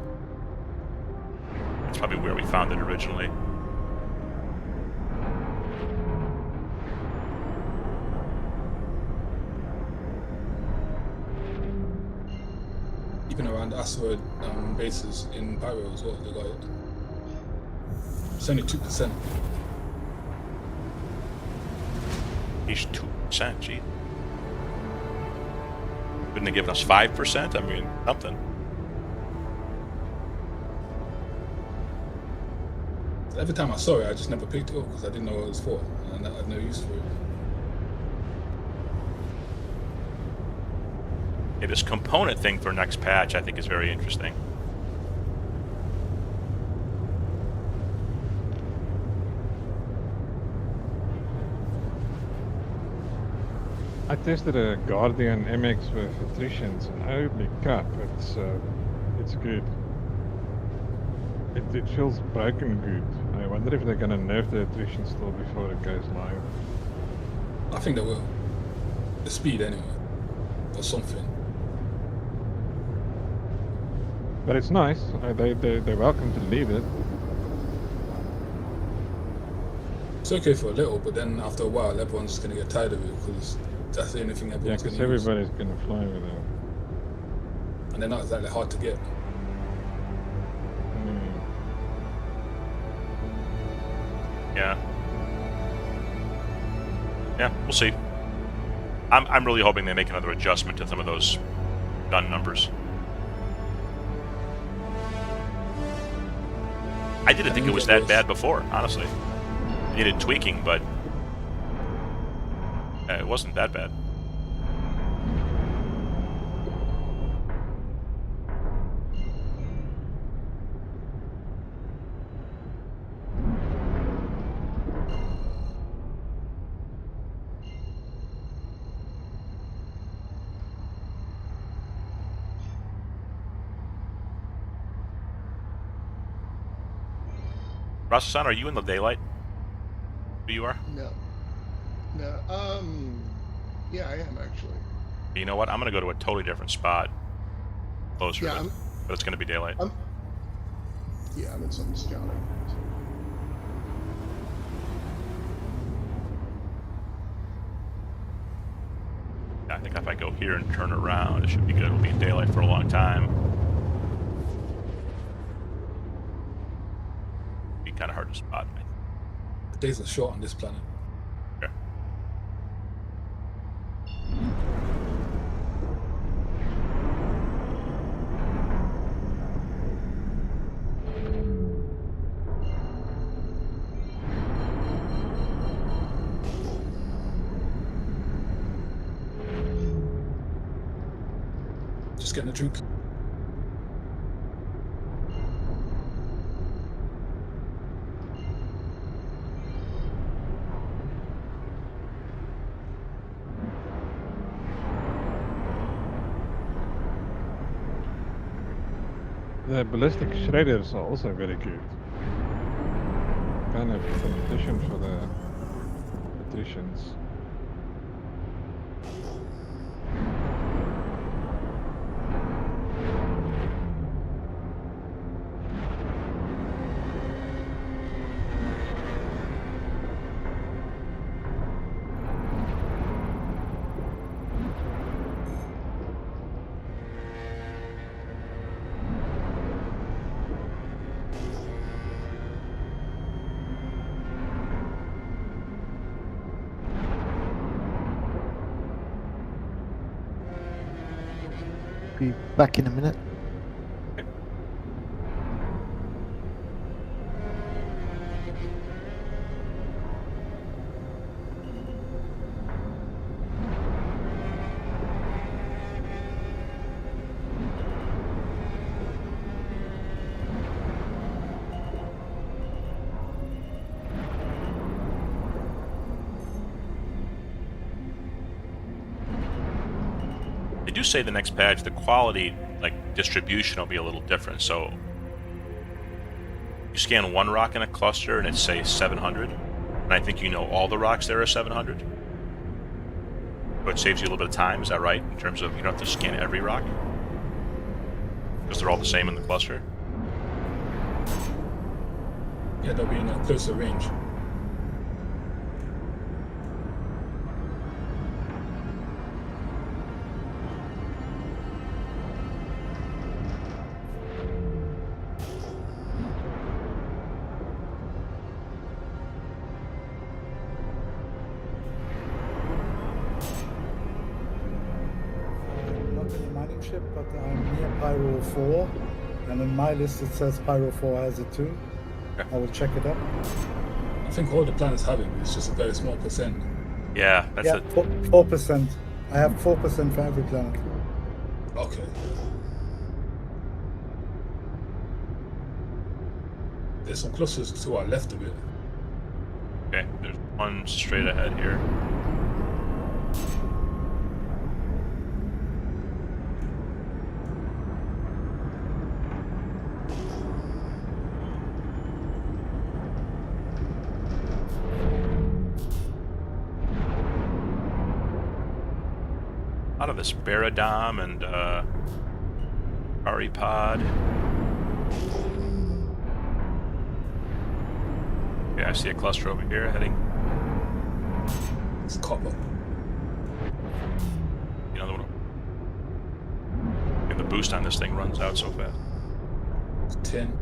That's probably where we found it originally. Even around asteroid bases in Pyro as well, they got it. It's only 2%. He's 2%, gee. Couldn't have given us 5%? I mean, something. Every time I saw it, I just never picked it up because I didn't know what it was for, and I had no use for it. Yeah, this component thing for next patch I think is very interesting. I tested a Guardian MX with attritions, and holy crap, it's good. It feels broken good. I wonder if they're gonna nerf the attrition still before it goes live. I think they will. The speed anyway, or something. But it's nice. They're welcome to leave it. It's okay for a little, but then after a while, everyone's just gonna get tired of it because that's the only thing Yeah, everyone's because gonna use. everybody's gonna fly with it. And they're not exactly hard to get. Yeah. Yeah, we'll see. I'm really hoping they make another adjustment to some of those gun numbers. I didn't think it was that bad before, honestly. It needed tweaking, but it wasn't that bad. Rasasan, are you in the daylight? Who you are? No. No. Yeah, I am actually. You know what? I'm gonna go to a totally different spot. Closer, Yeah, but it's gonna be daylight. I'm in some scouting. Yeah, I think if I go here and turn around, it should be good. It'll be in daylight for a long time. Be kind of hard to spot me. The days are short on this planet. Okay. Just getting a drink. The ballistic shredders are also very good. Kind of competition for the attritions. Be back in a minute. They do say the next patch, the quality, like distribution, will be a little different. So you scan one rock in a cluster and it's say 700, and I think you know all the rocks there are 700. So it saves you a little bit of time. Is that right? In terms of you don't have to scan every rock because they're all the same in the cluster. Yeah, they'll be in a closer range. ship, but I'm near Pyro 4, and in my list it says Pyro 4 has it too. Okay. I will check it up. I think all the planets have it. It's just a very small percent. Yeah, that's Yeah, it. 4%. I have 4% for every planet. Okay. There's some clusters to our left of it. Okay, there's one straight ahead here. A lot of this Baradom and Aripod. Okay, I see a cluster over here heading. It's copper. Another one. And the boost on this thing runs out so fast. It's 10.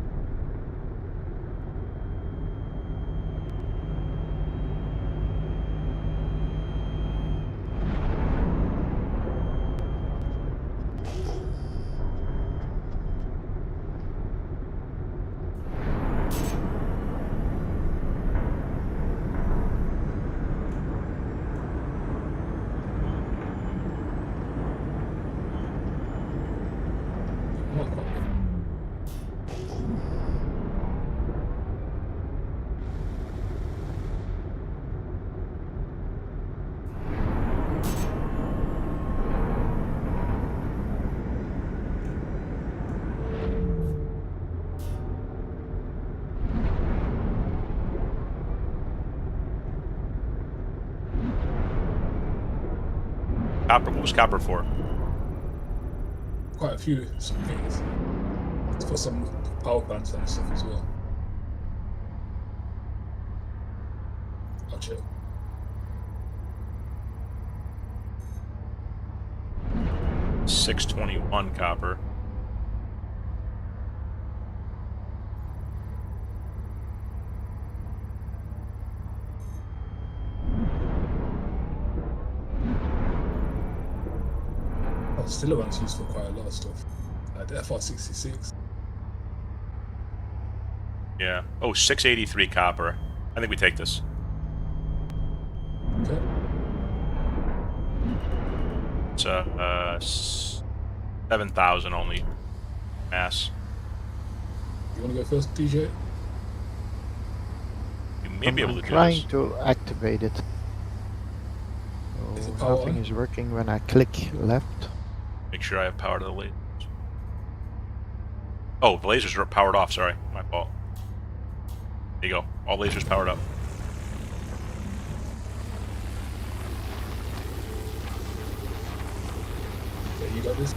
Copper, what was copper for? Quite a few some things. It's for some power plants and stuff as well. I'll check. $621 copper. Still one's used for quite a lot of stuff. Like the FR66. Yeah. Oh, 683 copper. I think we take this. Okay. It's 7,000 only mass. You want to go first, DJ? You may be able to I'm do trying this. to activate it. Is So it power nothing on? is working when I click left. Make sure I have power to the lasers. Oh, the lasers are powered off. Sorry, my fault. There you go. All lasers powered up. Yeah, you got this.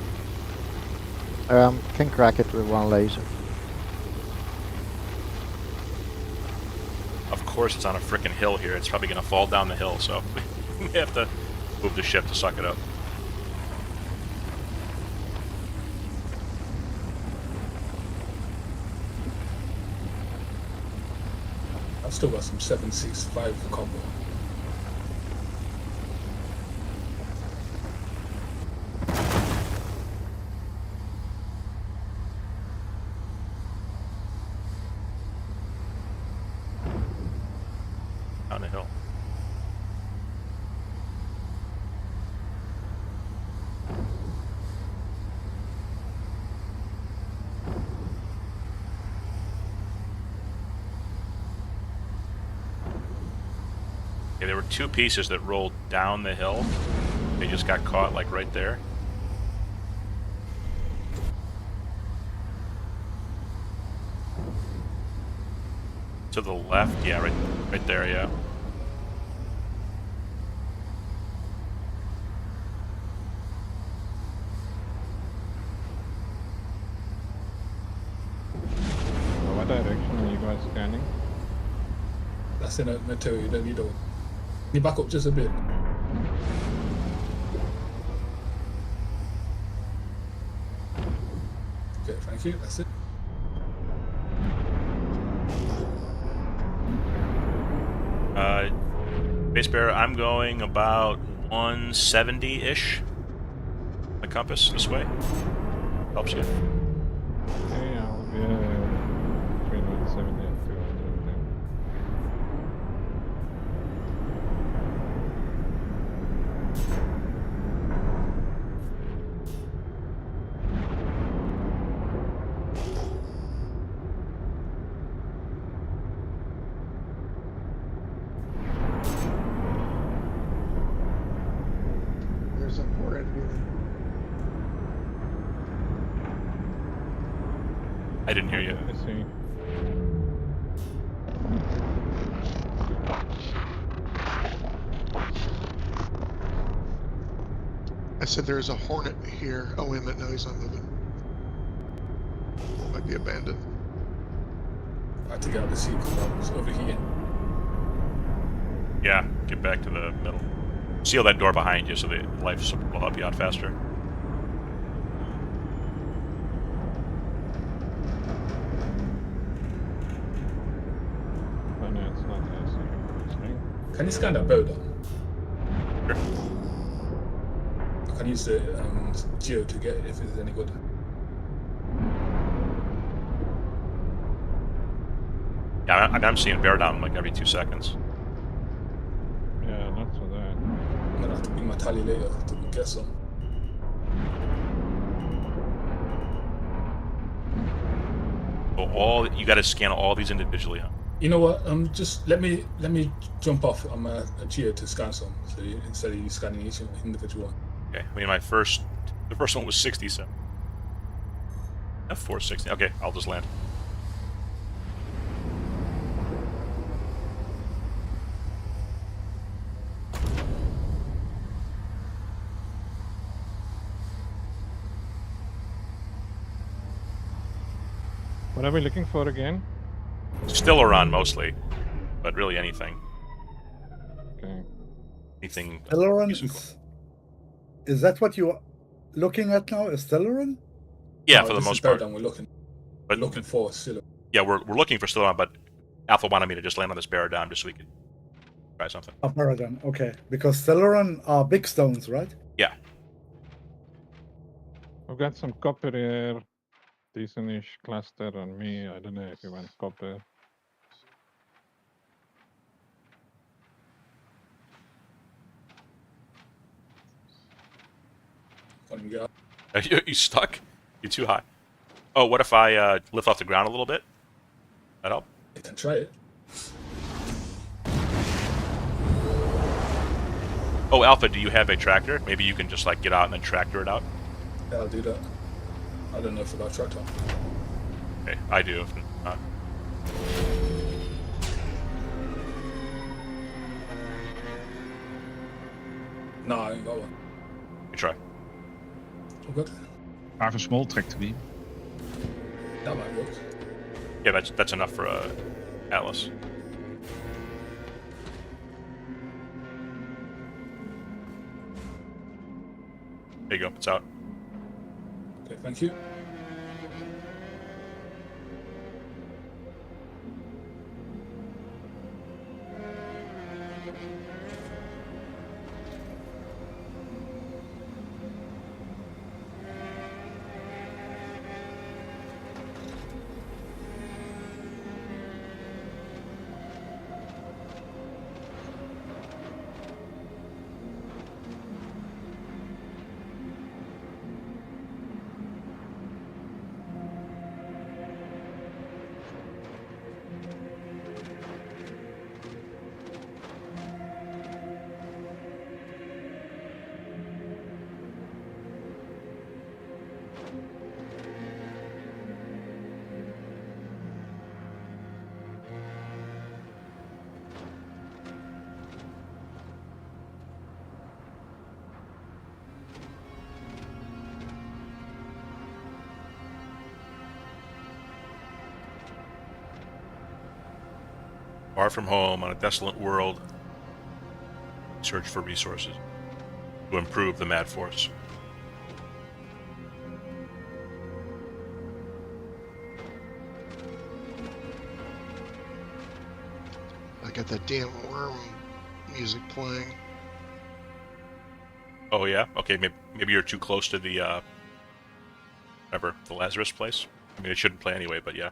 Can crack it with one laser. Of course, it's on a frickin' hill here. It's probably going to fall down the hill, so we have to move the ship to suck it up. I've still got some 765 combo. Down the hill. Okay, there were two pieces that rolled down the hill. They just got caught, like, right there. To the left, yeah, right there, yeah. What direction are you guys scanning? That's in a material you don't need. Can you back up just a bit? Okay, thank you. That's it. Base Bearer, I'm going about 170-ish. The compass this way helps you. Okay, I'll be between 170 and 200 then. There's a hornet here. I didn't hear you. I see. I said there's a hornet here. Oh, wait a minute. No, he's not moving. Might be abandoned. I had to get out of the seat because I was overheating. Yeah, get back to the middle. Seal that door behind you so the life support will help you out faster. Oh no, it's not as easy. Can you scan that boat down? Sure. I can use the geo to get it if it's any good. Yeah, I'm seeing bear down like every 2 seconds. Yeah, not so bad. I'm gonna have to bring my tally later to get some. So you got to scan all these individually. Huh? You know what? Just let me jump off on my geo to scan some. So instead of you scanning each individual one. Okay. I mean, the first one was 67. F460. Okay, I'll just land. What are we looking for again? Still around mostly, but really anything. Okay. Anything. Stellaron useful. is that what you're looking at now? Is Stellaron? Yeah, No, for the this most is part. Bear Down we're looking But for still. yeah, we're looking for still on, but Alpha wanted me to just land on this bear down just so we could try something. Oh, Paragon. Okay, because Stellaron are big stones, right? Yeah. I've got some copper here. Decentish cluster on me. I don't know if you want copper. Can't even get out. Are you stuck? You're too high. Oh, what if I lift off the ground a little bit? That help? You can try it. Oh, Alpha, do you have a tractor? Maybe you can just like get out and then tractor it out. Yeah, I'll do that. I don't know if I got tractor. Okay, I do. If not. No, I ain't got one. You try. Oh, good. I have a small tractor beam. That might work. Yeah, that's enough for Atlas. There you go. It's out. Okay, thank you. Far from home on a desolate world, search for resources to improve the Mad Force. I got that damn worm music playing. Oh yeah. Okay. Maybe you're too close to the whatever, the Lazarus place. I mean, it shouldn't play anyway, but yeah.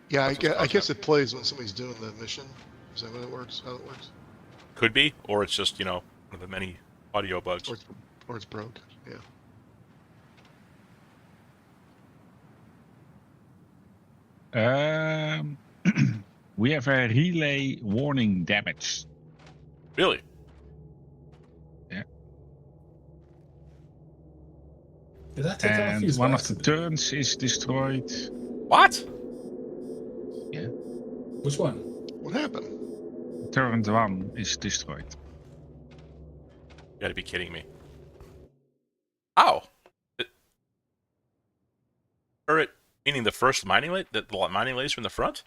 Yeah, That's what's I causing guess it. it plays when somebody's doing the mission. Is that what it works? How it works? Could be, or it's just one of the many audio bugs. Or it's broke. Yeah. We have a relay warning damage. Really? Did that take out a And fuse one by of the accident? turns is destroyed. What? Yeah. Which one? What happened? Turn 1 is destroyed. You gotta be kidding me. How? Turret, meaning the first mining the mining laser in the front?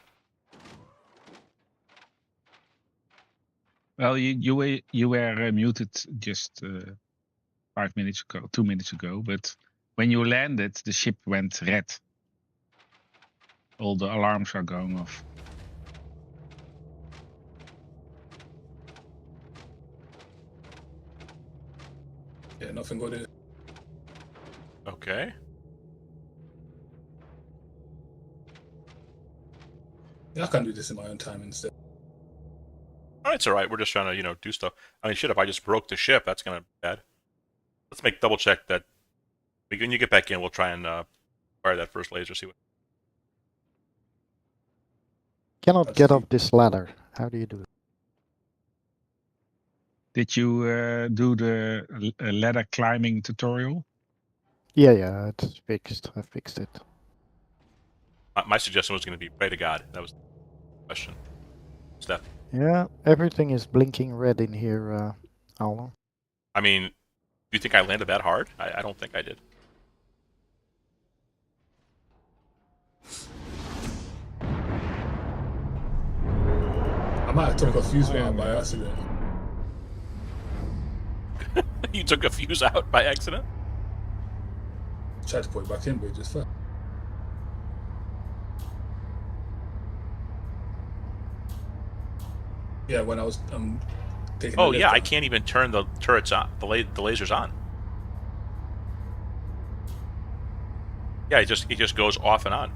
Well, you were muted just 5 minutes ago, 2 minutes ago, but when you landed, the ship went red. All the alarms are going off. Yeah, nothing good. Okay. Yeah, I can do this in my own time instead. Oh, it's all right. We're just trying to, do stuff. I mean, shit, if I just broke the ship, that's gonna be bad. Let's double check that. When you get back in, we'll try and fire that first laser. See what. Cannot Let's get see. up this ladder. How do you do it? Did you do the ladder climbing tutorial? Yeah, it's fixed. I fixed it. My suggestion was going to be pray to God. That was the question. Steph. Yeah, everything is blinking red in here, Alno. I mean, do you think I landed that hard? I don't think I did. I might have took a fuse out by accident. You took a fuse out by accident? Tried to put it back in, but it just fell. Yeah, when I was taking. Oh the yeah, lift I down. can't even turn the turrets on. The lasers on. Yeah, it just goes off and on.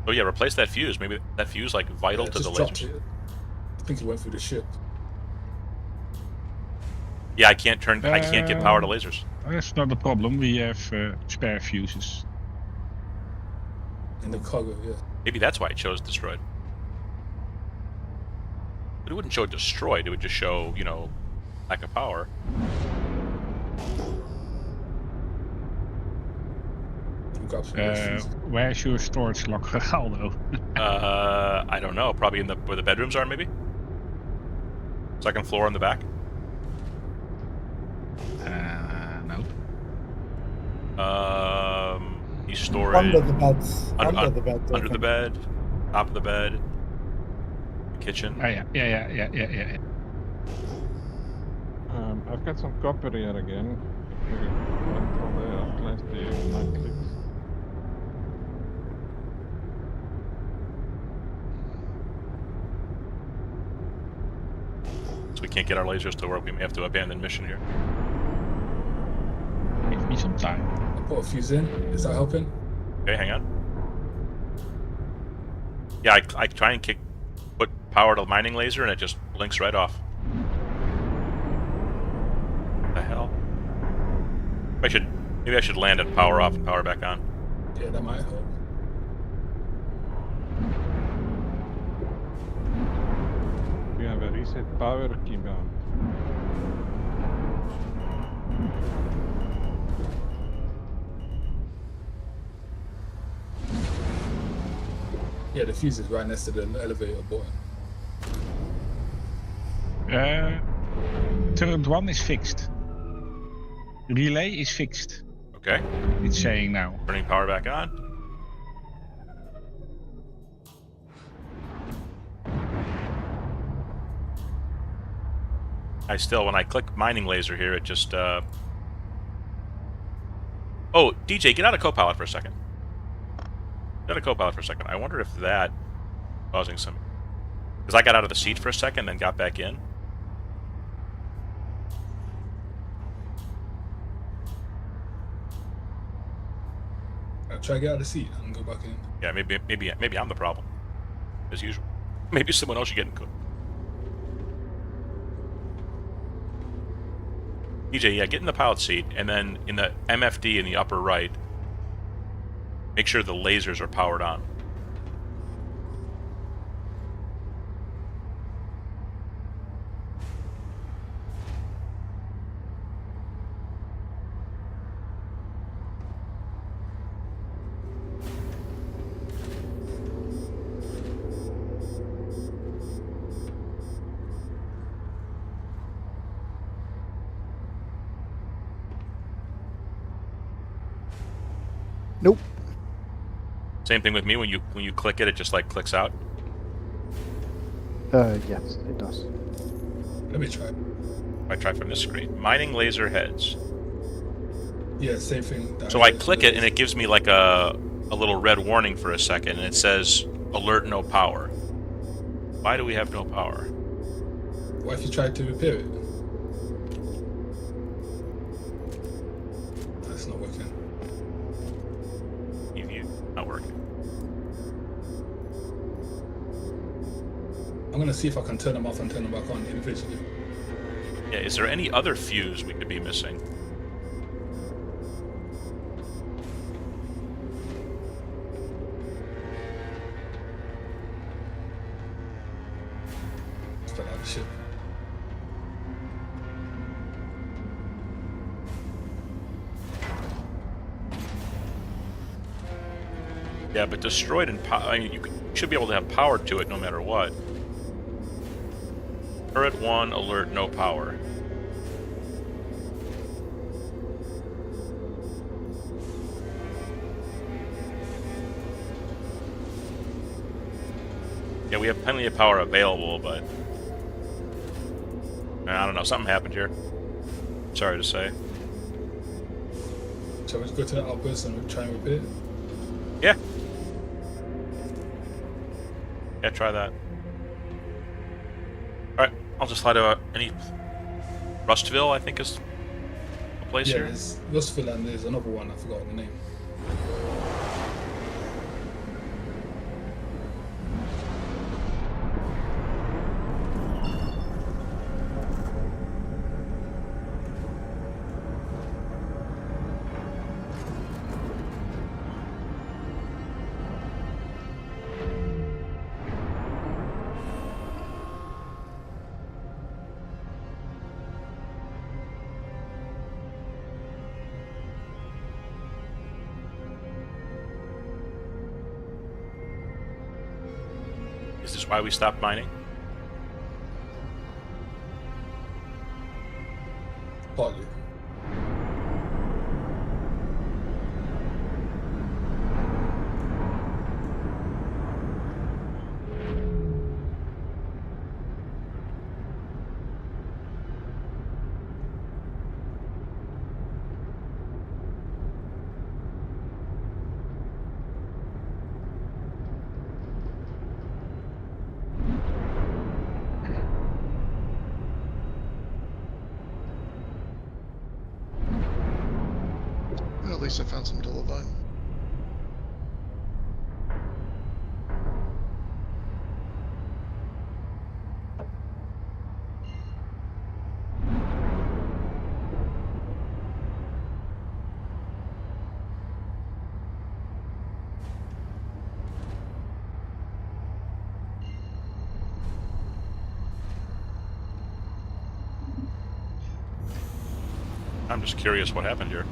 Oh yeah, replace that fuse. Maybe that fuse vital Yeah, to the just dropped lasers. it. I think it went through the ship. Yeah, I can't get power to lasers. That's not a problem. We have spare fuses. In the cargo, yeah. Maybe that's why it shows destroyed. But it wouldn't show destroyed. It would just show, lack of power. Grab some more fuse. Where's your storage locker, Aldo? I don't know. Probably where the bedrooms are, maybe. Second floor on the back. No. You store Under it the beds. Un- Under the bed. I under the think. bed, top of the bed, kitchen. Oh, yeah. I've got some copper here again. If you went from the Atlas to 9 clicks. So we can't get our lasers to work. We may have to abandon mission here. Give me some time. I put a fuse in. Is that helping? Okay, hang on. Yeah, I try and put power to the mining laser and it just blinks right off. What the hell? Maybe I should land and power off and power back on. Yeah, that might help. We have a reset power keybound. Yeah, the fuse is right next to the elevator button. Turret 1 is fixed. Relay is fixed. Okay, It's saying now. turning power back on. When I click mining laser here, it just, Oh, DJ, get out of Copilot for a second. Get out of Copilot for a second. I wonder if that causing some... Because I got out of the seat for a second, then got back in. Try to get out of the seat and go back in. Yeah, maybe I'm the problem, as usual. Maybe someone else should get in cooked. DJ, yeah, get in the pilot seat, and then in the MFD in the upper right, make sure the lasers are powered on. Nope. Same thing with me. When you click it, it just like clicks out. Yes, it does. Let me try. I try from this screen. Mining laser heads. Yeah, same thing. So I click it, and it gives me like a little red warning for a second, and it says alert no power. Why do we have no power? What if you tried to repair it? That's not working. Not working. I'm gonna see if I can turn them off and turn them back on individually. Yeah, is there any other fuse we could be missing? Fell out of the ship. Yeah, but destroyed and I mean, you should be able to have power to it no matter what. Turret 1, alert, no power. Yeah, we have plenty of power available, but I don't know, something happened here. Sorry to say. Shall we just go to the outburst and try and repair it? Yeah. Yeah, try that. Alright, I'll just fly to any... Rustville, I think, is a place Yeah, here. there's Rustville and there's another one, I forgot the name. Is this why we stopped mining? Partly. Well, at least I found some Dolomite. I'm just curious what happened here.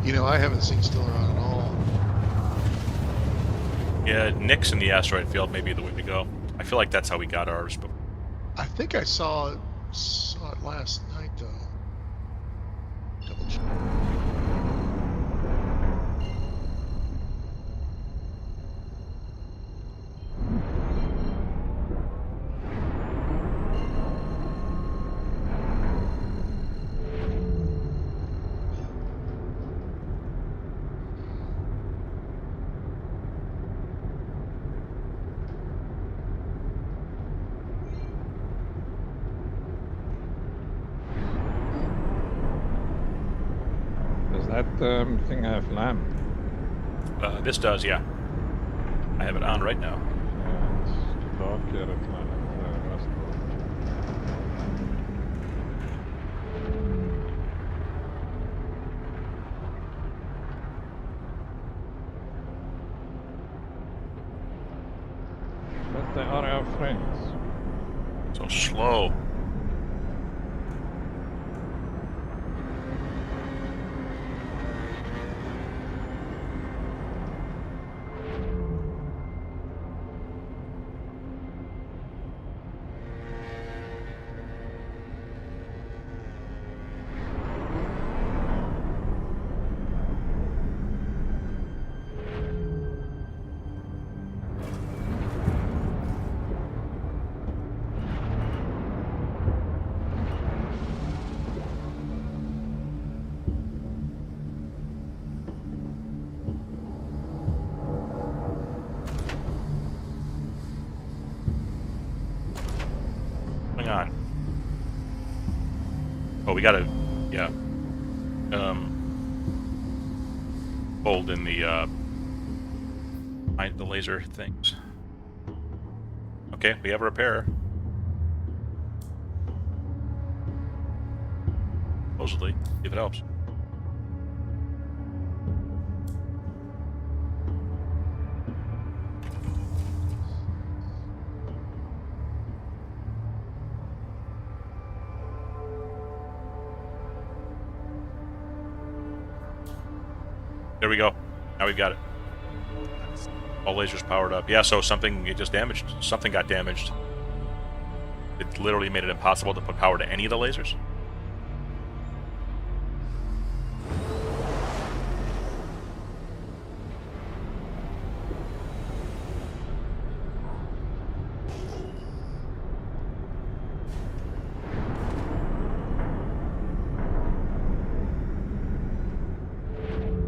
You know, I haven't seen Stellar at all. Yeah, Nick's in the asteroid field may be the way to go. I feel like that's how we got ours, but I think I saw it last night, though. Double check. that thing have lamp? This does, yeah. I have it on right now. Yeah, it's dark here at the moment. But they are our friends. So slow. Hang on. Oh, we gotta, yeah. Hold in the laser things. Okay, we have a repair. Supposedly, if it helps. There we go. Now we've got it. All lasers powered up. Yeah, so something it just damaged. Something got damaged. It literally made it impossible to put power to any of the lasers.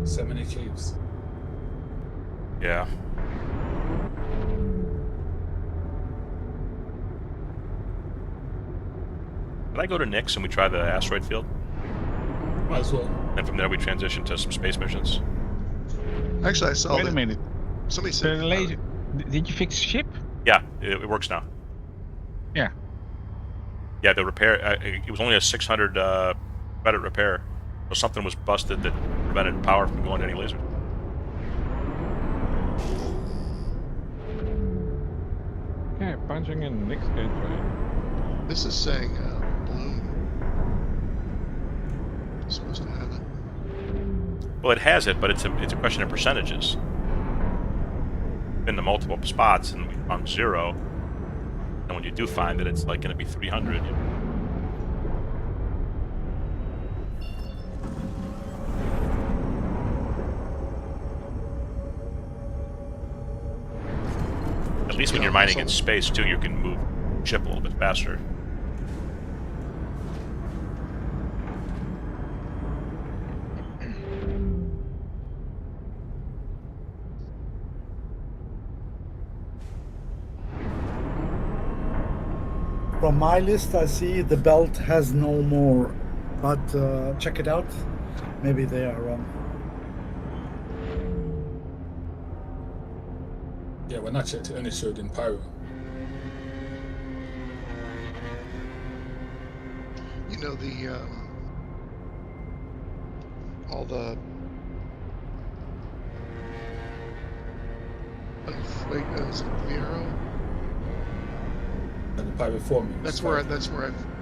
So many caves. Yeah. Did I go to Nyx and we try the asteroid field? Might as well. And from there we transition to some space missions. Actually, I saw Wait a that minute. somebody The said laser. Did you fix the ship? Yeah, it works now. Yeah. Yeah, the repair, it was only a 600 credit repair. So something was busted that prevented power from going to any laser. Okay, punching in Nyx gateway. this is saying balloon. It's supposed to have it. Well, it has it, but it's a question of percentages. Been to multiple spots, and we found 0. And when you do find it, it's like going to be 300. At least when you're mining in space, too, you can move ship a little bit faster. From my list, I see the belt has no more, but check it out. Maybe they are wrong. Yeah, when I checked, it only showed in Pyro. You know, all the wait, is it Vero? And the Pyro forming. That's where I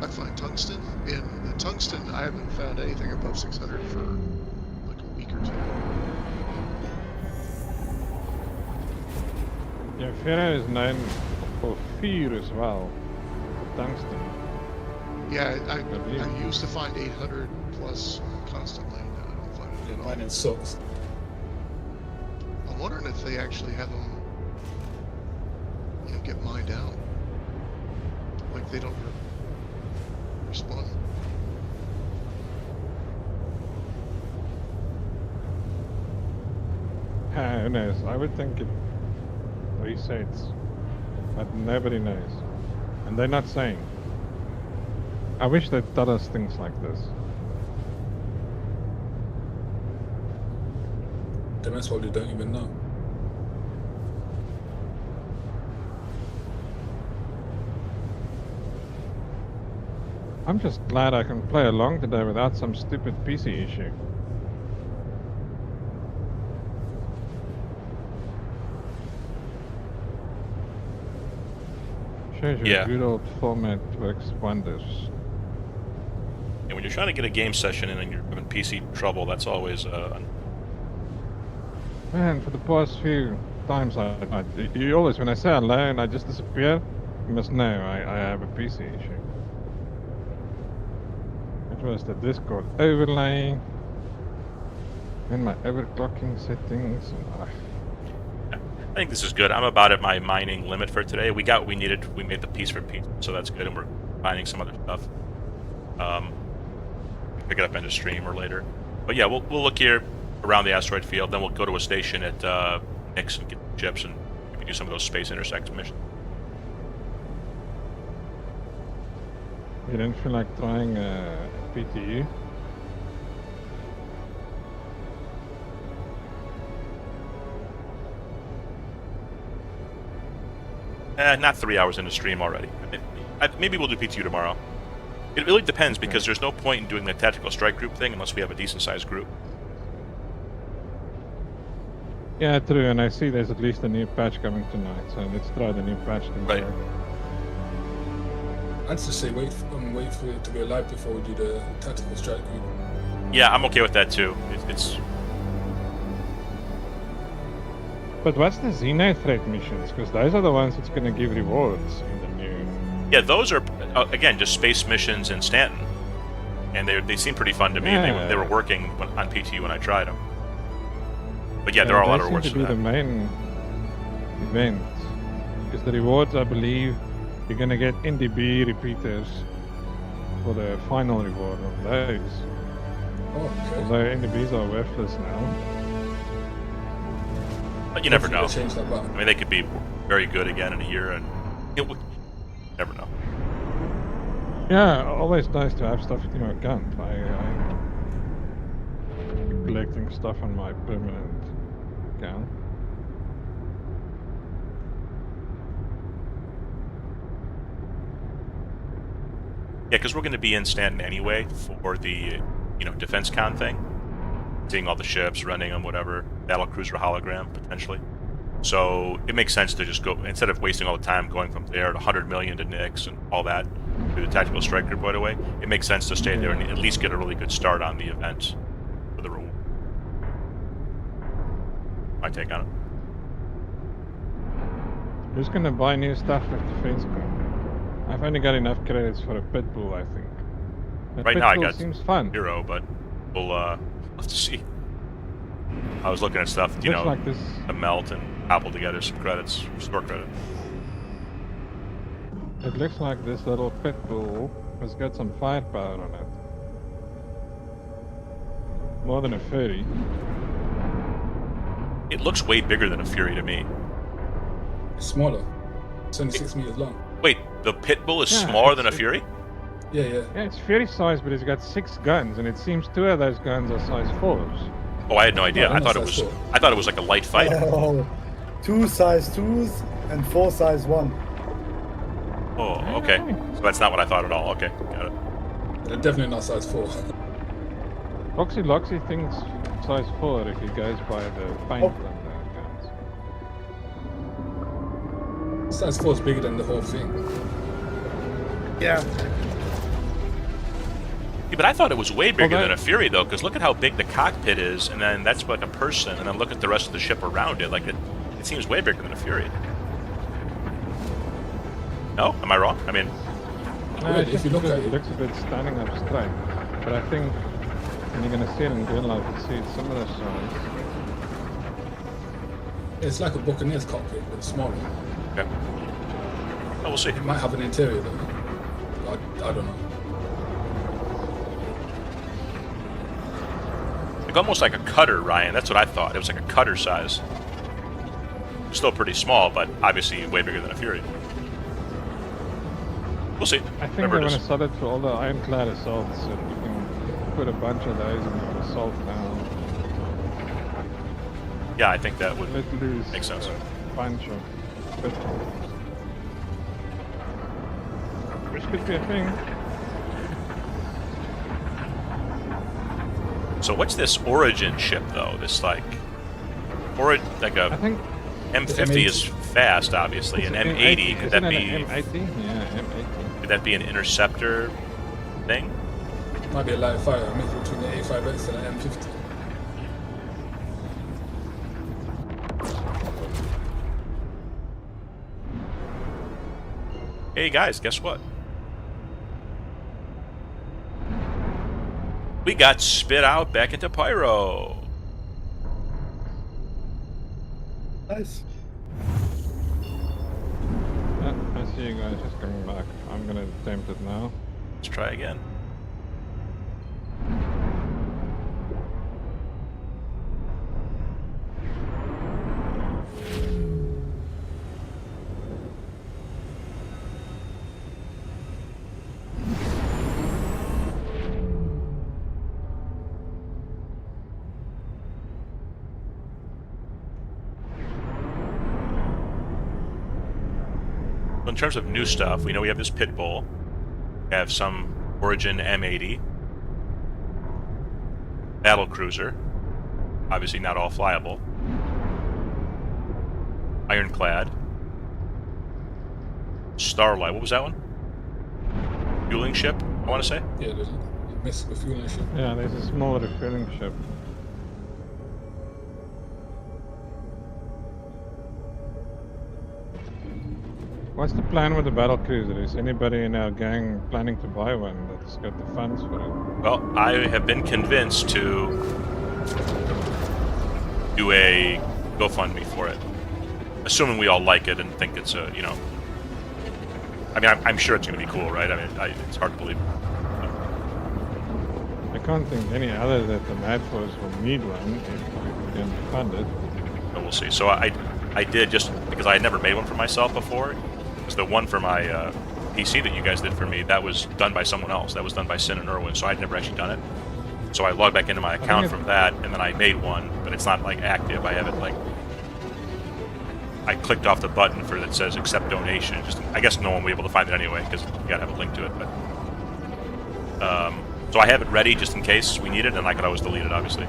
find tungsten. In the tungsten, I haven't found anything above 600 for like a week or two. Yeah, Vera is known for fear as well. Tungsten. Yeah, I used to find 800 plus constantly. Now I don't find it at all. Mining sucks. I'm wondering if they actually have them, get mined out. Like they don't respond. Who knows? I would think it resets, but nobody knows. And they're not saying. I wish they'd tell us things like this. The rest probably don't even know. I'm just glad I can play along today without some stupid PC issue. Shows you Yeah. good old format works wonders. And when you're trying to get a game session in and you're having PC trouble, that's always Man, for the past few times you always, when I say hello and I just disappear, you must know I have a PC issue. It was the Discord overlay and my overclocking settings. I think this is good. I'm about at my mining limit for today. We got what we needed. We made the piece for Pete, so that's good, and we're mining some other stuff. Pick it up into stream or later. But yeah, we'll look here around the asteroid field, then we'll go to a station at Nix and get chips and maybe do some of those space intersect missions. You didn't feel like trying PTU? Not 3 hours into stream already. Maybe we'll do PTU tomorrow. It really depends, because there's no point in doing the tactical strike group thing unless we have a decent sized group. Yeah, true, and I see there's at least a new patch coming tonight, so let's try the new patch tomorrow. Right. I'd just say wait for it to go live before we do the tactical strike group. Yeah, I'm okay with that too. It's But what's the Xeno threat missions? Because those are the ones that's going to give rewards in the new... yeah, those are again just space missions in Stanton, and they seem pretty fun to me. Yeah. They were working on PTU when I tried them. But yeah, there are a lot of rewards They for seem to that. be the main event. Because the rewards, I believe, you're going to get NDB repeaters for the final reward of those. Oh, okay. Although NDBs are worthless now. But you never Hopefully know. they change that back. I mean, they could be very good again in a year, and never know. Yeah, always nice to have stuff in your account. I keep collecting stuff on my permanent account. Yeah, because we're going to be in Stanton anyway for the defense con thing, seeing all the ships, running them, whatever, battle cruiser hologram potentially. So it makes sense to just go, instead of wasting all the time going from there to 100 million to Nix and all that to the tactical strike group right away. It makes sense to stay there and at least get a really good start on the event for the reward. My take on it. Who's gonna buy new stuff with Defense Con? I've only got enough credits for a pit bull, I think. A Right pit now I bull got seems fun. 0, but we'll have to see. I was looking at stuff, Looks like this. to melt and cobble together some credits, store credit. It looks like this little pit bull has got some firepower on it. More than a 30. It looks way bigger than a Fury to me. It's smaller. It's only 6 meters long. Wait, the Pitbull is Yeah, smaller than a it's- Fury? Yeah, yeah. Yeah, it's Fury size, but it's got 6 guns, and it seems 2 of those guns are size 4s. Oh, I had no idea. Oh, I thought it that's was. cool. I thought it was like a light fighter. Oh, 2 size 2s and 4 size 1. Oh, okay. So that's not what I thought at all. Okay, got it. They're definitely not size 4. Foxy Loxy thinks size 4 if he goes by the paint Oh. on the guns. Size 4 is bigger than the whole thing. Yeah. Yeah, but I thought it was way bigger that- than a Fury though, because look at how big the cockpit is, and then that's like a person, and then look at the rest of the ship around it. Like it seems way bigger than a Fury. No, am I wrong? I mean, No, Really, it's if just you look because at it it- looks a bit standing up straight. But I think when you're gonna see it in real life, you see it's similar size. It's like a Buccaneer's cockpit, but it's smaller. okay. Oh, we'll see. It might have an interior though. I don't know. Like almost like a cutter, Ryan. That's what I thought. It was like a cutter size. Still pretty small, but obviously way bigger than a Fury. We'll see. I think Whatever they're it gonna is. sell it for all the ironclad assaults, so you can put a bunch of those in your assault now. Yeah, I think that would Let's lose. make sense. Bunch of pitfalls. Which could be a thing. So what's this Origin ship though? This like, I a think M50 is fast, obviously. An it's M80 could that isn't it be? an M80? Yeah, M80. Could that be an interceptor thing? Might be a light fire, a mix between the A5X and an M50. Hey guys, guess what? We got spit out back into Pyro. Nice. I see you guys just coming back. I'm gonna attempt it now. Let's try again. In terms of new stuff, we know we have this Pit Bull. We have some Origin M80. Battle Cruiser. Obviously not all flyable. Ironclad. Starlight. What was that one? Fueling ship, I want to say? Yeah, there's a mix with fueling ship. Yeah, there's a small refueling ship. What's the plan with the battle cruiser? Is anybody in our gang planning to buy one that's got the funds for it? Well, I have been convinced to do a GoFundMe for it. Assuming we all like it and think it's a, you know... I mean, I'm sure it's going to be cool, right? I mean, it's hard to believe. I can't think any other that the Mad Force will need one if we can fund it. But we'll see. So I did, just because I had never made one for myself before, because the one for my PC that you guys did for me, that was done by someone else. That was done by Sin and Irwin, so I'd never actually done it. So I logged back into my account from that, and then I made one, but it's not like active. I have it like... I clicked off the button for that says accept donation. Just, I guess no one will be able to find it anyway, because you gotta have a link to it, but... so I have it ready just in case we need it, and I could always delete it, obviously.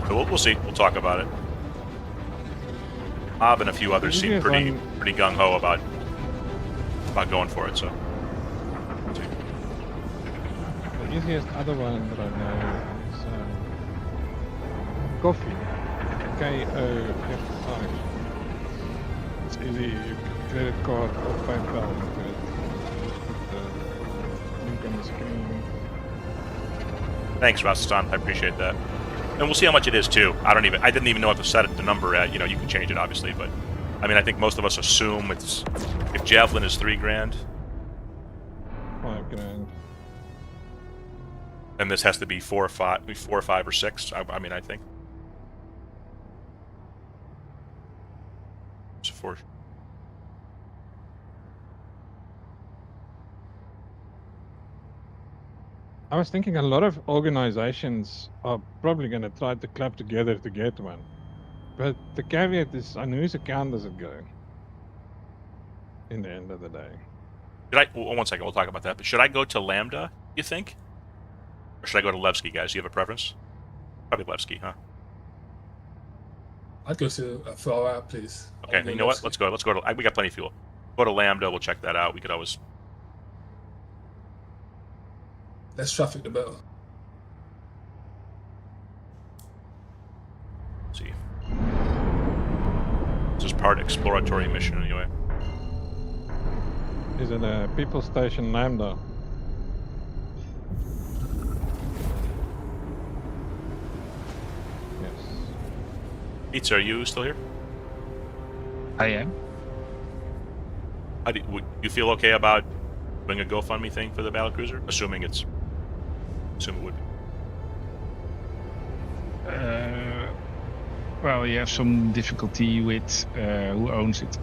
So we'll see. We'll talk about it. Bob and a few others seem pretty gung-ho about going for it, so... We'll see. The easiest other one that I know is Coffee. K-O-F-I. It's easy. You put credit card or PayPal into it. Just put the link on the screen. Thanks, Rastan. I appreciate that. And we'll see how much it is too. I didn't even know what to set the number at. You know, you can change it obviously, but I mean, I think most of us assume it's, if Javelin is $3 grand, $5 grand. then this has to be 4 or 5 or 6. I mean, I think. So 4. I was thinking a lot of organizations are probably going to try to club together to get one. But the caveat is, on whose account does it go? In the end of the day. Well, 1 second, we'll talk about that. But should I go to Lambda, you think? Or should I go to Levski, guys? Do you have a preference? Probably Levski, huh? I'd go to Far Out, please. Okay, you know what? Let's go. Let's go to... We got plenty of fuel. Go to Lambda, we'll check that out. We could always... Less traffic, the better. Let's see. This is part exploratory mission, anyway. Is it a people station Lambda? Yes. Pizza, are you still here? I am. Would you feel okay about doing a GoFundMe thing for the battlecruiser? Assuming it would be. Well, you have some difficulty with who owns it.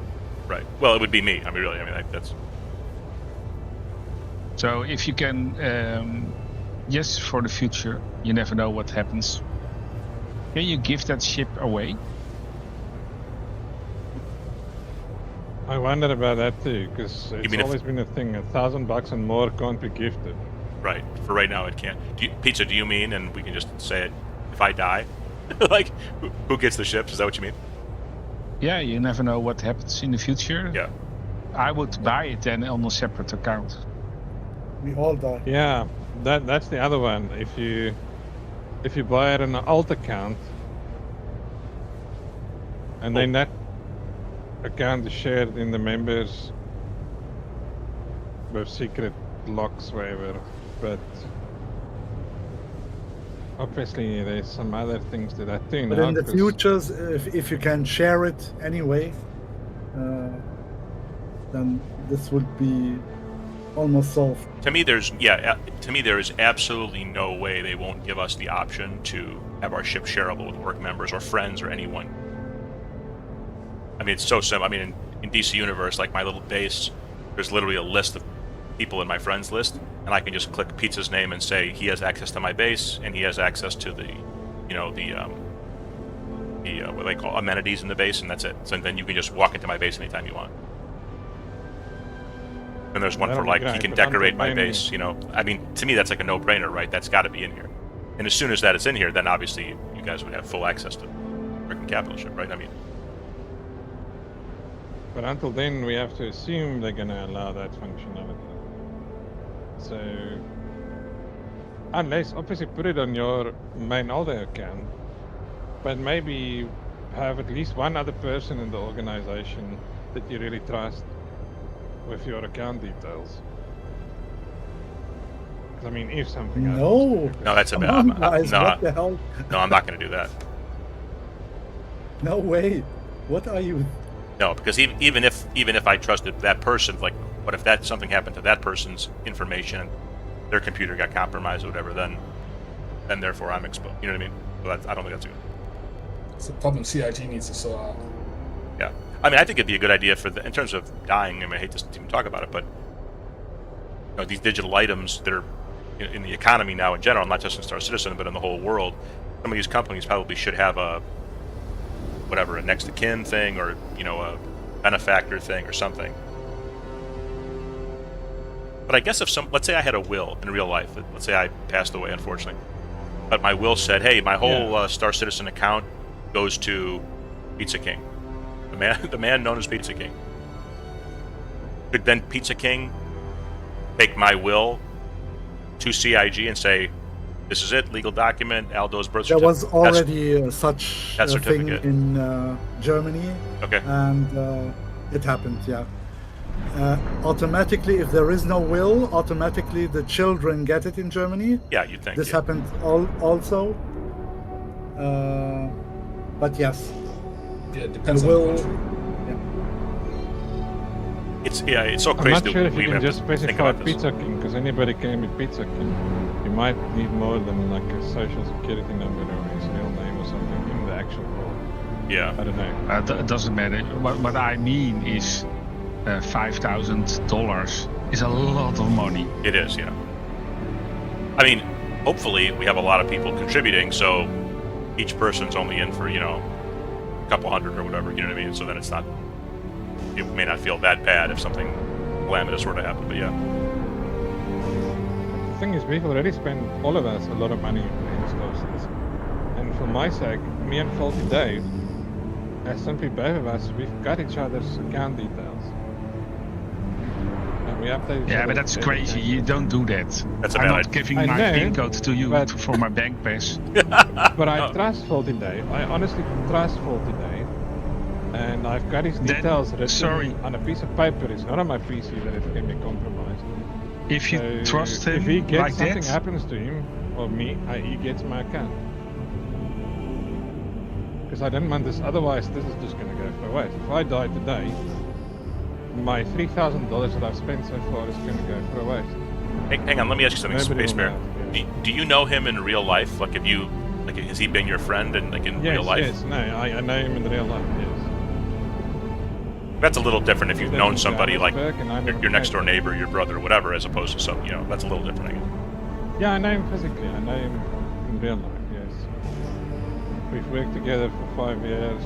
Right. Well, it would be me. I mean, really. I mean, that's... So if you can Yes, for the future. You never know what happens. Can you give that ship away? I wonder about that too, because it's mean if- always been a thing. $1,000 and more can't be gifted. Right. For right now, it can't. Pizza, do you mean, and we can just say it, if I die? Like, who gets the ships? Is that what you mean? Yeah, you never know what happens in the future. Yeah. I would buy it then on a separate account. We all die. Yeah, that's the other one. If you buy it on an alt account, and then that account is shared in the members with secret locks, whatever. But obviously, there's some other things to that too. But now, in the 'cause- futures, if you can share it anyway, then this would be almost solved. To me, there is absolutely no way they won't give us the option to have our ship shareable with work members or friends or anyone. I mean, it's so simple. I mean, in DC Universe, like my little base, there's literally a list of people in my friends list, and I can just click Pizza's name and say he has access to my base, and he has access to the what they call amenities in the base, and that's it. So then you can just walk into my base anytime you want. And there's one That'll for be like great, he can but I'm decorate my complaining- base. I mean, to me that's like a no-brainer, right? That's got to be in here. And as soon as that is in here, then obviously you guys would have full access to freaking capital ship, right? I mean, But until then, we have to assume they're going to allow that functionality. So, unless obviously put it on your main Aldo account, but maybe have at least one other person in the organization that you really trust with your account details. 'Cause, I mean, if something happens, No. no, that's a Come bad. on, guys, No, what the hell? no, I'm not going to do that. No way. What are you? No, because even if I trusted that person, like, what if something happened to that person's information, their computer got compromised or whatever, then therefore I'm exposed. You know what I mean? So I don't think that's good. It's a problem CIG needs to sort out. Yeah, I mean, I think it'd be a good idea in terms of dying. I mean, I hate to even talk about it, but these digital items that are in the economy now in general, not just in Star Citizen, but in the whole world, some of these companies probably should have a next of kin thing, or a benefactor thing or something. But I guess let's say I had a will in real life. Let's say I passed away, unfortunately, but my will said, "Hey, my whole Star Citizen account goes to Pizza King, the man known as Pizza King." Could then Pizza King take my will to CIG and say, "This is it, legal document, Aldo's birth There certificate"? was already such that a thing certificate. in Germany, Okay. and it happened. Yeah. Automatically, if there is no will, automatically the children get it in Germany. Yeah, you'd think. This yeah. happened also. But yes, Yeah, it depends the on will. the country. It's so I'm crazy not that sure if we you even can have just to think specify about this. Pizza King, because anybody can be Pizza King. You might need more than like a social security number or his real name or something in the actual call. Yeah. I don't know. It doesn't matter. What I mean is $5,000 is a lot of money. It is, yeah. I mean, hopefully we have a lot of people contributing, so each person's only in for, a couple hundred or whatever, you know what I mean? So then it may not feel that bad if something calamitous were to happen, but yeah. The thing is, we've already spent, all of us, a lot of money in Star Citizen. And for my sake, me and Faulty Dave, as simply both of us, we've got each other's account details. And we update each Yeah, other but that's every crazy. time. You don't do that. That's a I'm bad not idea. giving I my know, PIN code to you but- for my bank pass. But I No. trust Faulty Dave. I honestly trust Faulty Dave. And I've got his Then- details written sorry. on a piece of paper. It's not on my PC that it can be compromised. If you So trust him if he gets like something that, happens to him or me, he gets my account. Because I don't want this. Otherwise, this is just going to go for waste. If I die today, my $3,000 that I've spent so far is going to go for waste. Hang on, let me ask you something, Nobody Space will Bear. know, yeah. Do you know him in real life? Like, has he been your friend in real life? Yes, no, I know him in real life. Yes. That's a little different if you've He known lives in somebody like Johannesburg and I'm your in next door Cape. neighbor, your brother, or whatever, as opposed to that's a little different, I guess. Yeah, I know him physically. I know him in real life. Yes. We've worked together for 5 years.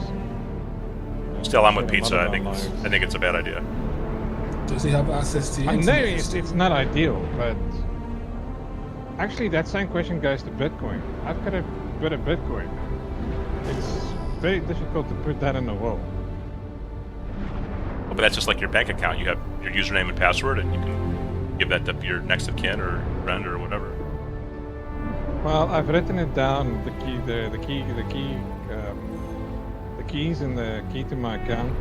Still, I'm with shared a Pizza. lot I of think our it's, lives. I think it's a bad idea. Does he have access to? I know internet it's not ideal, but actually that same question goes to Bitcoin. I've got a bit of Bitcoin. It's very difficult to put that in the world. But that's just like your bank account. You have your username and password, and you can give that to your next of kin or friend or whatever. Well, I've written it down. The keys and the key to my account.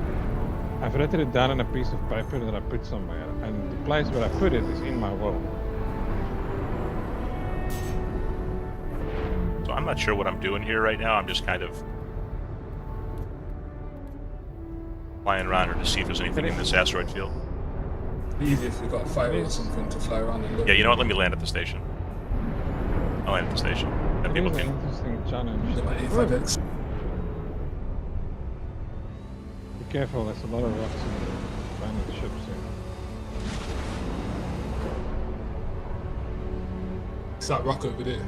I've written it down on a piece of paper that I put somewhere, and the place where I put it is in my world. So I'm not sure what I'm doing here right now. I'm just kind of flying around here to see if there's anything in this asteroid field. Easy if you got a fire or something to fly around and look. Yeah, you know what? Let me land at the station. I'll land at the station. And It people is an can. interesting challenge. There might be 5X. Be careful, there's a lot of rocks in the planet ships here. It's that rock over there.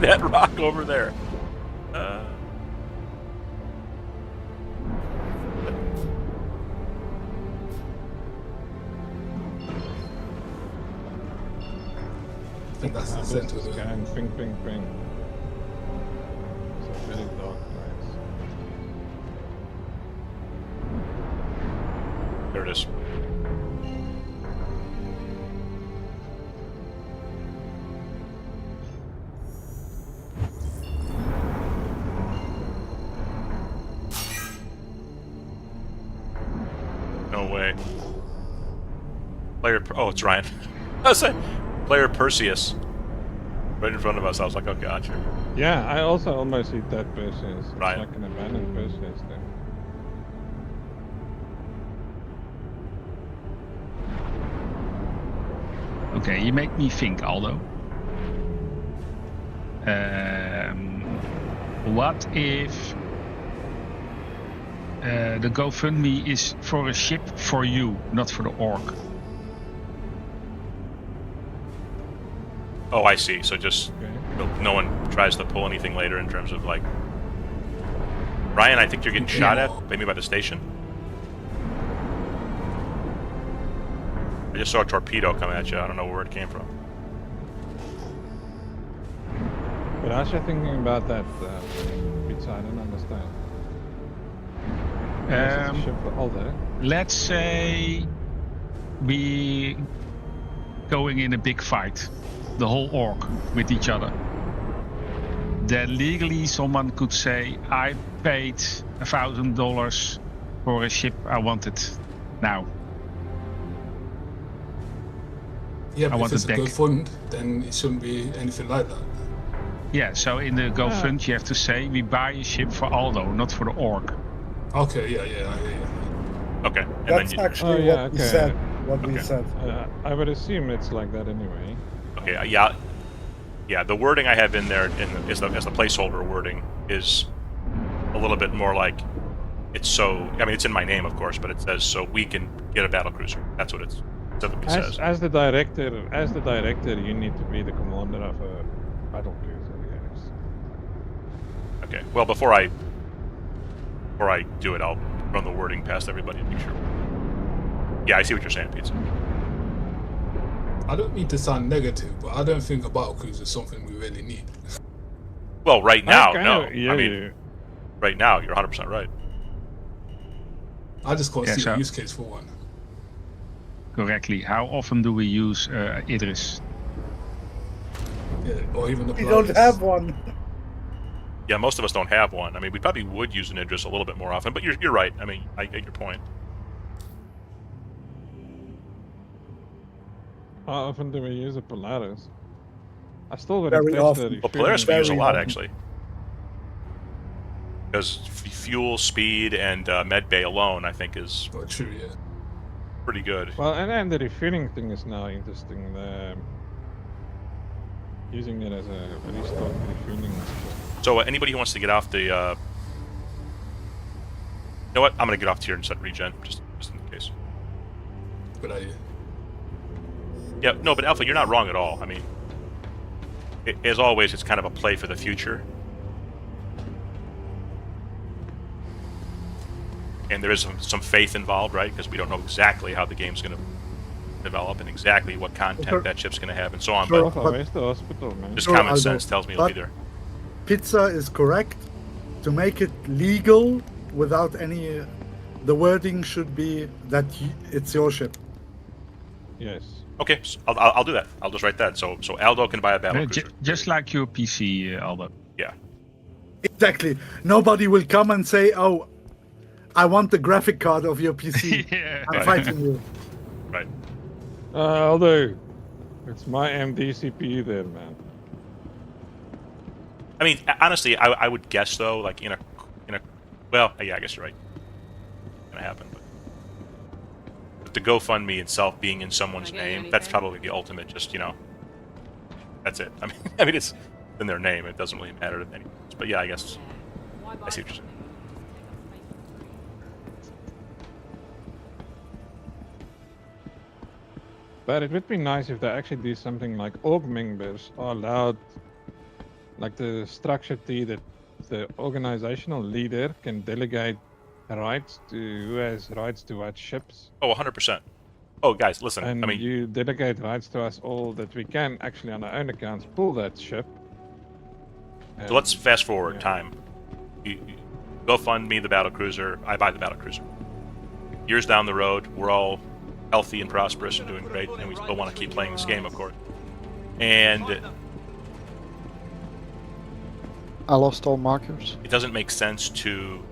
That rock over there. I think that's the center of it. Scan, ping, ping, ping. It's a very dark place. There it is. No way. Oh, it's Ryan. I was like, Player Perseus. Right in front of us. I was like, oh, gotcha. Yeah, I also almost hit that Perseus. It's Right. like an abandoned Perseus there. Okay, you make me think, Aldo. What if the GoFundMe is for a ship for you, not for the orc? Oh, I see. So just Okay. no one tries to pull anything later in terms of like. Ryan, I think you're getting shot at, maybe by the station. I just saw a torpedo coming at you. I don't know where it came from. But as you're thinking about that, Pizza, I don't understand. This is a ship for Aldo. Let's say we going in a big fight, the whole orc with each other. Then legally someone could say, I paid $1,000 for a ship I wanted now. Yeah, I but want if it's it a back. good fund, then it shouldn't be anything like that. Yeah, so in the GoFund you have to say, we buy a ship for Aldo, not for the orc. Okay, yeah. Okay. And That's then you, actually Oh, yeah, what we okay. said. What we Okay. said. I would assume it's like that anyway. okay, yeah. The wording I have in there as the placeholder wording is a little bit more like it's so. I mean, it's in my name, of course, but it says so we can get a battlecruiser. That's what it typically says. As the director, you need to be the commander of a battlecruiser, yes. Okay. Well, before I do it, I'll run the wording past everybody to make sure. Yeah, I see what you're saying, Pizza. I don't mean to sound negative, but I don't think a battlecruiser is something we really need. Well, right now, Okay, no. yeah, I mean, right now, you're 100% right. I just can't Yeah, see so- a use case for one. Correctly. How often do we use Idris? Yeah, or even the We don't Polaris. have one. Yeah, most of us don't have one. I mean, we probably would use an Idris a little bit more often, but you're right. I mean, I get your point. How often do we use a Polaris? I still would Very have often. tested Well, Polaris we use a Very lot, often. actually. Because fuel, speed, and med bay alone, I think, is Oh, true, yeah. pretty good. Well, and the refueling thing is now interesting. Using it as a restock refueling. So anybody who wants to get off the... You know what? I'm going to get off here and set regen, just in case. Good idea. Yeah, no, but Alpha, you're not wrong at all. I mean, as always, it's kind of a play for the future. And there is some faith involved, right? Because we don't know exactly how the game's going to develop and exactly what content that chip's going to have and so on. Sure. But Where's the hospital, man? just Sure, common Aldo, sense tells me it'll be but- there. Pizza is correct. To make it legal without any, the wording should be that it's your ship. Yes. Okay, so I'll do that. I'll just write that. So Aldo can buy a battle cruiser. Just like your PC, Aldo. Yeah. Exactly. Nobody will come and say, "Oh, I want the graphic card of your PC." Yeah. I'm fighting you. Right. Aldo, it's my AMD CPU there, man. I mean, honestly, I would guess though, like in a, well, yeah, I guess you're right. It's gonna happen, but the GoFundMe itself being in someone's Can I get you name, that's anything? probably the ultimate. Just that's it. I mean, it's in their name. It doesn't really matter to any. But yeah, I guess I see what you're saying. But it would be nice if they actually do something like org members are allowed, like the structure T, that the organizational leader can delegate rights to who has rights to what ships. Oh, 100%. Oh, guys, listen. And I mean, you delegate rights to us all that we can actually on our own accounts pull that ship. so let's fast forward yeah. time. You GoFundMe the battle cruiser. I buy the battle cruiser. Years down the road, we're all healthy and prosperous and doing great, and we still want to keep playing this game, of course. And I lost all markers. it doesn't make sense to.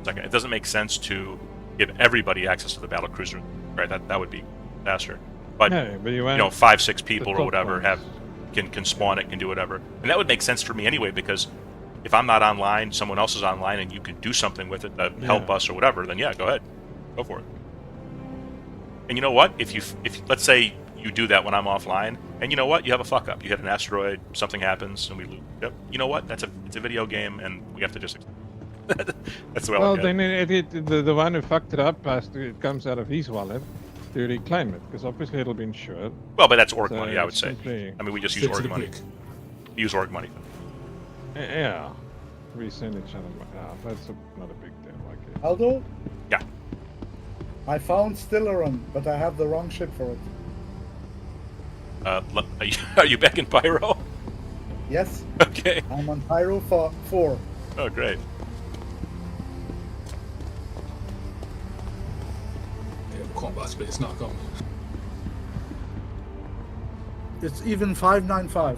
It doesn't make sense to give everybody access to the battle cruiser, right? That would be a disaster. But No, but you you won't. know, 5-6 people or top whatever ones. can spawn it, can do whatever, and that would make sense for me anyway, because if I'm not online, someone else is online, and you can do something with it to help Yeah. us or whatever, then yeah, go ahead, go for it. And you know what? If let's say you do that when I'm offline, and you know what, you have a fuck up, you hit an asteroid, something happens, and we lose. Yep. You know what? It's a video game, and we have to just. That's the way I Well, look at it. then the one who fucked it up it comes out of his wallet to reclaim it, because obviously it'll be insured. Well, but that's org So money, I would it's say. simply- I mean, we just use Stick to org the money. brick. Use org money. Yeah, we send each other. That's not a big deal. I guess. Aldo, Yeah. I found Stilleron, but I have the wrong ship for it. Are you back in Pyro? Yes, Okay. I'm on Pyro 4. Oh, great. Yeah, combat space not coming. It's even 595.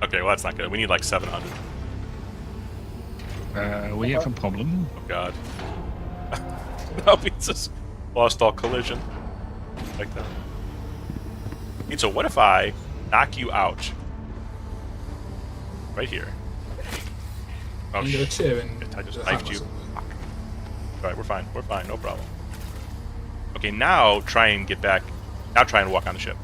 Okay, well that's not good. We need like 700. We have a problem. Oh god. No, we just lost all collision. Like that. And so what if I knock you out? Right here. Oh Under a shit. chair and I just the knifed hammer you. somewhere. Fuck. Alright, we're fine. We're fine. No problem. Okay, now try and get back. Now try and walk on the ship.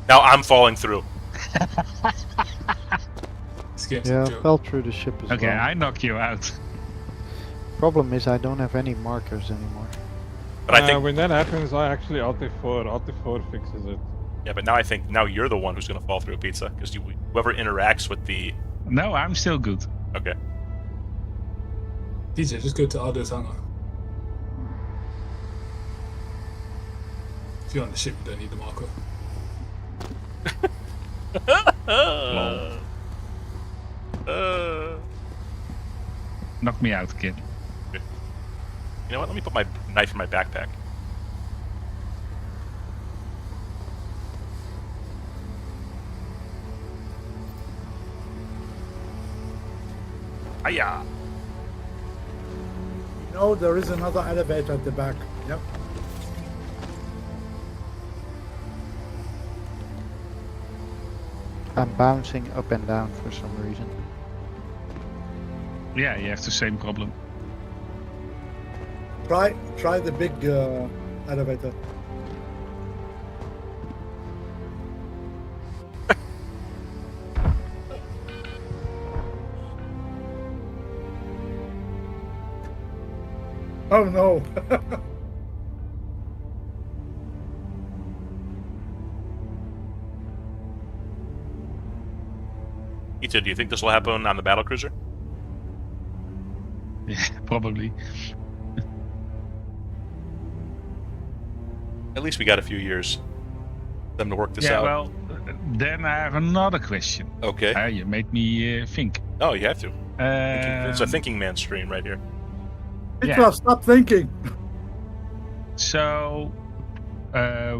Now I'm falling through. This game's Yeah, a I joke. fell through the ship as Okay, well. I knock you out. Problem is I don't have any markers anymore. But I think when that happens, I actually Alt-F4. Alt-F4 fixes it. yeah, but now I think now you're the one who's gonna fall through a pizza because whoever interacts with the No, I'm still good. okay. DJ, just go to Aldo's hangar. If you're on the ship, you don't need the marker. Knock me out, kid. You know what? Let me put my knife in my backpack. Hiya! No, there is another elevator at the back. Yep. I'm bouncing up and down for some reason. Yeah, you have the same problem. Try the big elevator. Oh no. Pizza, do you think this will happen on the battlecruiser? Yeah, probably. At least we got a few years for them to work this Yeah, out. well, then I have another question. Okay. You made me think. Oh, you have to. It's a Um, thinking man stream right here. Petra, stop thinking. So,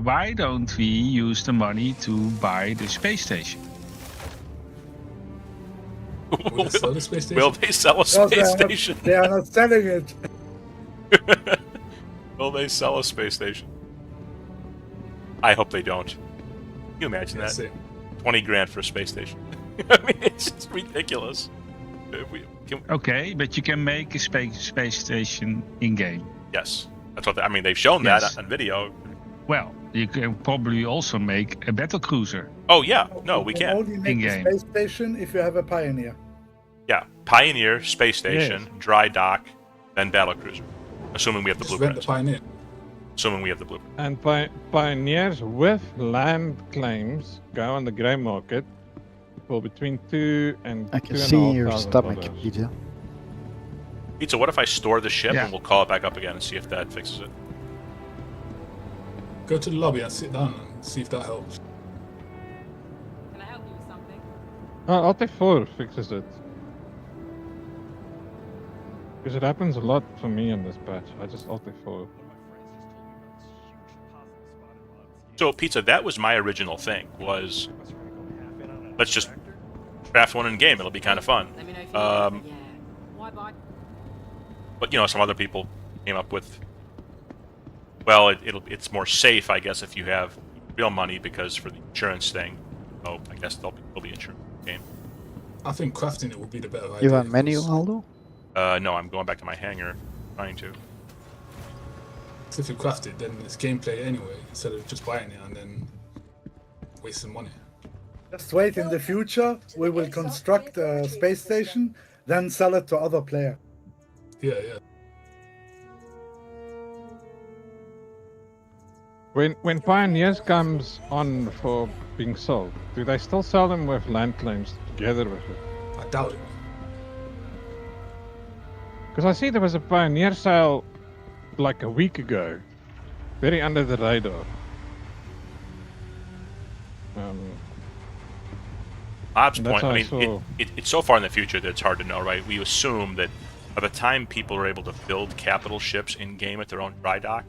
why don't we use the money to buy the space station? Will they sell the space station? Will they sell a No, space station? They are not selling it. Will they sell a space station? I hope they don't. Can you imagine Yeah, that? same. 20 grand for a space station. I mean, it's just ridiculous. Okay, but you can make a space station in game. Yes, that's what I mean. They've shown Yes. that on video. Well, you can probably also make a battle cruiser. Oh yeah, no, we You can. only make the In-game. space station if you have a Pioneer. Yeah, Pioneer, space station, Yes. dry dock, then battlecruiser. Assuming we have the Just rent the blueprints. Pioneer. Assuming we have the blueprint. And pioneers with land claims go on the grey market for between $2,000 and I can see your stomach, $2,500. Peter. Pizza, what if I store the ship Yeah. and we'll call it back up again and see if that fixes it? Go to the lobby and sit down and see if that helps. Can I help you with something? Alt F4 fixes it. Because it happens a lot for me in this patch. I just Alt F4. So, Pizza, that was my original thing, was let's just craft one in game. It'll be kind of fun. Let me know if you need it. Yeah. Why buy? But, you know, some other people came up with, well, it's more safe, I guess, if you have real money, because for the insurance thing, oh, I guess there'll be insurance in the game. I think crafting it would be the better idea. You want menu, because Aldo? No, I'm going back to my hangar, trying to. If you craft it, then it's gameplay anyway, instead of just buying it and then wasting money. Just wait, in the future we will construct a space station, then sell it to other player. Yeah, yeah. When Pioneers comes on for being sold, do they still sell them with land claims together with it? I doubt it. Because I see there was a Pioneer sale like a week ago, very under the radar. Bob's And that's point, I how I mean, saw- it's so far in the future that it's hard to know, right? We assume that by the time people are able to build capital ships in-game at their own dry dock,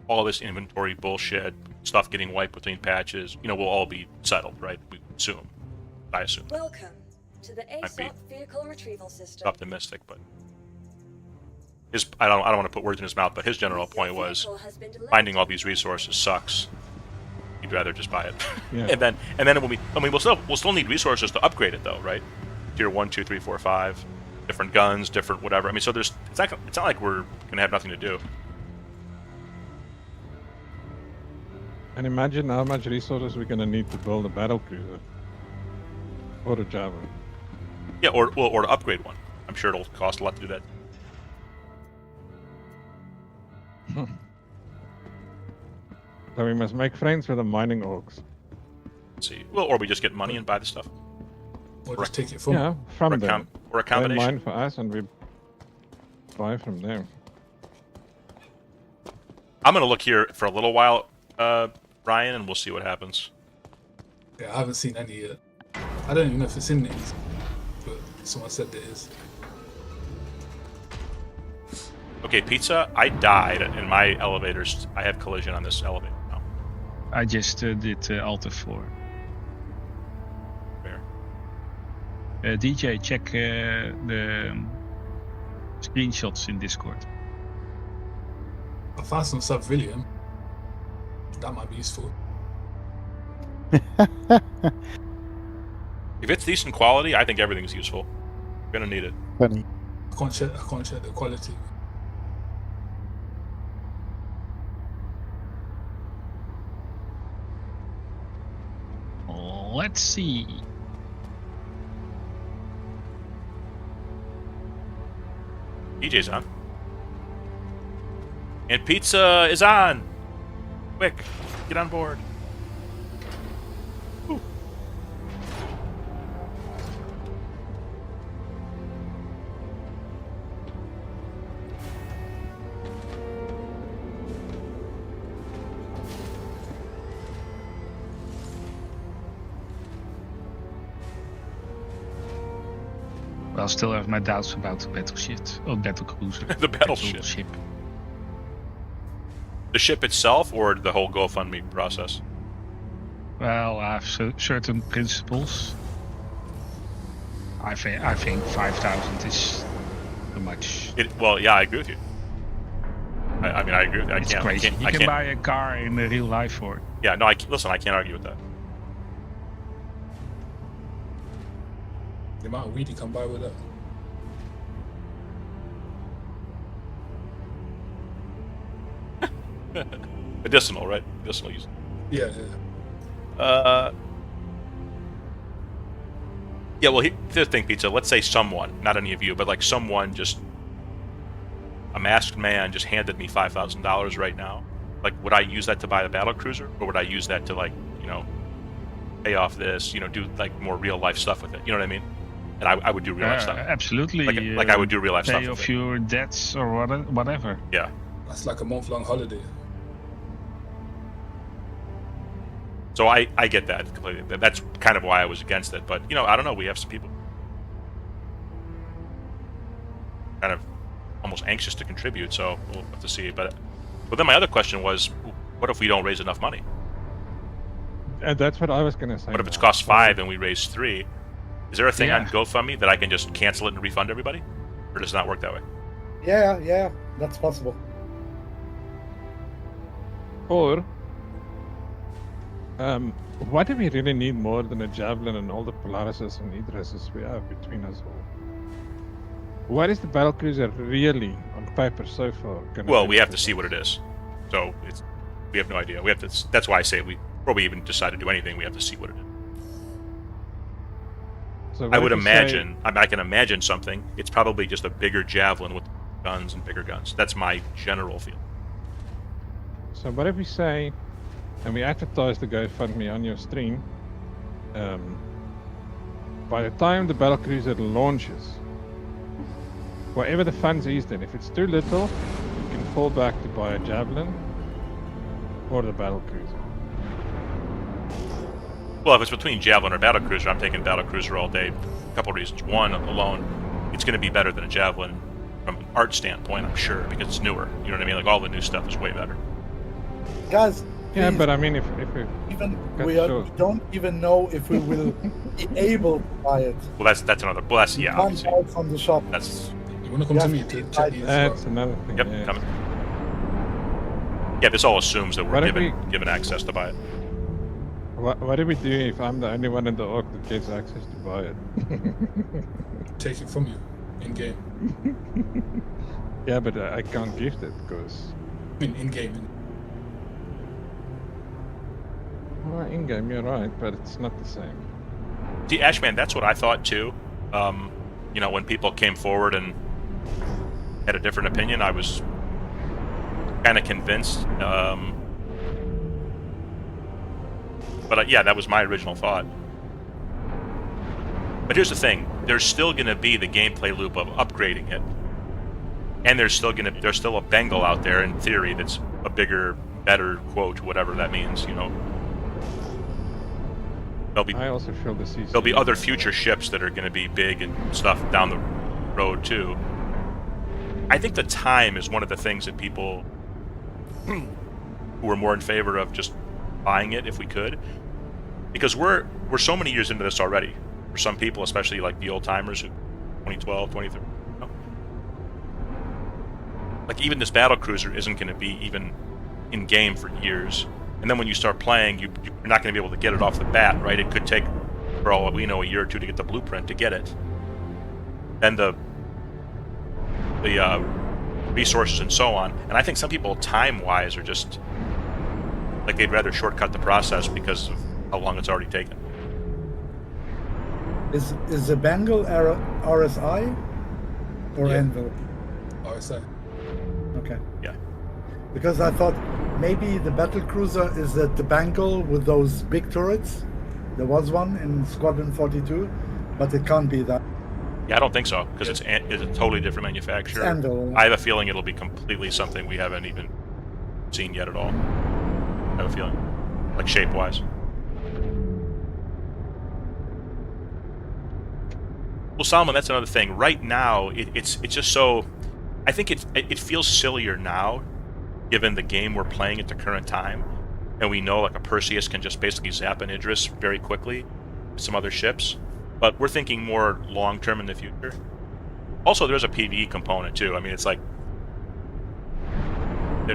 all this inventory bullshit, stuff getting wiped between patches, you know, will all be settled, right? We assume. I assume. Welcome to the Might be. ASOP vehicle retrieval system. Optimistic, but I don't want to put words in his mouth, but his general point was Vehicle has been delayed. finding all these resources sucks. You'd rather just buy it. Yeah. and then we'll still need resources to upgrade it though, right? Tier 1, 2, 3, 4, 5, different guns, different whatever. I mean, so it's not like we're gonna have nothing to do. And imagine how much resources we're gonna need to build a battle cruiser or a Java. Yeah, or to upgrade one. I'm sure it'll cost a lot to do that. So we must make friends with the mining orcs. Let's see. Well, or we just get money and buy the stuff. Or just take it from Yeah, from Or a, them. or a They combination. mine for us and we buy from them. I'm gonna look here for a little while, Ryan, and we'll see what happens. Yeah, I haven't seen any yet. I don't even know if it's in these, but someone said it is. Okay, Pizza, I died in my elevators. I have collision on this elevator now. I just did Alt F4. Fair. DJ, check the screenshots in Discord. I found some civilian. That might be useful. If it's decent quality, I think everything's useful. We're gonna need it. Funny. I can't check the quality. Let's see. DJ's on. And pizza is on! Quick, get on board. Whew. Well, I still have my doubts about the battleship or battlecruiser. The battleship. The ship itself, or the whole GoFundMe process? Well, I have certain principles. I think 5,000 is too much. Well, yeah, I agree with you. I mean, I agree with you. It's crazy. You can buy a car in real life for it. Yeah, no, listen, I can't argue with that. The amount of weed you can buy with that. Medicinal, right? Medicinal use. Yeah. Yeah, well, the thing, Pizza, let's say someone, not any of you, but like someone just, a masked man just handed me $5,000 right now. Like, would I use that to buy the battlecruiser? Or would I use that to, like, you know, pay off this, you know, do like more real life stuff with it? You know what I mean? And I would do real life stuff. Absolutely. Like I would do real life stuff. Pay off your debts or whatever. Yeah. That's like a month-long holiday. So I get that completely. That's kind of why I was against it. But, you know, I don't know. We have some people kind of almost anxious to contribute, so we'll have to see. But then my other question was, what if we don't raise enough money? That's what I was going to say. What if it's cost 5 and we raise 3? Is there a thing on GoFundMe that I can just cancel it and refund everybody? Or does it not work that way? Yeah, that's possible. Or, why do we really need more than a Javelin and all the Polarises and Idrises we have between us all? What is the battlecruiser really, on paper so far? Well, we have to see what it is. So we have no idea. We have to. That's why I say before we even decide to do anything, we have to see what it is. So I would imagine. I can imagine something. It's probably just a bigger Javelin with guns and bigger guns. That's my general feel. So what if we say, and we advertise the GoFundMe on your stream, by the time the battlecruiser launches, whatever the funds is then, if it's too little, you can fall back to buy a Javelin or the battlecruiser. Well, if it's between Javelin or battlecruiser, I'm taking battlecruiser all day. A couple of reasons. One, alone, it's going to be better than a Javelin from an art standpoint, I'm sure, because it's newer. You know what I mean? Like, all the new stuff is way better. Guys, yeah, please, but I mean, if we don't even know if we will be able to buy it. Well, that's another. Well, that's yeah. Can't buy it from the shop. That's. You want to come to me to check these? That's another thing. Yep, yeah. coming. Yeah, this all assumes that we're given access to buy it. What do we do if I'm the only one in the org that gets access to buy it? Take it from you in game. Yeah, but I can't gift it because. In game. Well, in game, you're right, but it's not the same. See, Ashman, that's what I thought too. You know, when people came forward and had a different opinion, I was kind of convinced. But yeah, that was my original thought. But here's the thing: there's still going to be the gameplay loop of upgrading it, and there's still a Bengal out there in theory that's a bigger, better quote, whatever that means. You know, I also feel the CC. There'll be other future ships that are going to be big and stuff down the road too. I think the time is one of the things that people who are more in favor of just buying it if we could, because we're so many years into this already. For some people, especially like the old timers who 2012, 2013, you know? Like even this battlecruiser isn't going to be even in game for years. And then when you start playing, you're not going to be able to get it off the bat, right? It could take, for all we know, a year or two to get the blueprint to get it. And the resources and so on. And I think some people, time-wise, are just like they'd rather shortcut the process because of how long it's already taken. Is the Bengal RSI or Yeah. Anvil? RSI. Okay. Yeah. Because I thought maybe the battle cruiser is at the Bengal with those big turrets. There was one in Squadron 42, but it can't be that. Yeah, I don't think so, because it's a totally different manufacturer. It's Andor. I have a feeling it'll be completely something we haven't even seen yet at all. I have a feeling. Like shape-wise. Well, Solomon, that's another thing. Right now, it's just so... I think it feels sillier now, given the game we're playing at the current time. And we know like a Perseus can just basically zap an Idris very quickly with some other ships. But we're thinking more long-term in the future. Also, there's a PvE component, too. I mean, it's like...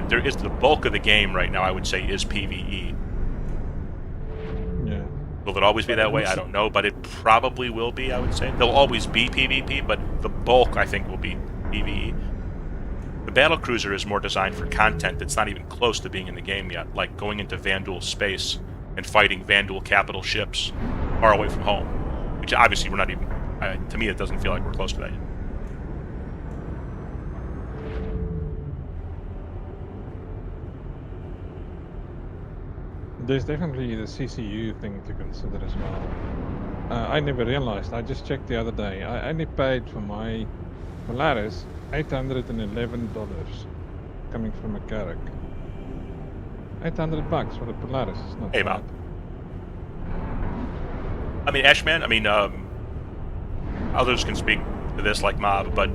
There is the bulk of the game right now, I would say, is PvE. Yeah. Will it always be that way? I don't know, but it probably will be, I would say. There'll always be PvP, but the bulk, I think, will be PvE. The battlecruiser is more designed for content that's not even close to being in the game yet, like going into Vanduul space and fighting Vanduul capital ships far away from home. Which obviously we're not even... to me, it doesn't feel like we're close to that yet. There's definitely the CCU thing to consider as well. I never realized. I just checked the other day. I only paid for my Polaris $811 coming from a Carrack. $800 for the Polaris. It's not Hey, bad. Mom. I mean, Ashman, others can speak to this like Mob, but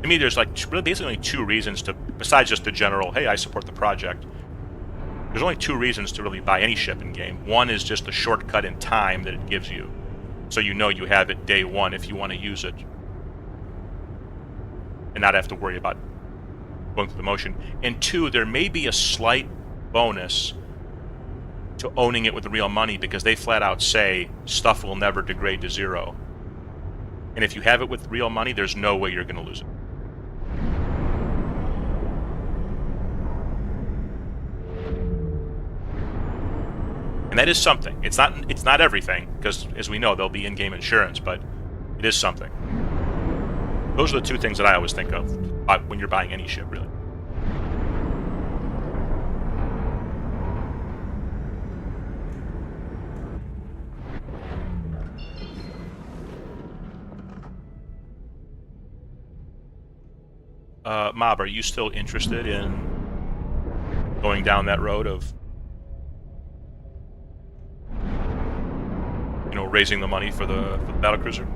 to me there's like really basically only two reasons to, besides just the general, hey, I support the project, there's only two reasons to really buy any ship in game. One is just the shortcut in time that it gives you, so you know you have it day one if you want to use it, and not have to worry about going through the motion. And two, there may be a slight bonus to owning it with real money, because they flat out say stuff will never degrade to zero. And if you have it with real money, there's no way you're going to lose it. And that is something. It's not everything, because as we know, there'll be in-game insurance, but it is something. Those are the two things that I always think of when you're buying any ship, really. Mob, are you still interested in going down that road of, raising the money for the battlecruiser,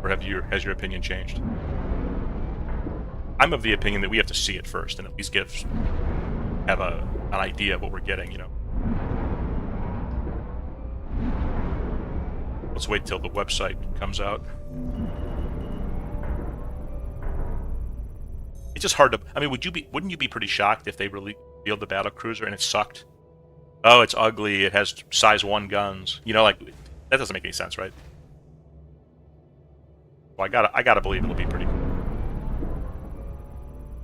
or has your opinion changed? I'm of the opinion that we have to see it first and at least have an idea of what we're getting. Let's wait till the website comes out. It's just hard to... I mean, wouldn't you be pretty shocked if they really revealed the battlecruiser and it sucked? Oh, it's ugly, it has size 1 guns. That doesn't make any sense, right? Well, I gotta believe it'll be pretty cool.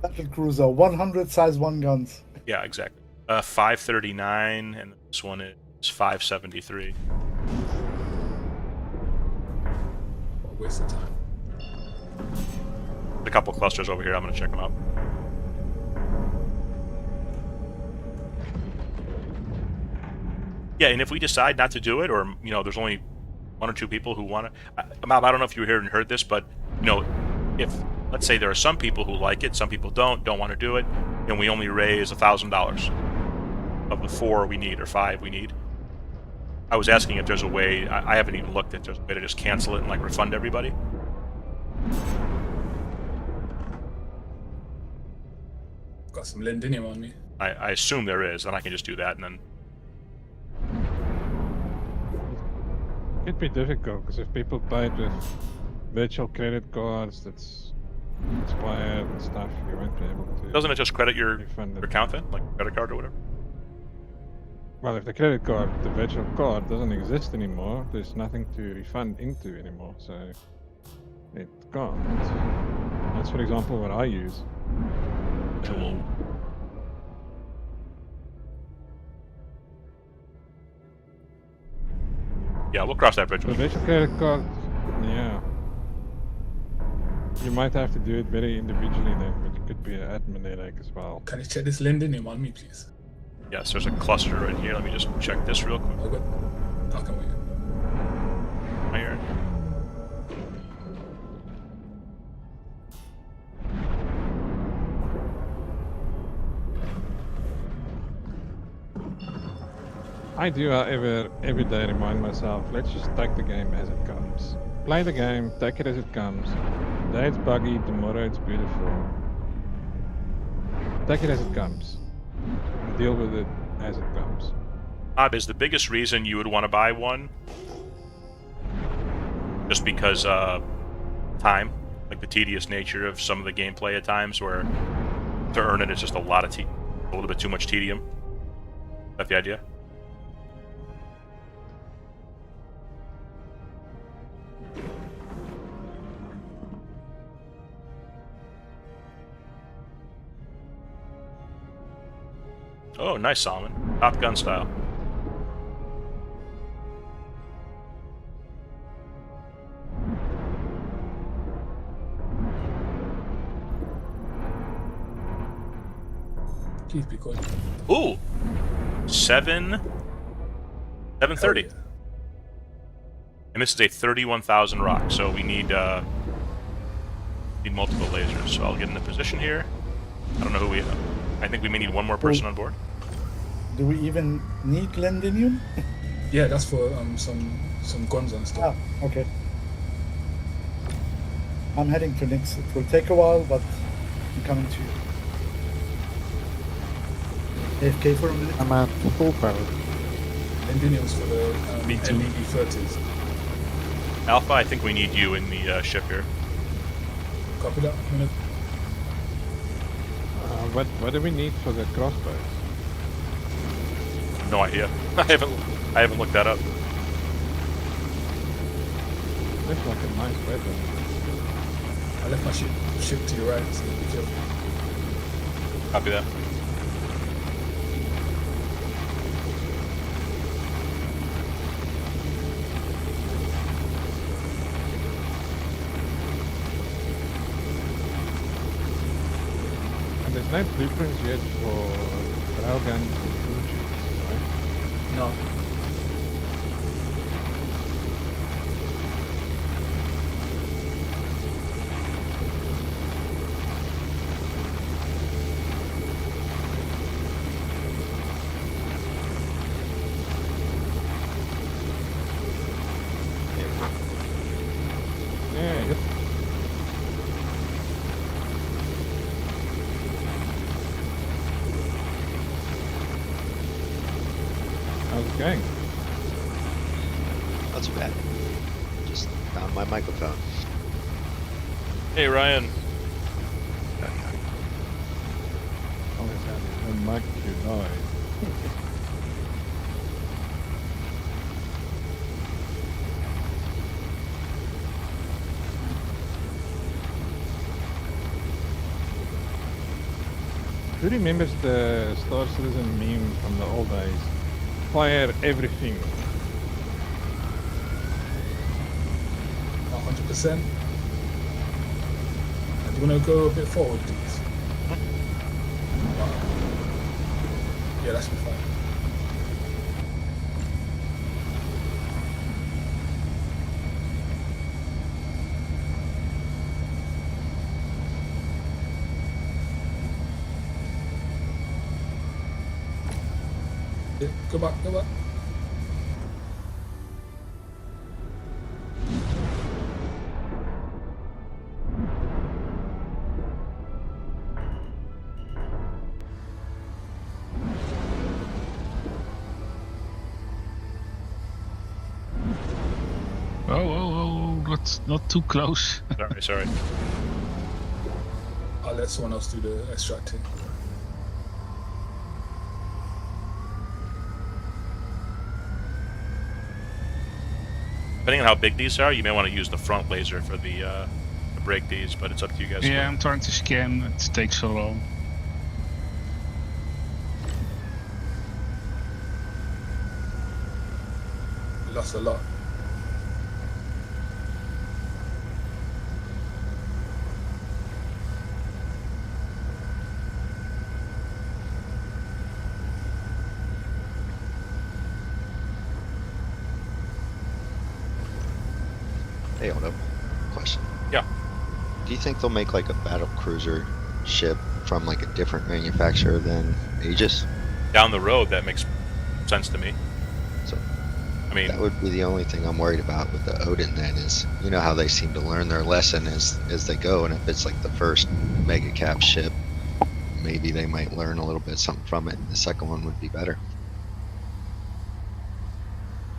Battle cruiser, 100 size 1 guns. Yeah, exactly. 539, and this one is 573. What a waste of time. A couple clusters over here. I'm going to check them out. Yeah, and if we decide not to do it, or there's only 1 or 2 people who want to... Mob, I don't know if you were here and heard this, but if let's say there are some people who like it, some people don't want to do it, and we only raise $1,000 of the 4 we need or 5 we need. I was asking if there's a way. I haven't even looked if there's a way to just cancel it and refund everybody. Got some lendinium on me. I assume there is, and I can just do that, and then... It'd be difficult, because if people buy it with virtual credit cards that's expired and stuff, you won't be able to... Doesn't it just credit your refund it. account then? Like credit card or whatever? Well, if the credit card, the virtual card, doesn't exist anymore, there's nothing to refund into anymore, so it can't. That's, for example, what I use. Cool. Yeah, we'll cross that bridge. The virtual credit card, yeah. You might have to do it very individually then, but it could be an admin headache as well. Can you check this Lendinium on me, please? Yes, there's a cluster right here. Let me just check this real quick. Oh, good. I can wait. Iron. I do, however, every day remind myself, let's just take the game as it comes. Play the game, take it as it comes. Today it's buggy, tomorrow it's beautiful. Take it as it comes. Deal with it as it comes. Bob, is the biggest reason you would want to buy one just because time, like the tedious nature of some of the gameplay at times, where to earn it is just a lot of a little bit too much tedium? Is that the idea? Oh, nice, Solomon. Top Gun style. Please be good. Ooh! 730. Hell yeah. And this is a 31,000 rock, so we need multiple lasers. So I'll get in a position here. I don't know who we have. I think we may need one more person on board. Do we even need Lendinium? Yeah, that's for some guns and stuff. Ah, okay. I'm heading to Nix. It will take a while, but I'm coming to you. AFK for a minute. I'm at full power. Lendinium's for the Me too. LED 30s. Alpha, I think we need you in the ship here. Copy that. I'm gonna What do we need for the crossbows? No idea. I haven't looked that up. Looks like a nice weapon. I left my ship to your right, so be careful. Copy that. And there's no blueprints yet for railguns and blue chips, right? No. Yeah, yep. How's it going? Not too bad. Just found my microphone. Hey, Ryan. Always have a mic to die. Who remembers the Star Citizen meme from the old days? Fire everything. 100%. Do you want to go a bit forward, please? Yeah, that should be fine. Yeah, go back, go back. Not too close. Sorry. I'll let someone else do the extracting. Depending on how big these are, you may want to use the front laser for the to break these, but it's up to you guys. Yeah, I'm trying to scan. It takes so long. We lost a lot. Do you think they'll make like a battle cruiser ship from like a different manufacturer than Aegis? Down the road, that makes sense to me. So I mean, that would be the only thing I'm worried about with the Odin. Then is how they seem to learn their lesson as they go, and if it's like the first mega cap ship, maybe they might learn a little bit something from it. And the second one would be better.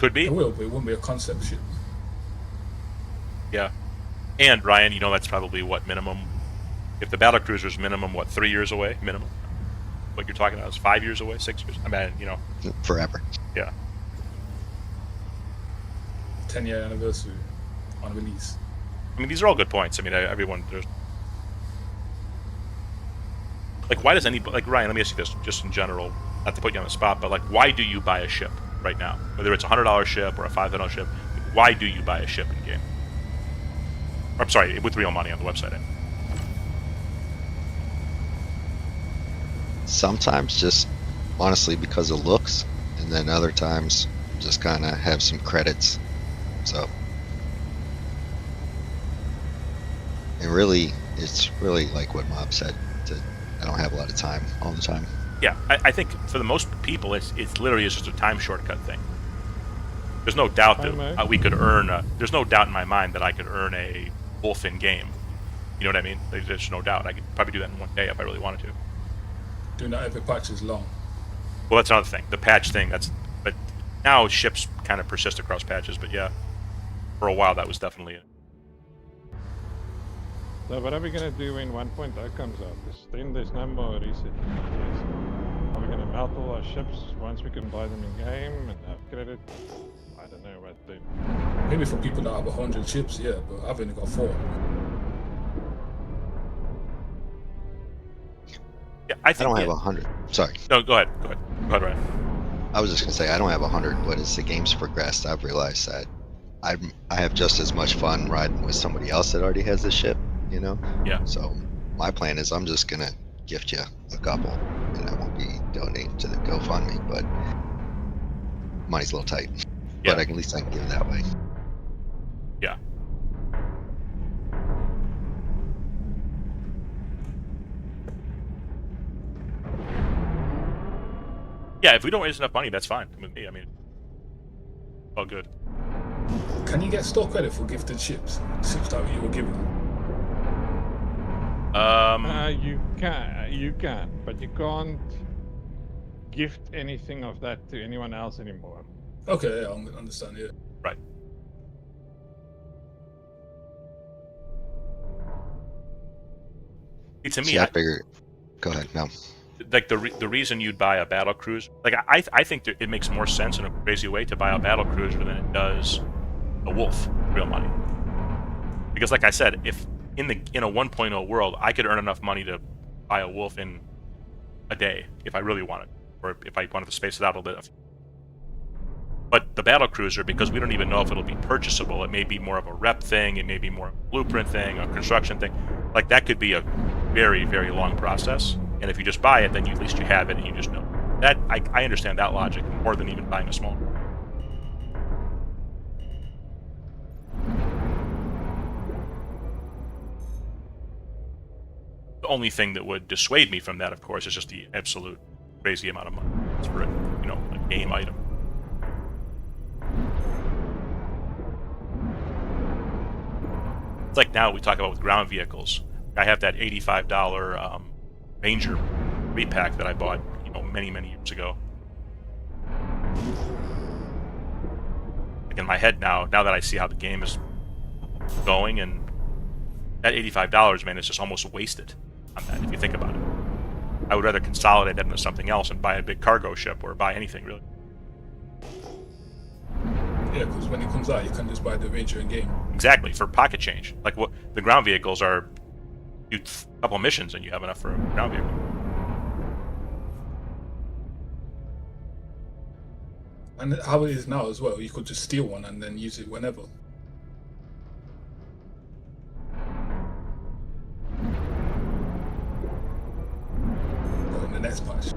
could be. It will, but it won't be a concept ship. Yeah. And Ryan, that's probably what minimum. If the battle cruiser's minimum, 3 years away minimum. What you're talking about is 5 years away, 6 years. I mean, Forever. Yeah. 10-year anniversary on release. I mean, these are all good points. I mean, everyone there's. Like, why does anybody, like, Ryan, let me ask you this, just in general, not to put you on the spot, but, like, why do you buy a ship right now? Whether it's a $100 ship or a $500 ship, why do you buy a ship in game? I'm sorry, with real money on the website. Sometimes just honestly because of looks, and then other times just kind of have some credits. So it's really like what Mob said. I don't have a lot of time all the time. Yeah, I think for the most people, it's literally just a time shortcut thing. There's no doubt that we could earn. There's no doubt in my mind that I could earn a wolf in game. You know what I mean? There's no doubt. I could probably do that in one day if I really wanted to. Doing that every patch is long. Well, that's another thing. The patch thing. But now ships kind of persist across patches. But yeah, for a while that was definitely it. So what are we gonna do when 1.0 comes out? Then there's no more reset. Are we gonna melt all our ships once we can buy them in game and have credit? I don't know what then. Maybe for people that have 100 ships, yeah, but I've only got 4. Yeah, I don't have 100. Sorry. No, go ahead, Ryan. I was just gonna say I don't have 100, but as the game's progressed, I've realized that I have just as much fun riding with somebody else that already has the ship. Yeah. So my plan is I'm just gonna gift you a couple, and I won't be donating to the GoFundMe, but money's a little tight. Yeah. But at least I can give it that way. Yeah. Yeah, if we don't raise enough money, that's fine with me. I mean, all good. Can you get store credit for gifted ships? Ships that you were given? You can, but you can't gift anything of that to anyone else anymore. Okay, yeah, I understand, yeah. Right. To me, I figure. Go ahead. No. Like the reason you'd buy a battle cruiser, like I think that it makes more sense in a crazy way to buy a battle cruiser than it does a wolf, real money. Because, like I said, if in a 1.0 world, I could earn enough money to buy a wolf in a day if I really wanted, or if I wanted to space it out a little bit. But the battle cruiser, because we don't even know if it'll be purchasable, it may be more of a rep thing, it may be more of a blueprint thing, a construction thing. Like, that could be a very, very long process. And if you just buy it, then at least you have it and you just know. That I understand that logic more than even buying a small. The only thing that would dissuade me from that, of course, is just the absolute crazy amount of money for a game item. It's like now we talk about with ground vehicles. I have that $85 Ranger repack that I bought, many, many years ago. Like in my head now that I see how the game is going, and that $85, man, is just almost wasted on that if you think about it. I would rather consolidate that into something else and buy a big cargo ship or buy anything really. Yeah, because when it comes out, you can just buy the Ranger in game. Exactly, for pocket change. Like what the ground vehicles are, do a couple of missions and you have enough for a ground vehicle. And how it is now as well, you could just steal one and then use it whenever. Or in the next patch.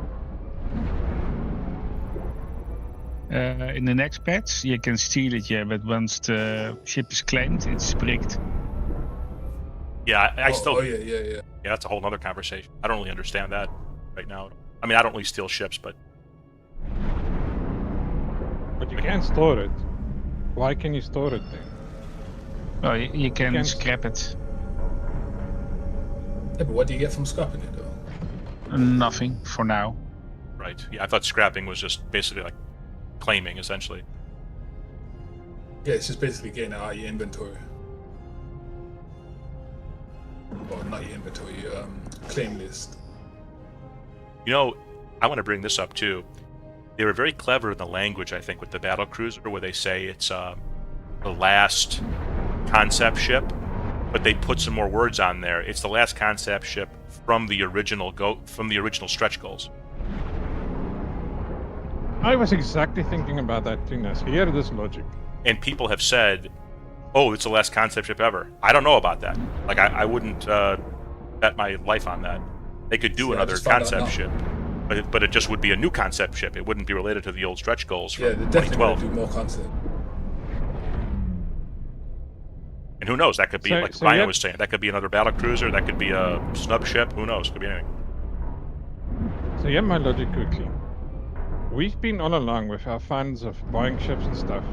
In the next patch, you can steal it, yeah, but once the ship is claimed, it's bricked. Yeah, I still. Oh yeah. Yeah, that's a whole other conversation. I don't really understand that right now. I mean, I don't really steal ships, but you can store it. Why can you store it then? Well, you can can- scrap it. Yeah, but what do you get from scrapping it though? Nothing for now. right. Yeah, I thought scrapping was just basically like claiming, essentially. Yeah, it's just basically getting it out of your inventory. Or not your inventory, your claim list. You know, I want to bring this up too. They were very clever in the language, I think, with the battle cruiser, where they say it's the last concept ship, but they put some more words on there. It's the last concept ship from the original stretch goals. I was exactly thinking about that too, Nas. Hear this logic. And people have said, "Oh, it's the last concept ship ever." I don't know about that. Like, I wouldn't bet my life on that. They could do See, I another just found out concept now. ship, but it just would be a new concept ship. It wouldn't be related to the old stretch goals from Yeah, they're definitely going 2012. to do more concept. And who knows? That could be, So- like so Ryan yeah- was saying, that could be another battle cruiser. That could be a snub ship. Who knows? Could be anything. So hear my logic quickly. We've been all along with our funds of buying ships and stuff.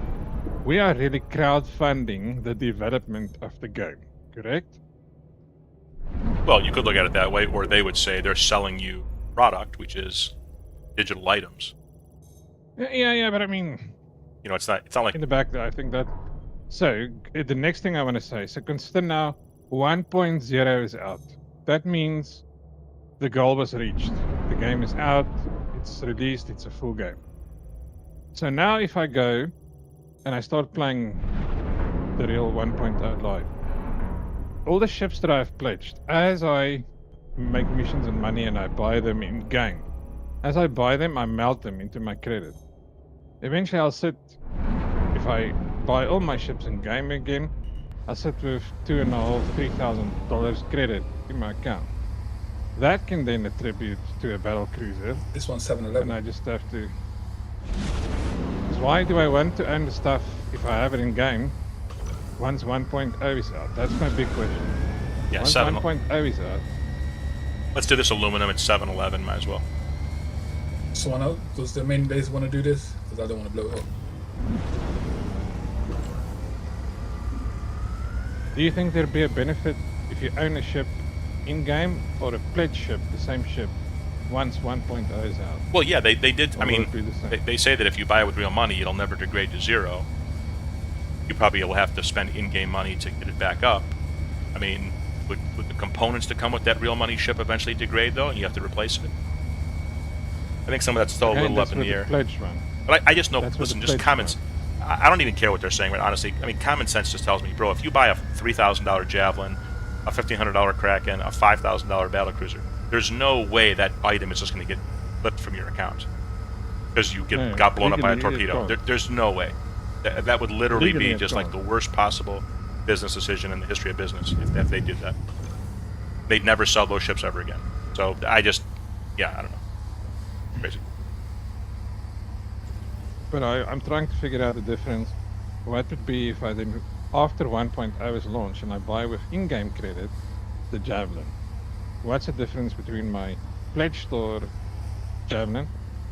We are really crowdfunding the development of the game, correct? Well, you could look at it that way, or they would say they're selling you product, which is digital items. Yeah, but I mean, You know, it's not like in the back there, I think that. So, the next thing I want to say, so consider now 1.0 is out. That means the goal was reached. The game is out, it's released, it's a full game. So now if I go and I start playing the real 1.0 live, all the ships that I've pledged, as I make missions and money and I buy them in game, as I buy them, I melt them into my credit. Eventually I'll sit, if I buy all my ships in game again, I'll sit with $2,500, $3,000 credit in my account. That can then attribute to a battle cruiser, This one's and 7-Eleven. I just have to. Because why do I want to own the stuff if I have it in game once 1.0 is out? That's my big question. yeah, Once 1.0 is out, Let's do this aluminum at 7-Eleven. Might as well. Someone else? Does the main base want to do this? Because I don't want to blow it up. do you think there'd be a benefit if you own a ship in game or a pledge ship, the same ship, once 1.0 is out? Well, yeah, they did. I Or will mean, it be the same? they say that if you buy it with real money, it'll never degrade to zero. You probably will have to spend in-game money to get it back up. I mean, would the components that come with that real money ship eventually degrade, though, and you have to replace it? I think some of that's still a Again, little that's up in with the air. pledge one. But I just know, That's what listen, the just pledge comments. I don't even care what they're saying, but honestly, I mean, common sense just tells me, bro, if you buy a $3,000 Javelin, a $1,500 Kraken, a $5,000 Battlecruiser, there's no way that item is just going to get flipped from your account because you No, got blown up by a legally it torpedo. can't. There's no way. That would literally Legally be it just like the can't. worst possible business decision in the history of business if they did that. They'd never sell those ships ever again. So I don't know. Crazy. But I'm trying to figure out the difference. What would be if I then, after 1.0 is launched and I buy with in-game credit the Javelin? What's the difference between my pledge store Javelin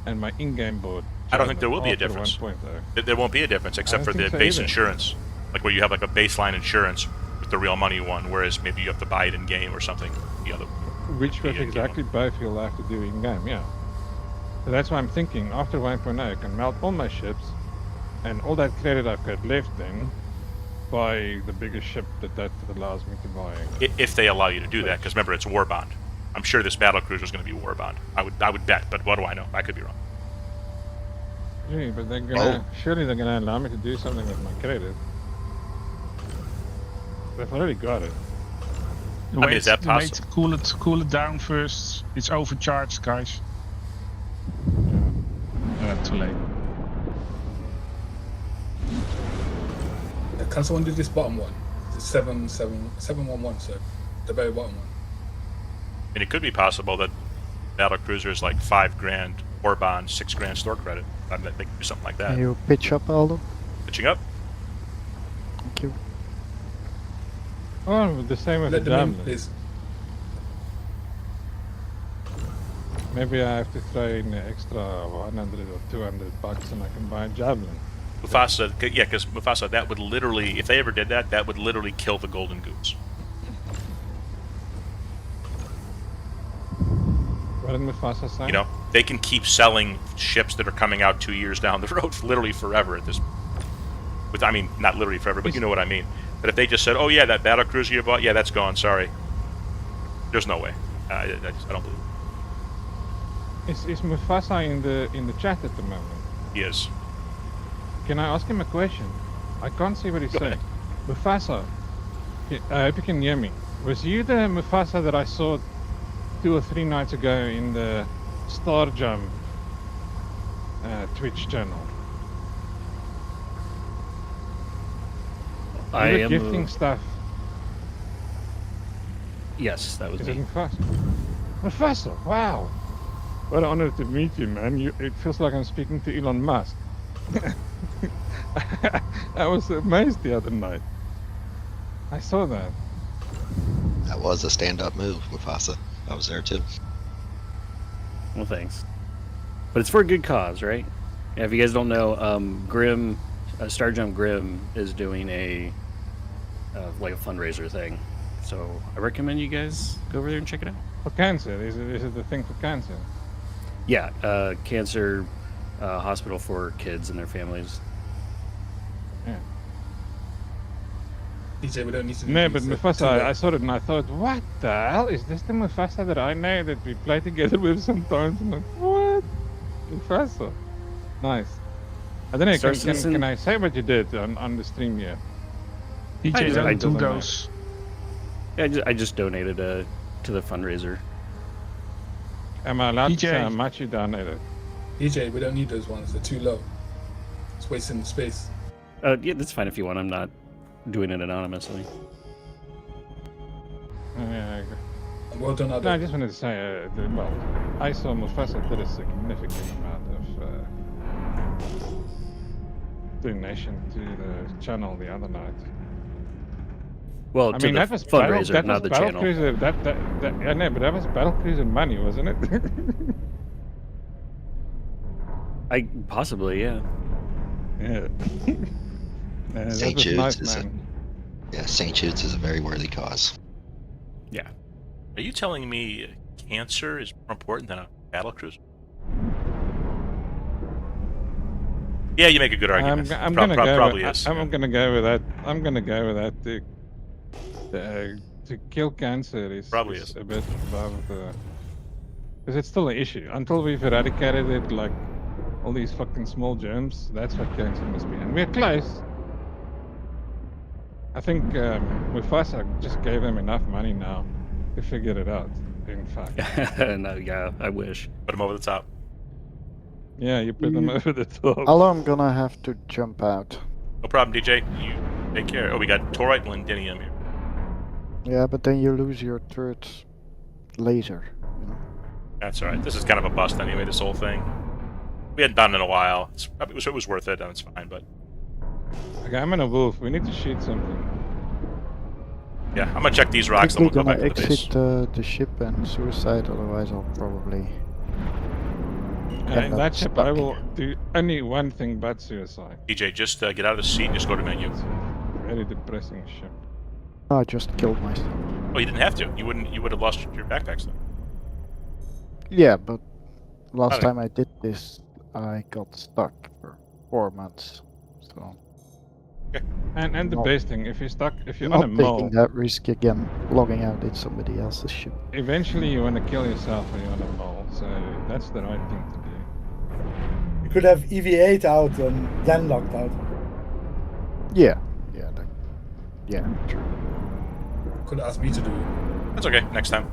and my in-game board? I don't think there will be a after difference. 1.0? There won't be a difference except for don't the think so base either. insurance, like where you have like a baseline insurance with the real money one, whereas maybe you have to buy it in game or something. The other. Which was Yeah, exactly both you'll have to do in-game, yeah. So that's why I'm thinking, after 1.0 I can melt all my ships, and all that credit I've got left then, buy the biggest ship that allows me to buy. If they allow you to do that, because remember it's war bond. I'm sure this battle cruiser is going to be war bond. I would bet, but what do I know? I could be wrong. Gee, but surely they're gonna allow me to do something with my credit. They've already got it. mean, is that Wait, cool it down first. It's overcharged, guys. Too late. Can someone do this bottom one? It's 711, so the very bottom one. And it could be possible that battle cruiser is like $5,000 war bond, $6,000 store credit. I bet they could do something like that. Can you pitch up, Aldo? Pitching up. Thank you. Oh, the same with Let the them in, javelin. please. Maybe I have to throw in an extra 100 or 200 bucks and I can buy a javelin. Mufasa, yeah, because Mufasa, that would literally, if they ever did that, that would literally kill the golden goose. What did Mufasa say? You know, they can keep selling ships that are coming out 2 years down the road, literally forever at this. With, I mean, not literally forever, but you know what I mean. But if they just said, "Oh yeah, that battle cruiser you bought, yeah, that's gone. Sorry." There's no way. I don't believe it. Is Mufasa in the chat at the moment? He is. Can I ask him a question? I can't see what he's Go saying. ahead. Mufasa, I hope you can hear me. Was you the Mufasa that I saw 2 or 3 nights ago in the Star Jump Twitch channel? I You were am gifting stuff. Yes, that was Is it me. Mufasa? Mufasa, wow! What an honor to meet you, man. It feels like I'm speaking to Elon Musk. I was amazed the other night. I saw that. That was a stand-up move, Mufasa. I was there too. Well, thanks. But it's for a good cause, right? Yeah, if you guys don't know, Grim, Star Jump Grim is doing a like a fundraiser thing. So I recommend you guys go over there and check it out. For cancer? Is it the thing for cancer? Yeah, cancer hospital for kids and their families. Yeah. DJ, we don't need to do No, these, but Mufasa, too late. I saw it and I thought, what the hell? Is this the Mufasa that I know that we play together with sometimes? I'm like, what? Mufasa. Nice. I don't know, Star can Citizen- I say what you did on the stream here? DJ I level 2 doesn't goes. Yeah, I just donated to the fundraiser. Am I allowed to say DJ. how much you donated? DJ, we don't need those ones. They're too low. It's wasting the space. Yeah, that's fine if you want. I'm not doing it anonymously. Yeah, I agree. And well done, No, I Adam. just wanted to say, well, I saw Mufasa did a significant amount of donation to the channel the other night. Well, I to mean, the that was fundraiser, that not was the channel. Cruiser, I know, but that was Battle Cruiser money, wasn't it? I possibly, yeah. Yeah. That St. was Jude's nice, is man. Yeah, St. Jude's is a very worthy cause. Yeah. Are you telling me cancer is more important than a battle cruiser? Yeah, you make a good argument. I'm gonna go. Probably with, is. I'm gonna go with that. I'm gonna go with that. To kill cancer is Probably is. a bit above the. Because it's still an issue until we've eradicated it, like all these fucking small germs. That's what cancer must be, and we're close. I think Mufasa just gave them enough money now to figure it out. In fact, No, yeah, I wish. Put him over the top. yeah, you put them over the top. Hello, I'm gonna have to jump out. No problem, DJ. You take care. Oh, we got Torite and Lindinium here. Yeah, but then you lose your third laser. You know? That's all right. This is kind of a bust anyway. This whole thing. We hadn't done it in a while. It was worth it, and it's fine. But Okay, I'm in a wolf. We need to shoot something. yeah, I'm gonna check these rocks. Then Quickly we'll go gonna back to the base. exit the ship and suicide, otherwise I'll probably. In end up that ship, I stuck. will do only one thing but suicide. DJ, just get out of the seat and just go to menu. It's a very depressing ship. I just killed myself. Oh, you didn't have to. You wouldn't. You would have lost your backpacks then. Yeah, but last Okay. time I did this, I got stuck for 4 months. So And the Not- best thing, if you're stuck, if you're not on a taking mole, that risk again, logging out in somebody else's ship. eventually you want to kill yourself when you're on a mole. So that's the right thing to do. You could have EV8 out and then locked out. Yeah, yeah, true. Could have asked me to do it. That's okay. Next time.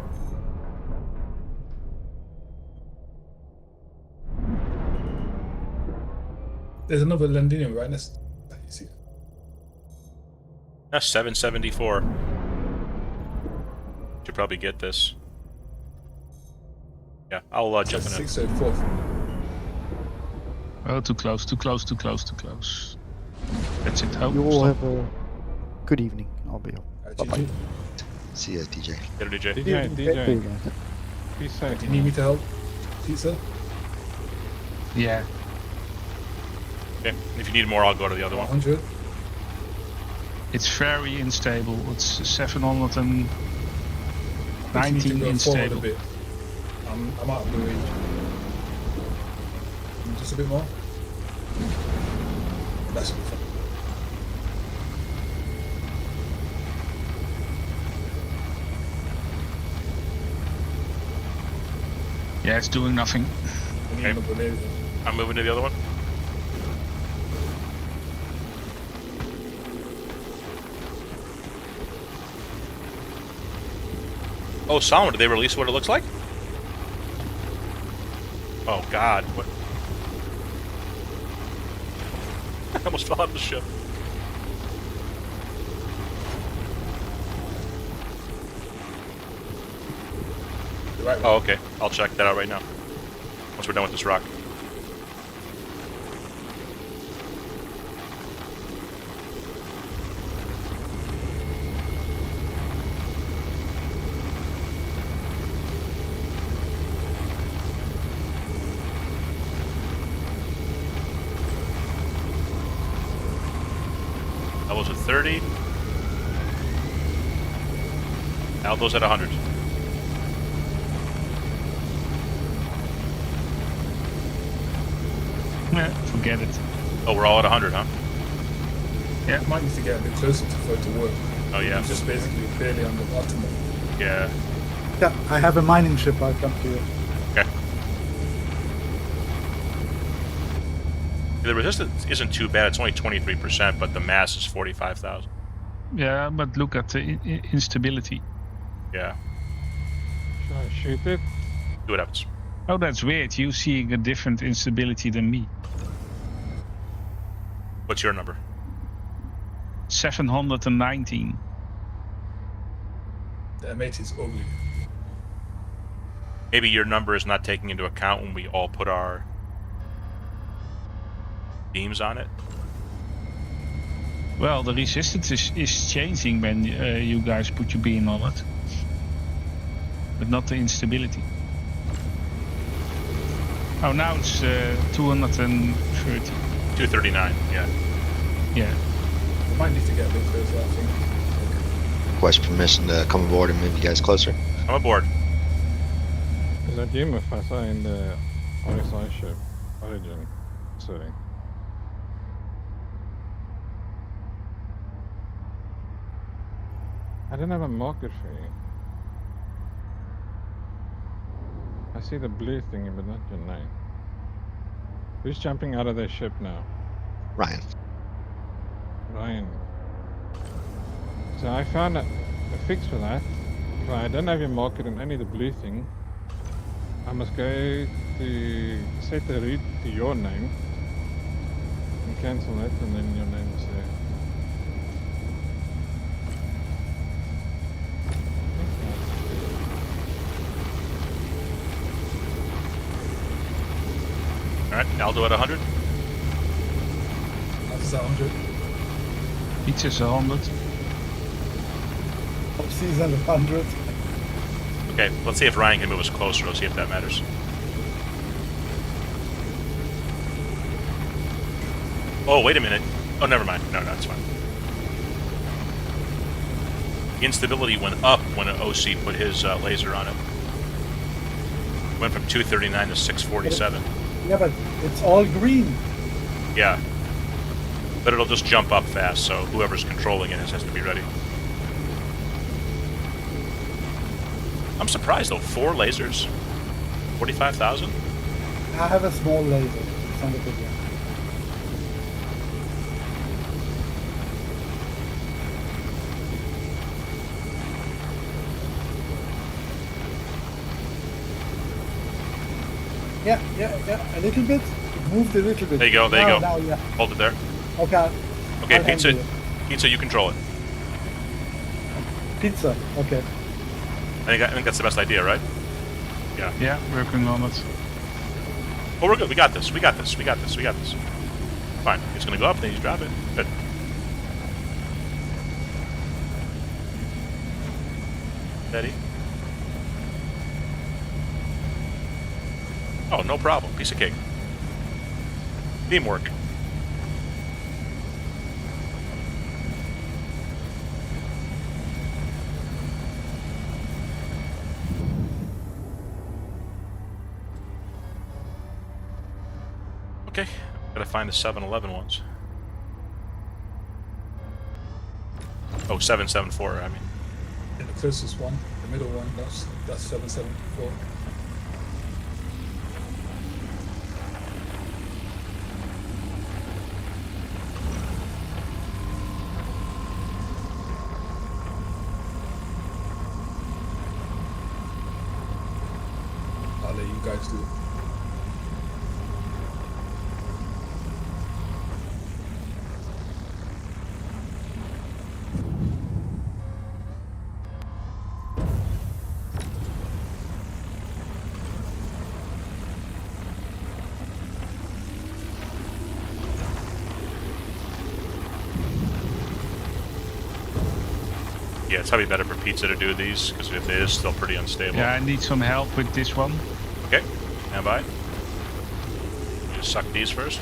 There's another Londinium right next. You see it? That's 774. Should probably get this. Yeah, I'll jump in. That's 604. Oh, too close, too close, too close, too close. That's it. Oh, You all stop. have a good evening. I'll be up. GG. See ya, DJ. Get her, DJ. DJ, See you DJ. guys. Be safe. Do you need me to help? Pizza? Yeah. Okay. If you need more, I'll go to the other one. 100? It's very unstable. It's I think you need to 719 go forward a unstable. bit. I'm out of the range. Just a bit more. That should be fine. Yeah, it's doing nothing. We need Okay. another laser. I'm moving to the other one. Oh, Solomon, did they release what it looks like? Oh, God. What? I almost fell out of the ship. The right Oh, one. okay. I'll check that out right now. Once we're done with this rock. Aldo's at 30. Aldo's at 100. Yeah, forget it. Oh, we're all at 100, huh? Yeah. Might need to get a bit closer for it to work. Oh, yeah. I'm just basically barely on the optimal. Yeah. Yeah, I have a mining ship. I'll come to you. Okay. The resistance isn't too bad. It's only 23%, but the mass is 45,000. Yeah, but look at the instability. Yeah. Should I shoot it? See what happens. Oh, that's weird. You seeing a different instability than me. What's your number? 719. That mate is ugly. Maybe your number is not taking into account when we all put our beams on it. Well, the resistance is changing when you guys put your beam on it. But not the instability. Oh, now it's 230. 239, yeah. Yeah. We might need to get a bit closer, I think. Request permission to come aboard and move you guys closer. I'm aboard. Is that you, Mufasa, in the RSI ship? Origin. Sorry. I don't have a marker for you. I see the blue thingy, but not your name. Who's jumping out of their ship now? Ryan. Ryan. So I found a fix for that. If I don't have your marker and only the blue thing, I must go to set the route to your name and cancel that, and then your name is there. Alright, Aldo at 100. That's 100. Pizza's 100. Opsies at 100. Okay, let's see if Ryan can move us closer. Let's see if that matters. Oh, wait a minute. Oh, never mind. No, it's fine. The instability went up when an OC put his laser on it. Went from 239 to 647. Yeah, but it's all green. Yeah. But it'll just jump up fast, so whoever's controlling it has to be ready. I'm surprised though, 4 lasers? 45,000? I have a small laser. It's not a big one. Yeah, a little bit. It moved a little bit. There you go, there you go. Now, yeah. Hold it there. Okay. Okay, I'll Pizza, handle Pizza, you control it. Pizza, okay. I think that's the best idea, right? Yeah. Yeah, working on it. Oh, we're good. We got this. We got this. We got this. We got this. Fine. It's gonna go up, then you drop it. Good. Steady. Oh, no problem. Piece of cake. Teamwork. Okay, gotta find the 7-Eleven ones. Oh, 774, I mean. And the closest one, the middle one, that's 774. I'll let you guys do it. Yeah, it's probably better for Pizza to do these, because it is still pretty unstable. Yeah, I need some help with this one. Okay, stand by. Just suck these first.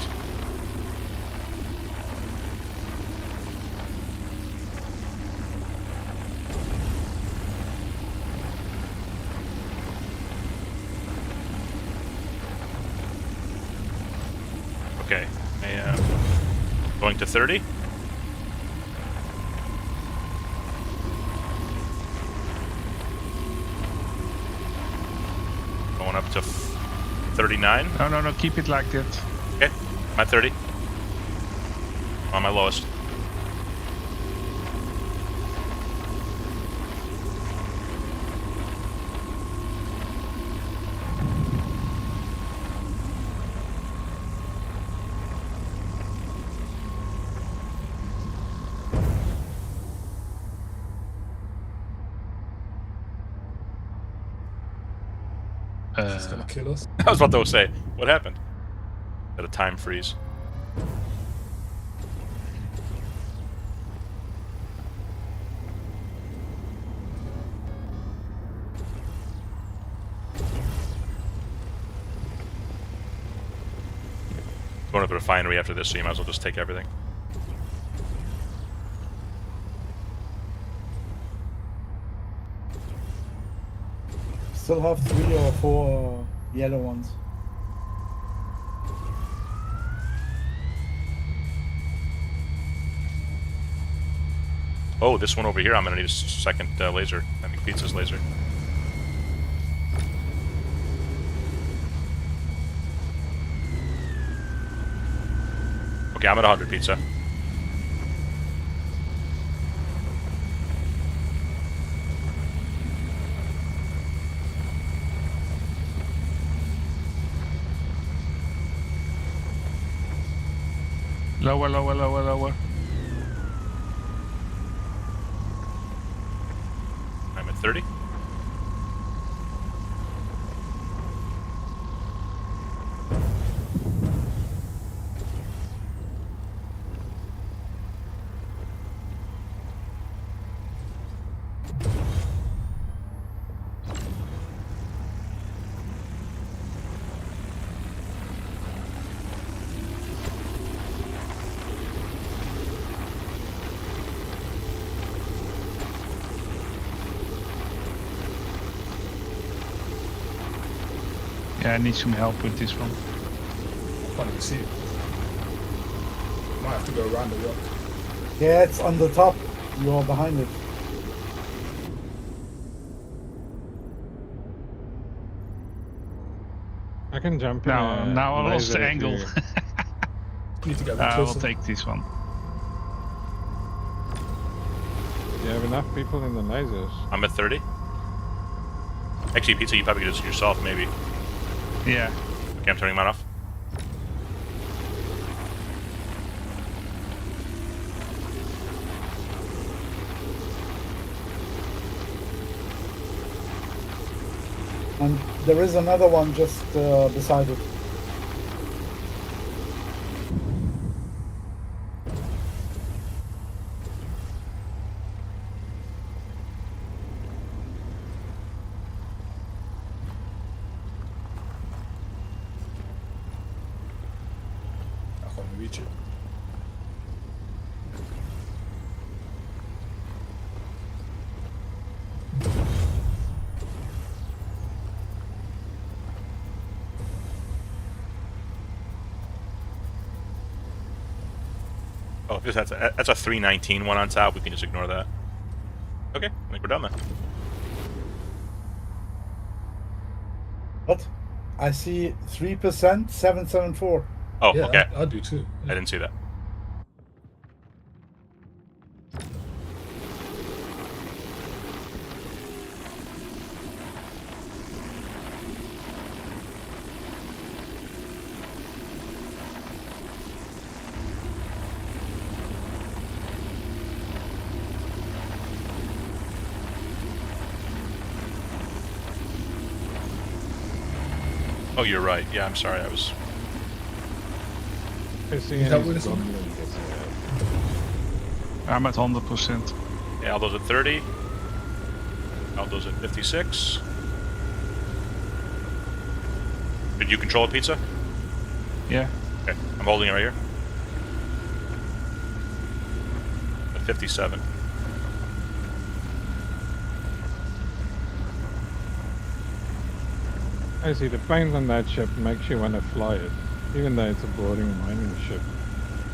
Okay, I am going to 30. Going up to 39. No, keep it like that. Okay, I'm at 30. On my lowest. It's gonna kill us. I was about to say, what happened? At a time freeze. Going to the refinery after this, so you might as well just take everything. Still have 3 or 4 yellow ones. Oh, this one over here, I'm going to need a second laser. I think Pizza's laser. Okay, I'm at 100, Pizza. Lower, lower, lower, lower. I'm at 30. Yeah, I need some help with this one. I can't even see it. Might have to go around the rock. Yeah, it's on the top. You are behind it. I can jump in. Now I lost the laser if angle. you- You need to get I will closer. take this one. You have enough people in the lasers. I'm at 30. Actually, Pizza, you probably could do this yourself, maybe. Yeah. Okay, I'm turning mine off. And there is another one just beside it. reach it. Oh, because that's a 319 one on top. We can just ignore that. Okay, I think we're done then. What? I see 3%, 774. Oh, Yeah, okay. I do too. I didn't see that. Oh, you're right. Yeah, I'm sorry. I was. Is that what it's on? I'm at 100%. Yeah, Aldo's at 30. Aldo's at 56. Did you control a pizza? Yeah. Okay, I'm holding it right here. At 57. I see, the paint on that ship makes you want to fly it, even though it's a boring mining ship.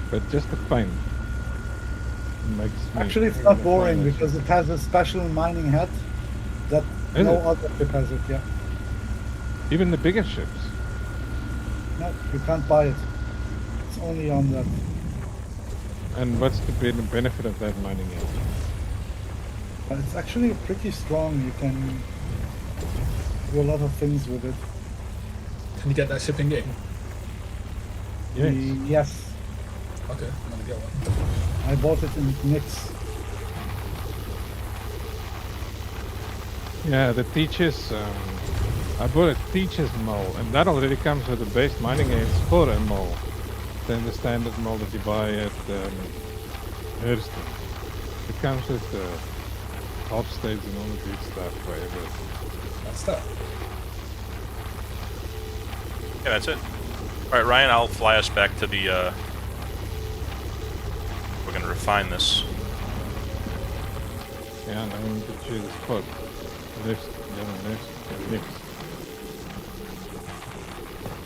But just the paint makes me Actually, it's wanna not fly boring that because ship. it has a special mining head that Is no it? other ship has it. Yeah. Even the bigger ships. No, you can't buy it. It's only on that. And what's the benefit of that mining head? But it's actually pretty strong. You can do a lot of things with it. Can you get that ship in game? Yes. Yes. Okay, I'm gonna get one. I bought it in Nix. Yeah, the Teachers. I bought a Teachers mold, and that already comes with the base mining aids for a mold. Then the standard mold that you buy at Hurston. It comes with the top states and all the good stuff for everything. That's that. Yeah, that's it. Alright, Ryan, I'll fly us back to the, we're gonna refine this. Yeah, and I need to choose a spot. Left, yeah, left, next.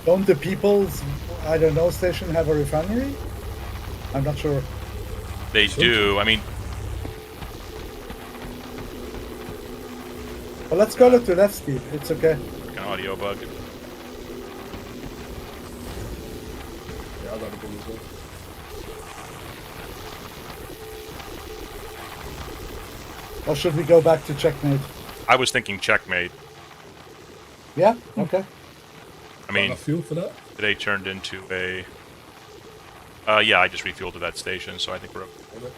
Don't the People's, I don't know, station have a refinery? I'm not sure. They do, I mean, Well, let's go to left, Steve. It's okay. an audio bug. Yeah, I gotta go as well. Or should we go back to checkmate? I was thinking checkmate. Yeah? Okay. I mean, Got fuel for that? today turned into a... yeah, I just refueled to that station, so I think we're up. Okay.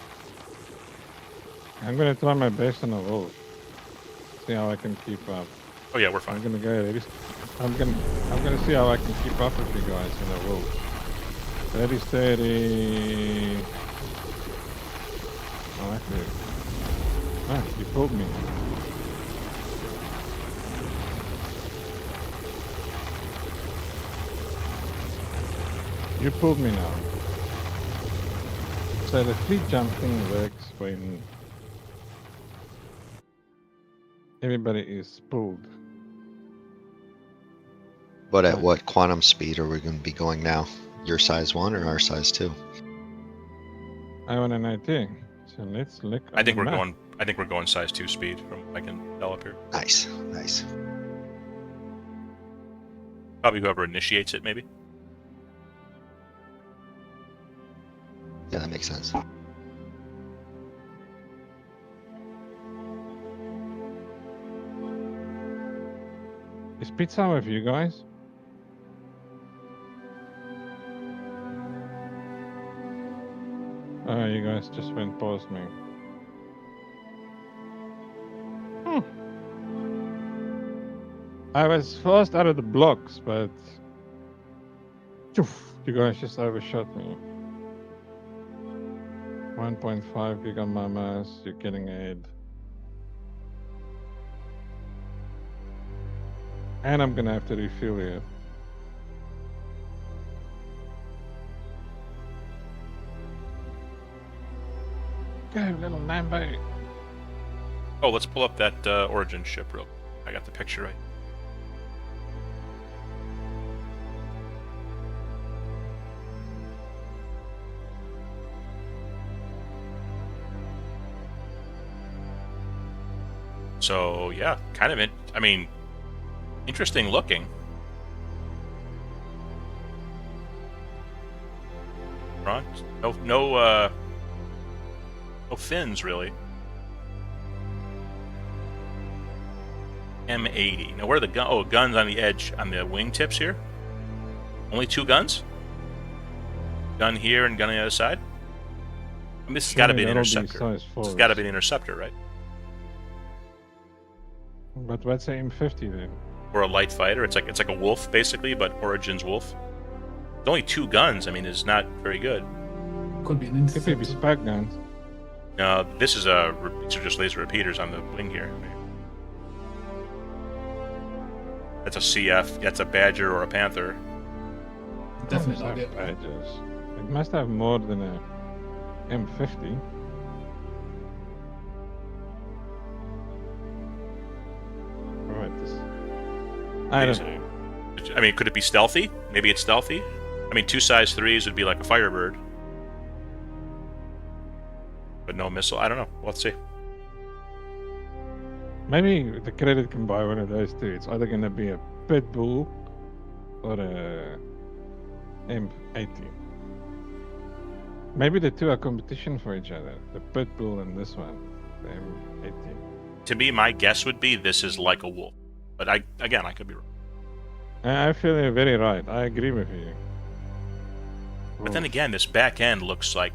I'm gonna try my best on a wolf. See how I can keep up. Oh yeah, we're I'm fine. gonna go ready. I'm gonna see how I can keep up with you guys in a wolf. Ready, steady. Oh, actually. Ah, you pulled me. You pulled me now. So the fleet jump thing works when everybody is pulled. But at Right. what quantum speed are we going to be going now? Your size 1 or our size 2? I want an idea. So let's look. I think on we're the map. going. I think we're going size 2 speed from what I can tell up here. Nice, nice. Probably whoever initiates it, maybe. Yeah, that makes sense. Is pizza with you guys? Oh, you guys just went past me. I was first out of the blocks, but you guys just overshot me. 1.5 gigamamas, you're getting aid. And I'm gonna have to refuel you. go, little Lambo. Oh, let's pull up that Origin ship real quick. I got the picture right. So yeah, kind of. I mean, interesting looking. Front, no fins really. M80. Now where are the gun? Oh, guns on the edge, on the wingtips here. Only 2 guns. Gun here and gun on the other side. I mean, this has got to be an interceptor. This has got to be an interceptor, right? But what's an M50 then? Or a light fighter. It's like a wolf basically, but Origin's wolf. With only 2 guns. I mean, it's not very good. Could be an interceptor. Could be spec guns. No, these are just laser repeaters on the wing here. That's a CF. That's a Badger or a Panther. Definitely Must not have it. Badgers. It must have more than a M50. Right. I don't know. I mean, could it be stealthy? Maybe it's stealthy. I mean, 2 size 3s would be like a Firebird, but no missile. I don't know. Let's see. Maybe the credit can buy one of those two. It's either going to be a Pitbull or a M80. Maybe the two are competition for each other. The Pitbull and this one, the M80. To me, my guess would be this is like a wolf, but I could be wrong. I feel you're very right. I agree with you. But then again, this back end looks like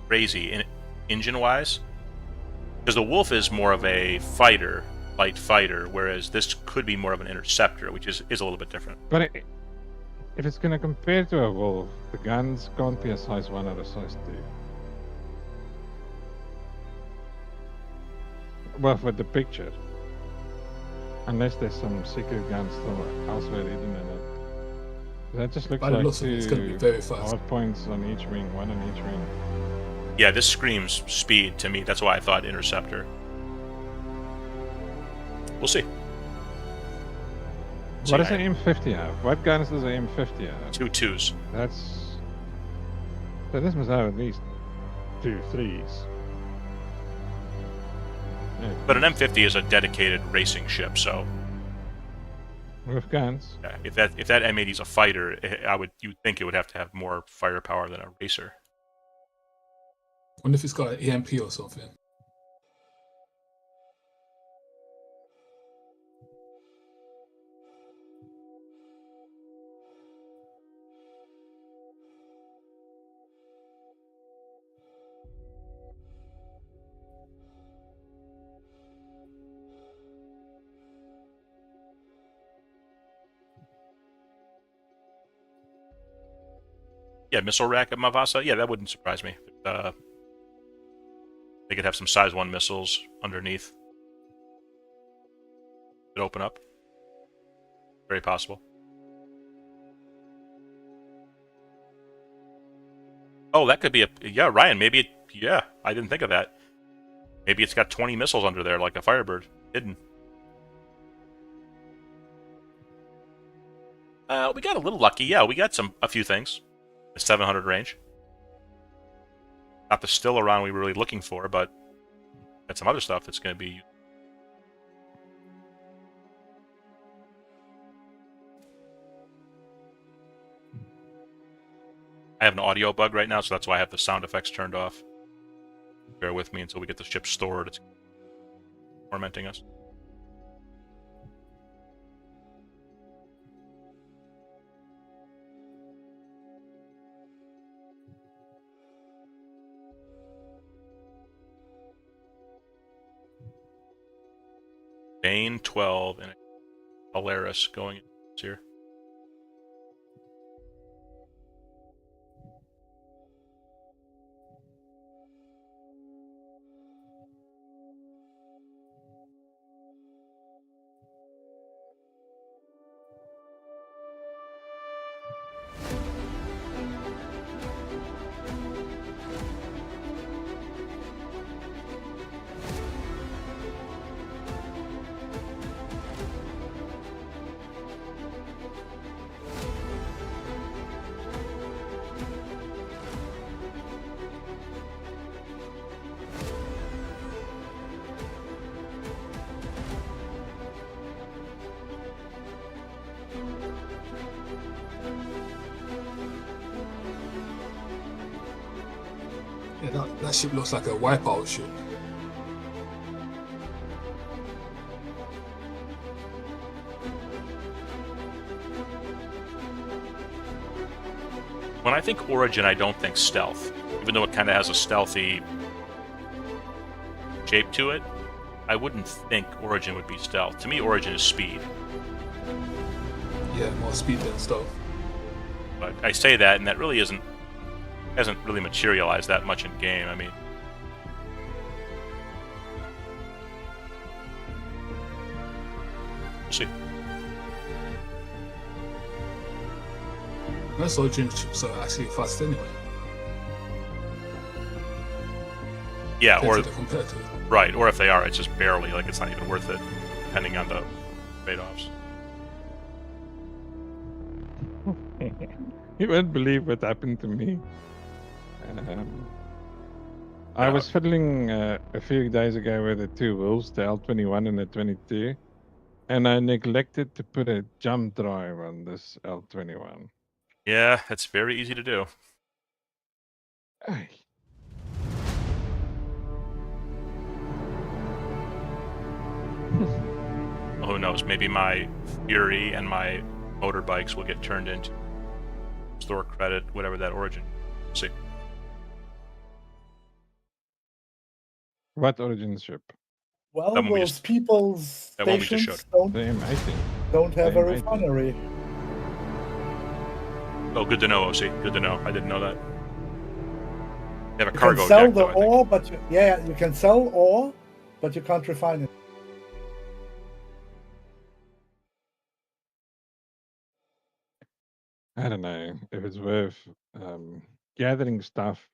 crazy engine-wise, because the Wolf is more of a fighter, light fighter, whereas this could be more of an interceptor, which is a little bit different. But if it's going to compare to a Wolf, the guns can't be a size 1 or a size 2. Well, with the picture. Unless there's some secret gun still elsewhere hidden in it. That just looks By the like looks of it, it's gonna be very fast. hard points on each wing, 1 on each wing. Yeah, this screams speed to me. That's why I thought interceptor. We'll see. What does an M50 have? What guns does an M50 have? 2 2s. So this must have at least 2 3s. Yeah. But an M50 is a dedicated racing ship, so With guns. yeah, if that M80 is a fighter, you'd think it would have to have more firepower than a racer. Wonder if it's got an EMP or something. Yeah, missile rack at Mavasa. Yeah, that wouldn't surprise me. They could have some size 1 missiles underneath. Could open up. Very possible. Oh, that could be yeah, Ryan, maybe I didn't think of that. Maybe it's got 20 missiles under there like a Firebird, hidden. We got a little lucky. Yeah, we got a few things. The 700 range. Not the still around we were really looking for, but got some other stuff that's going to be. I have an audio bug right now, so that's why I have the sound effects turned off. Bear with me until we get the ship stored. It's tormenting us. Bane 12 and Polaris going here. Yeah, that ship looks like a wipeout ship. When I think Origin, I don't think stealth. Even though it kind of has a stealthy shape to it, I wouldn't think Origin would be stealth. To me, Origin is speed. Yeah, more speed than stealth. But I say that, and that really hasn't really materialized that much in game. I mean, we'll see. Most Origin ships are actually fast anyway. Yeah, or compared to it. right, or if they are, it's just barely. Like it's not even worth it, depending on the trade-offs. You won't believe what happened to me. I was fiddling a few days ago with the two wolves, the L21 and the 22, and I neglected to put a jump drive on this L21. Yeah, it's very easy to do. Ay. Well, who knows? Maybe my Fury and my motorbikes will get turned into store credit, whatever that Origin. We'll see. What Origin ship? Well, That one we those just- people's that one we just stations showed. don't, The M80. don't have a Same idea. refinery. Oh, good to know, OC. Good to know. I didn't know that. They have a You cargo can sell deck, the though, I think. ore, but you can sell ore, but you can't refine it. I don't know if it's worth gathering stuff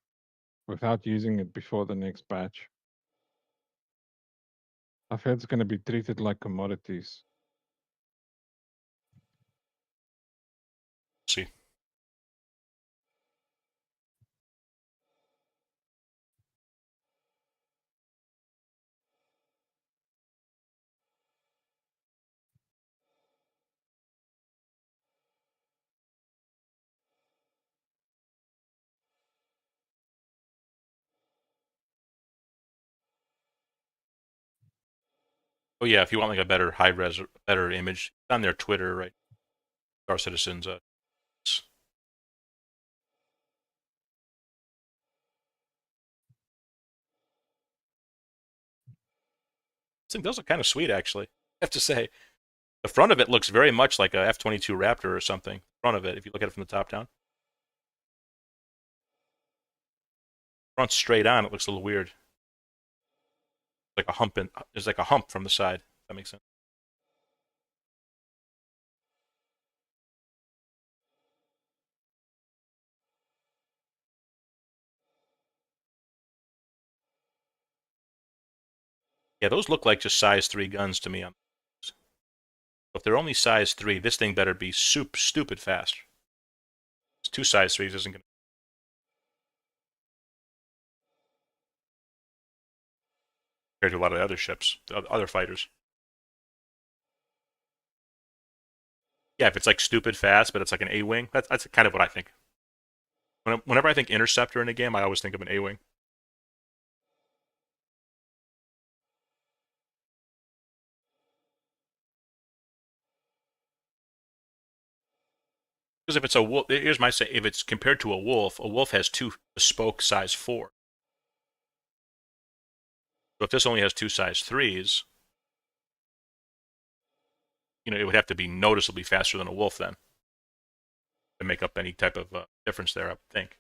without using it before the next batch. I feel it's going to be treated like commodities. See. Oh yeah, if you want like a better high res, better image, it's on their Twitter, right? Star Citizens. I think those are kind of sweet, actually. I have to say, the front of it looks very much like a F-22 Raptor or something. The front of it, if you look at it from the top down. Front straight on, it looks a little weird. Like a hump there's like a hump from the side. If that makes sense. Yeah, those look like just size 3 guns to me. If they're only size 3, this thing better be stupid fast. It's 2 size 3s isn't going to. Compared to a lot of other ships, other fighters. Yeah, if it's like stupid fast, but it's like an A-wing, that's kind of what I think. Whenever I think interceptor in a game, I always think of an A-wing. Because if it's a wolf, here's my say: if it's compared to a wolf has 2 bespoke size 4. So if this only has 2 size 3s, it would have to be noticeably faster than a wolf then to make up any type of difference there, I would think.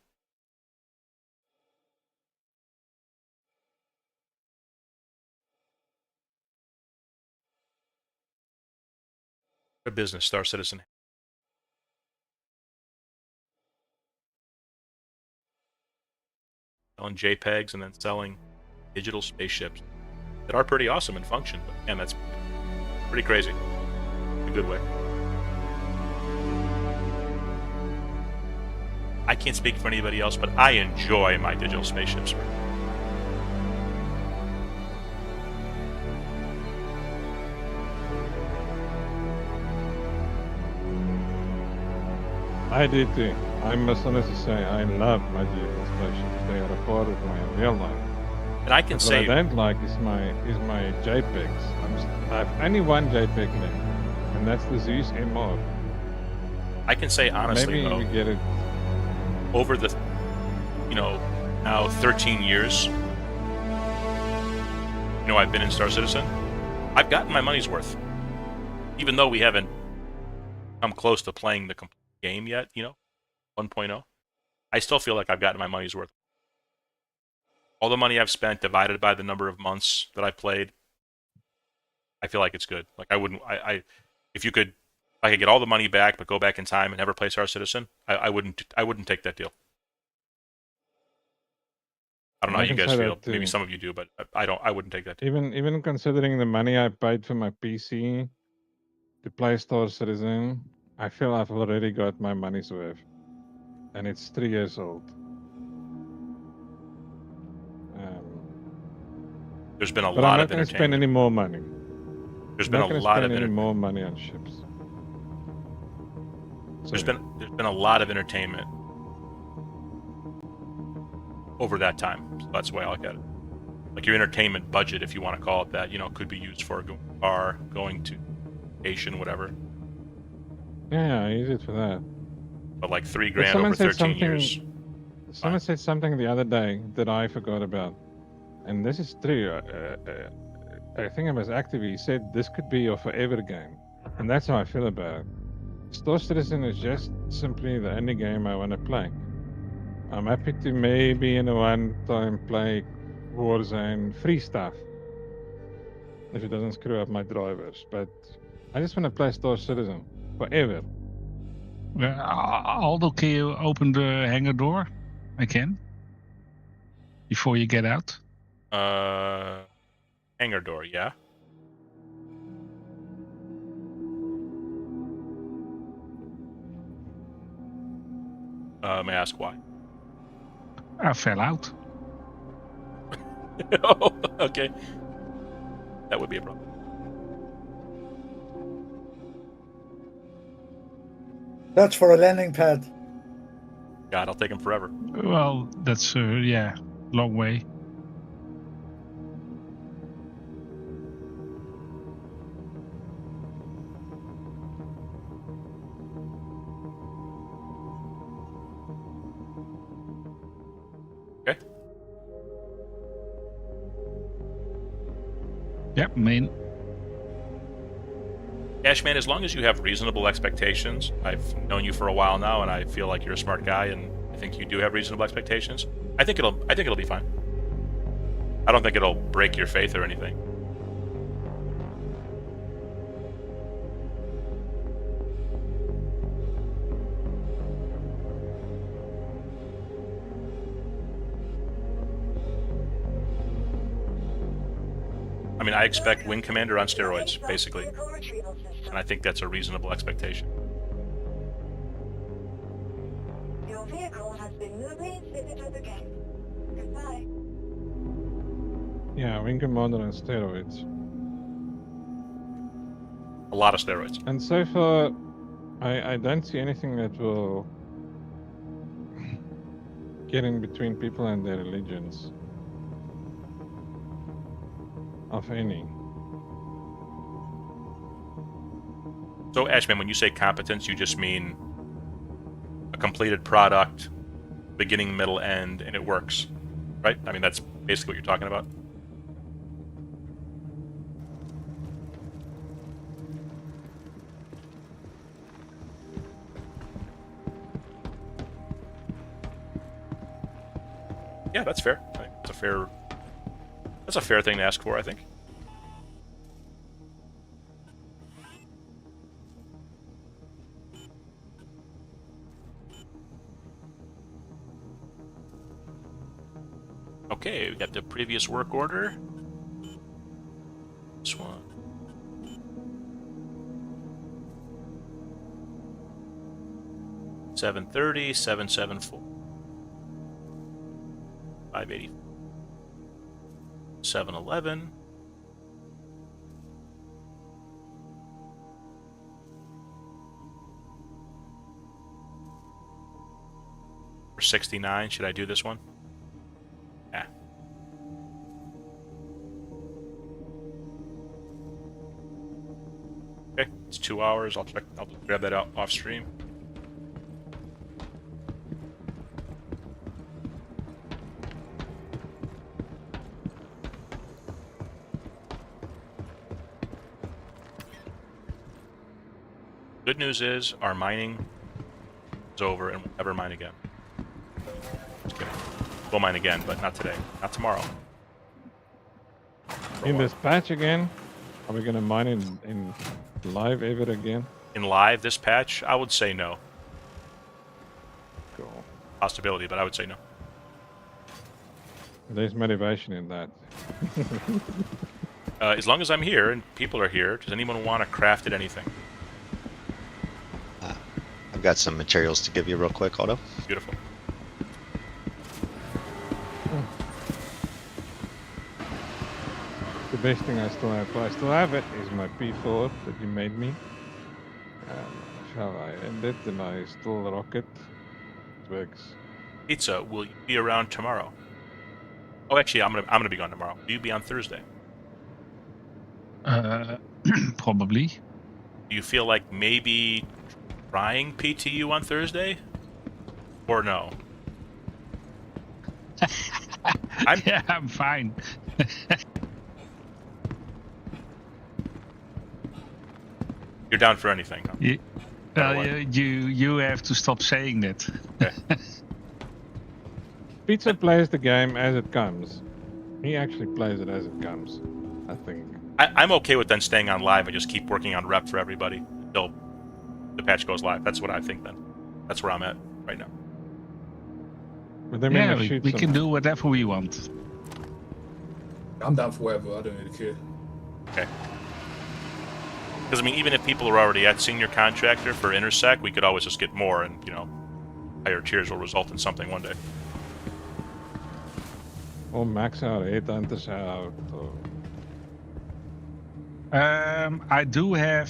Good business, Star Citizen. Selling JPEGs and then selling digital spaceships that are pretty awesome and function, but man, that's pretty crazy in a good way. I can't speak for anybody else, but I enjoy my digital spaceships. I did too. I must honestly say I love my GFX spaceships. They are a part of my real life. And I can But say, what I don't like is my JPEGs. I have only one JPEG left, and that's the Zeus MR. I can say honestly, Maybe though, we get it. over the, now 13 years, I've been in Star Citizen, I've gotten my money's worth. Even though we haven't come close to playing the complete game yet, 1.0, I still feel like I've gotten my money's worth. All the money I've spent divided by the number of months that I played, I feel like it's good. Like I wouldn't, if I could get all the money back but go back in time and never play Star Citizen, I wouldn't take that deal. I don't know how you guys feel. Maybe some of you do, but I wouldn't take that deal. Even considering the money I paid for my PC to play Star Citizen, I feel I've already got my money's worth, and it's 3 years old. There's been a But lot I'm not of going to entertainment. spend any more money. There's been a lot of any more money on ships. There's been a lot of entertainment over that time. So that's the way I look at it. Like your entertainment budget, if you want to call it that, could be used for going to a bar, going to vacation, whatever. Yeah, I use it for that. But like $3,000 over 13 years. Someone said something the other day that I forgot about, and this is true. I think it was Activity said this could be your forever game, and that's how I feel about it. Star Citizen is just simply the only game I want to play. I'm happy to maybe in a one-time play Warzone free stuff if it doesn't screw up my drivers, but I just want to play Star Citizen forever. Aldo, can you open the hangar door again before you get out? Hangar door, yeah. May I ask why? I fell out. Oh, okay. That would be a problem. That's for a landing pad. God, I'll take him forever. Well, that's long way. Okay. Yep, main. Ashman, as long as you have reasonable expectations, I've known you for a while now, and I feel like you're a smart guy, and I think you do have reasonable expectations. I think it'll be fine. I don't think it'll break your faith or anything. I mean, I expect Wing Commander on steroids, basically. And I think that's a reasonable expectation. Your vehicle has been moving visitor the game. Goodbye. Yeah, Wing Commander on steroids. A lot of steroids. And so far, I don't see anything that will get in between people and their religions. Of any. So, Ashman, when you say competence, you just mean a completed product, beginning, middle, end, and it works, right? I mean, that's basically what you're talking about. Yeah, that's fair. I think that's a fair thing to ask for, I think. Okay, we got the previous work order. This one. $730, $774. $580. 711. Or 69. Should I do this one? Yeah. Okay, it's 2 hours. I'll just grab that out off stream. Good news is our mining is over and we'll never mine again. Just kidding. We'll mine again, but not today. Not tomorrow. In this patch again? Are we gonna mine in live ever again? In live, this patch, I would say no. Cool. Possibility, but I would say no. There's motivation in that. As long as I'm here and people are here, does anyone want to craft at anything? I've got some materials to give you real quick, Otto. Beautiful. The best thing I still have it, is my P4 that you made me. Shall I end it and I still rock it? It works. Pizza, will you be around tomorrow? Oh, actually, I'm gonna be gone tomorrow. Will you be on Thursday? Probably. Do you feel like maybe trying PTU on Thursday? Or no? I'm fine. You're down for anything, huh? You have to stop saying that. Okay. Pizza plays the game as it comes. He actually plays it as it comes, I think. I'm okay with then staying on live and just keep working on rep for everybody until the patch goes live. That's what I think then. That's where I'm at right now. But then Yeah, we can do whatever we want. I'm down for whatever. I don't really care. Okay. Because, I mean, even if people are already at senior contractor for Intersec, we could always just get more and, you know, higher tiers will result in something one day. Or max out, headhunters out. I do have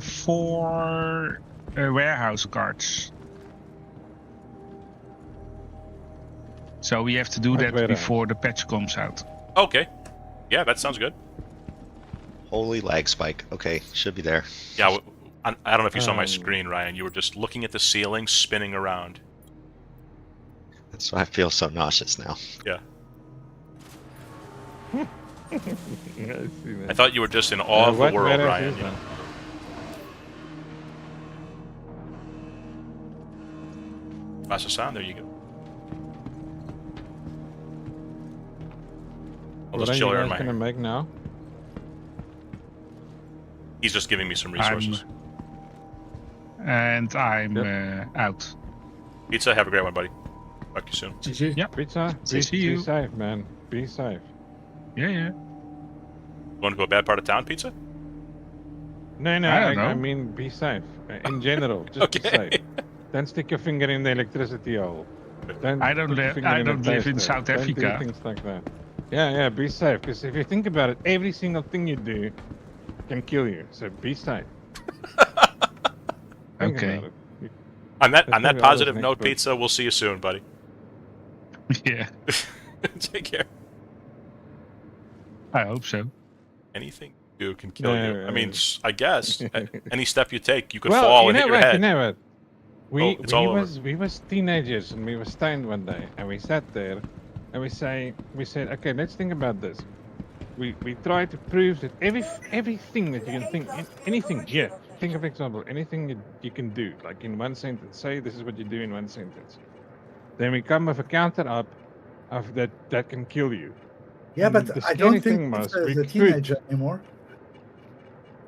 4 warehouse cards. So we have to do that before the patch comes out. Okay. Yeah, that sounds good. Holy lag spike. Okay, should be there. Yeah, I don't know if you saw my screen, Ryan. You were just looking at the ceiling, spinning around. That's why I feel so nauseous now. Yeah. Yeah, I see that. I thought you were just in awe of the what world, warehouse Ryan. is You know? Vasasan, there you go. I'll What just are chill you here in guys my gonna make now? He's just giving me some resources. And I'm out. Pizza, have a great one, buddy. Talk to you soon. GG. Yep. Pizza, See be you. safe, man. Be safe. Yeah. You want to go a bad part of town, Pizza? No, I don't know. I mean be safe. In general, just be Okay. safe. Don't stick your finger in the electricity hole. I don't put your live. finger I in the don't live in toaster. South Don't Africa. do things like that. Yeah, be safe. Because if you think about it, every single thing you do can kill you. So be safe. Think Okay. about it. On that Let's think about positive this note, next week. Pizza, we'll see you soon, buddy. Yeah, Take care. I hope so. Anything you do can kill you. No, I mean, I guess any step you take, you could Well, fall you and know hit your what? head. You know what? It's all over. We was teenagers and we were stoned one day and we sat there and we said, okay, let's think about this. We tried to prove that everything that you can think, anything, yeah. Think of example, anything you can do, like in one sentence. Say this is what you do in one sentence. Then we come with a counter up of that can kill you. Yeah, but The I scary don't thing think was it's we a could- teenager anymore.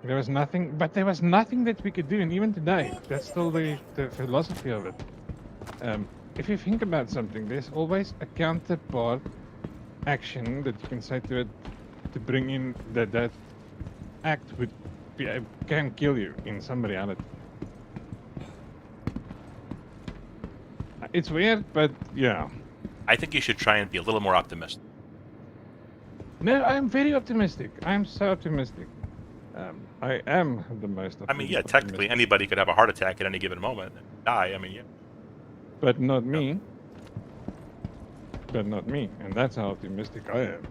There was nothing that we could do, and even today, that's still the philosophy of it. If you think about something, there's always a counterpart action that you can say to it to bring in that act can kill you in some reality. It's weird, but yeah. I think you should try and be a little more optimistic. No, I'm very optimistic. I'm so optimistic. I am the most. I mean, yeah, technically anybody could have a heart attack at any given moment and die. I mean, yeah. But not me. But not me. And that's how optimistic I am.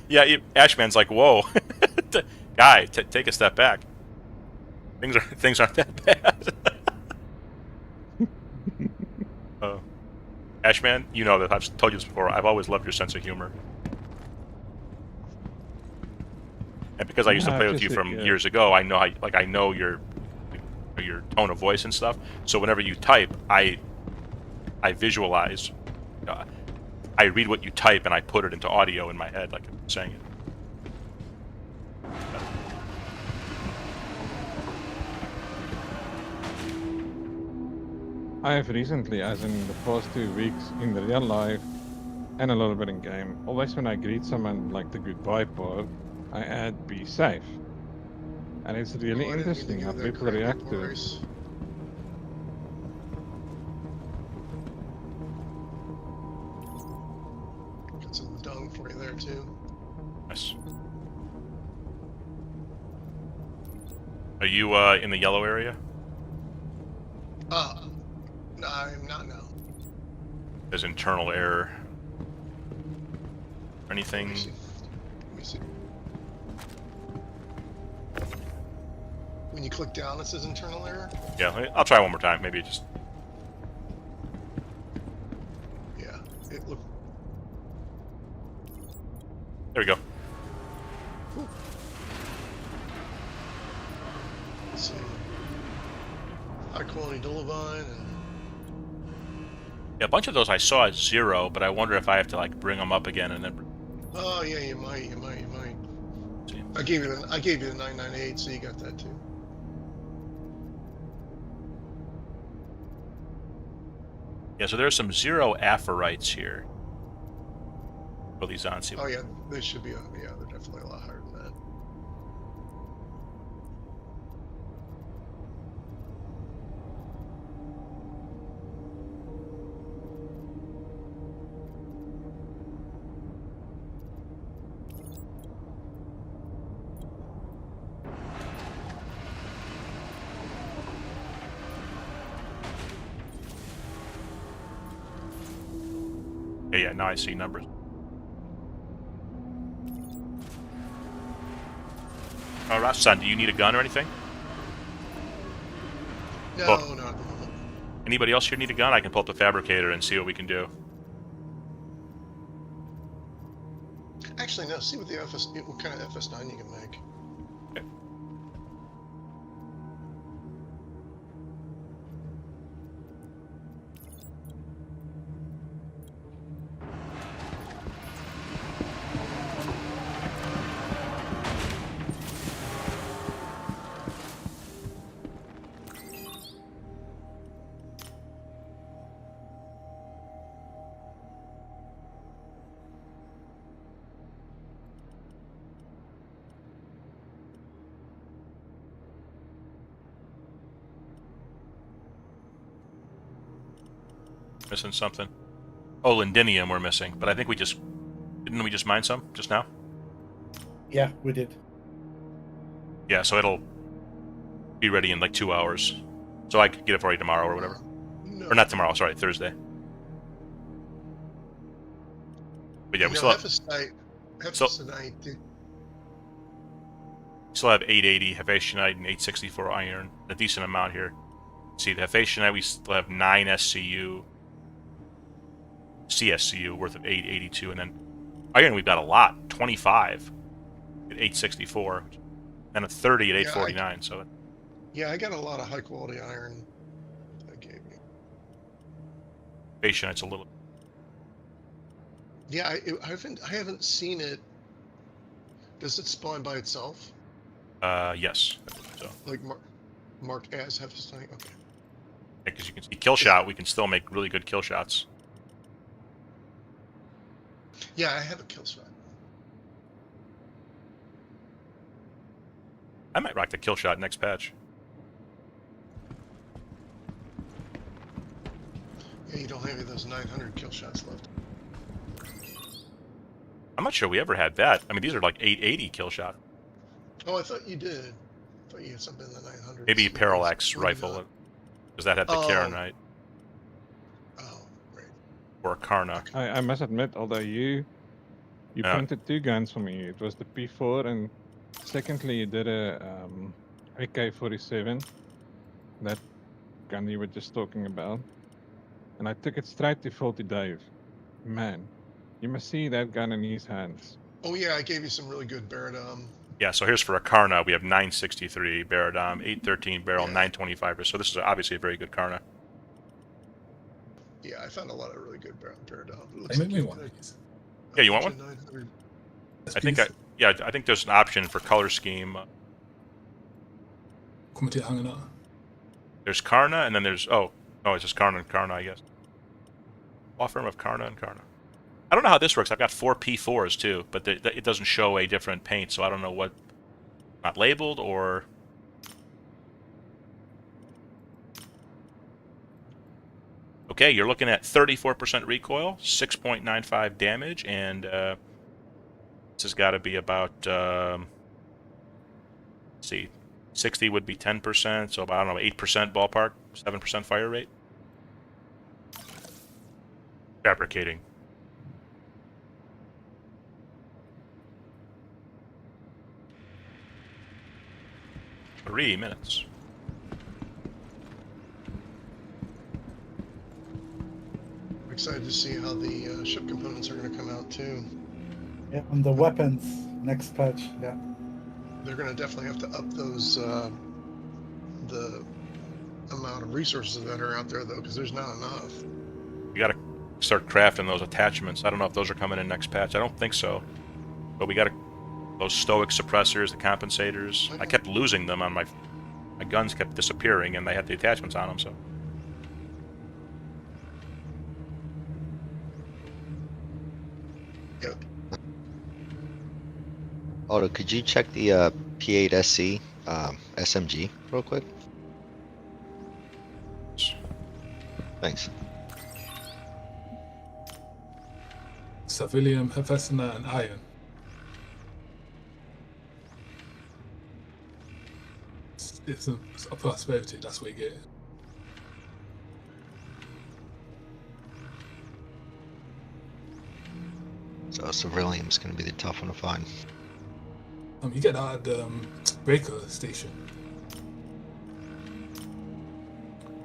Yeah, Ashman's like, whoa, guy, take a step back. Things aren't that bad. Ashman, you know that I've told you this before. I've always loved your sense of humor, and because I used to play with you from years ago, I know your tone of voice and stuff. So whenever you type, I visualize. I read what you type and I put it into audio in my head, like I'm saying it. I have recently, as in the past 2 weeks, in the real life and a little bit in game, always when I greet someone like the goodbye part, I add be safe. And it's really interesting how people react to it. Got some dung for you there too. Nice. Are you in the yellow area? No, I'm not now. There's internal error. Anything? Let me see. When you click down, it says internal error? Yeah, I'll try one more time. Maybe it just... Yeah, it looked... There we go. Let's see. High quality Dolivine and... Yeah, a bunch of those I saw at 0, but I wonder if I have to like bring them up again and then... Oh yeah, you might. See. I gave you the 998, so you got that too. Yeah, so there's some 0 aphorites here. Put these on, see. Oh yeah, they should be. Yeah, they're definitely a lot higher than that. Yeah, now I see numbers. Rasan, do you need a gun or anything? No, Well, not at the moment. Anybody else here need a gun? I can pull up the fabricator and see what we can do. Actually, no. See what what kind of FS9 you can make. Okay. Missing something. Oh, Lindinium we're missing, but I think didn't we just mine some just now? Yeah, we did. Yeah, so it'll be ready in like 2 hours. So I could get it for you tomorrow or whatever. No. Or not tomorrow, sorry, Thursday. But yeah, we still have, FS9, still have 880 Hephaestionite and 864 iron. A decent amount here. See, the Hephaestionite, we still have 9 SCU. CSCU worth of 882, and then iron we've got a lot, 25 at 864, and a 30 at 849. So yeah, I got a lot of high quality iron. That gave me. Hephaestionite's a little. Yeah, I haven't seen it. Does it spawn by itself? Yes. So Like marked as Hephaestionite? Okay. because you can see kill shot, we can still make really good kill shots. Yeah, I have a kill shot. I might rock the kill shot next patch. Yeah, you don't have any of those 900 kill shots left. I'm not sure we ever had that. I mean, these are like 880 kill shot. Oh, I thought you did. I thought you had something in the 900. Maybe Parallax rifle, because that had the Karenite. Oh, right. Or a Karna. I must admit, although you printed 2 guns for me. It was the P4, and secondly you did a AK-47, that gun you were just talking about, and I took it straight to Faulty Dave. Man, you must see that gun in his hands. Oh yeah, I gave you some really good Baradom. Yeah, so here's for a Karna. We have 963 Baradom, 813 barrel, 925. So this is obviously a very good Karna. Yeah, I found a lot of really good Baradom. Hey, make me one, please. Yeah, you want one? 900. I think I think there's an option for color scheme. Kommer hanging out. There's Karna, and then there's it's just Karna and Karna, I guess. Law firm of Karna and Karna. I don't know how this works. I've got 4 P4s too, but it doesn't show a different paint, so I don't know what. Not labeled or. Okay, you're looking at 34% recoil, 6.95 damage, and this has got to be about. Let's see, 60 would be 10%, so about, I don't know, 8% ballpark, 7% fire rate. Fabricating. Three minutes. I'm excited to see how the ship components are going to come out too. Yeah, and the weapons next patch. Yeah. They're going to definitely have to up those the amount of resources that are out there though, because there's not enough. You got to start crafting those attachments. I don't know if those are coming in next patch. I don't think so, but we got to. Those stoic suppressors, the compensators. I kept losing them on my guns kept disappearing, and they had the attachments on them. So. Yep. Otto, could you check the P8SC SMG real quick? Thanks. Civilian, Hephaestus, and Iron. It's a prosperity, that's what you get. So Ceruleum's going to be the tough one to find. You get that at the Breaker station.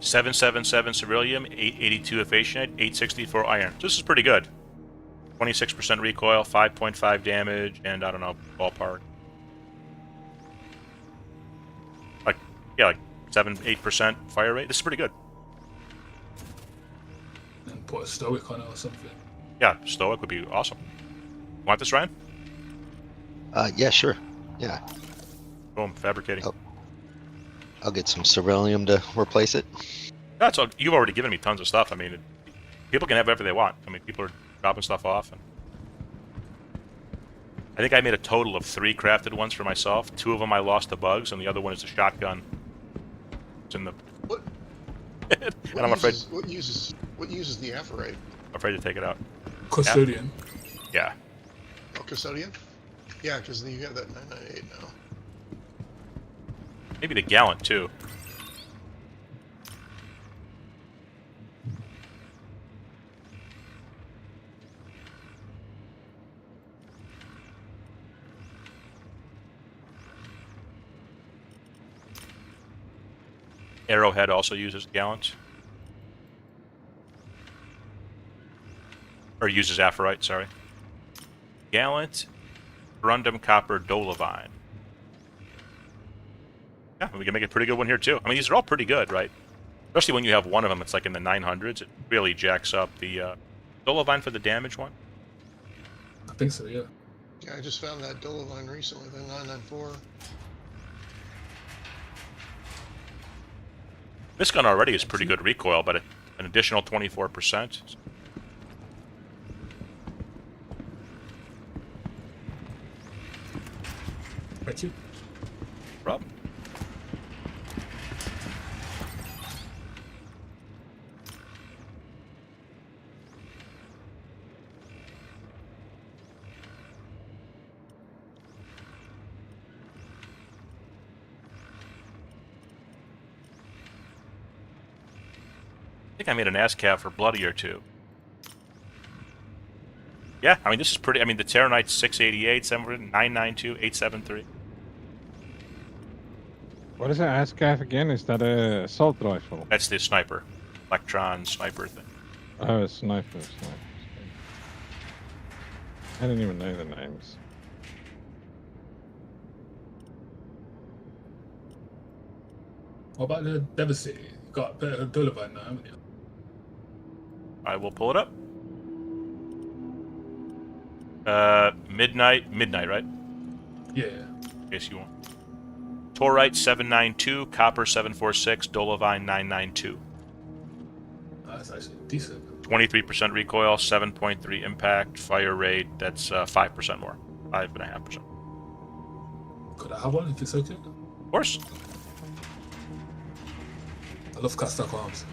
777 Ceruleum, 882 Ephasionite, 864 Iron. So this is pretty good. 26% recoil, 5.5 damage, and I don't know, ballpark. Like 7-8% fire rate. This is pretty good. And put a stoic on it or something. Yeah, stoic would be awesome. Want this, Ryan? Yeah, sure. Yeah. Boom, fabricating. I'll get some Ceruleum to replace it. That's all. You've already given me tons of stuff. I mean, people can have whatever they want. I mean, people are dropping stuff off. And I think I made a total of 3 crafted ones for myself. 2 of them I lost to bugs, and the other one is a shotgun. It's in the. What? And I'm afraid. What uses the Aphorite? I'm afraid to take it out. Custodian. Yeah. Oh, Custodian? Yeah, because you have that 998 now. Maybe the Gallant too. Arrowhead also uses Gallant. Or uses Aphorite, sorry. Gallant, Corundum Copper, Dolivine. Yeah, we can make a pretty good one here too. I mean, these are all pretty good, right? Especially when you have one of them, it's like in the 900s. It really jacks up the Dolivine for the damage one. I think so, yeah. Yeah, I just found that Dolivine recently, the 994. This gun already is pretty good recoil, but an additional 24%. Thank you. Problem. think I made an ASCAP for Bloody or two. Yeah, I mean, this is pretty... I mean, the Terranite's 688, 992, 873. What is an ASCAF again? Is that a assault rifle? That's the sniper. Electron sniper thing. Oh, a sniper. I didn't even know the names. What about the Devastator? You got better Dolomite now, haven't you? I will pull it up. Midnight, right? Yeah. In case you want. Torite 792, Copper 746, Dolovine 992. That's actually decent. 23% recoil, 7.3 impact, fire rate, that's 5% more. 5.5%. Could I have one if it's okay? Of course. I love Castac arms.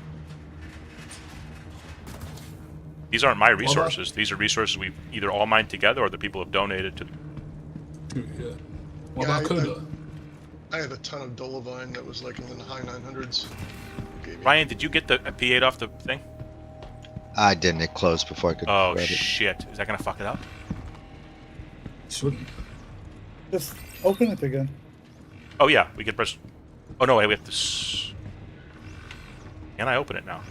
These aren't my resources. These are resources we've either all mined together or the people have donated to. Yeah. What about Coda? I had a ton of Dolovine that was like in the high 900s. Ryan, did you get the P8 off the thing? I didn't. It closed before I could Oh, grab it. shit. Is that going to fuck it up? Shouldn't. Just open it again. Oh, yeah. We could press... Oh, no, wait. We have to... Can I open it now?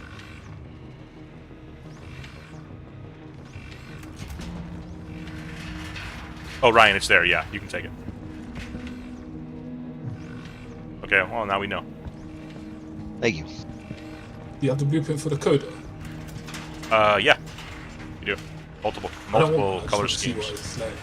Oh, Ryan, it's there. Yeah, you can take it. Okay, well, now we know. Thank you. Do you have the blueprint for the Coda? Yeah. You do. Multiple color See schemes. what it's like.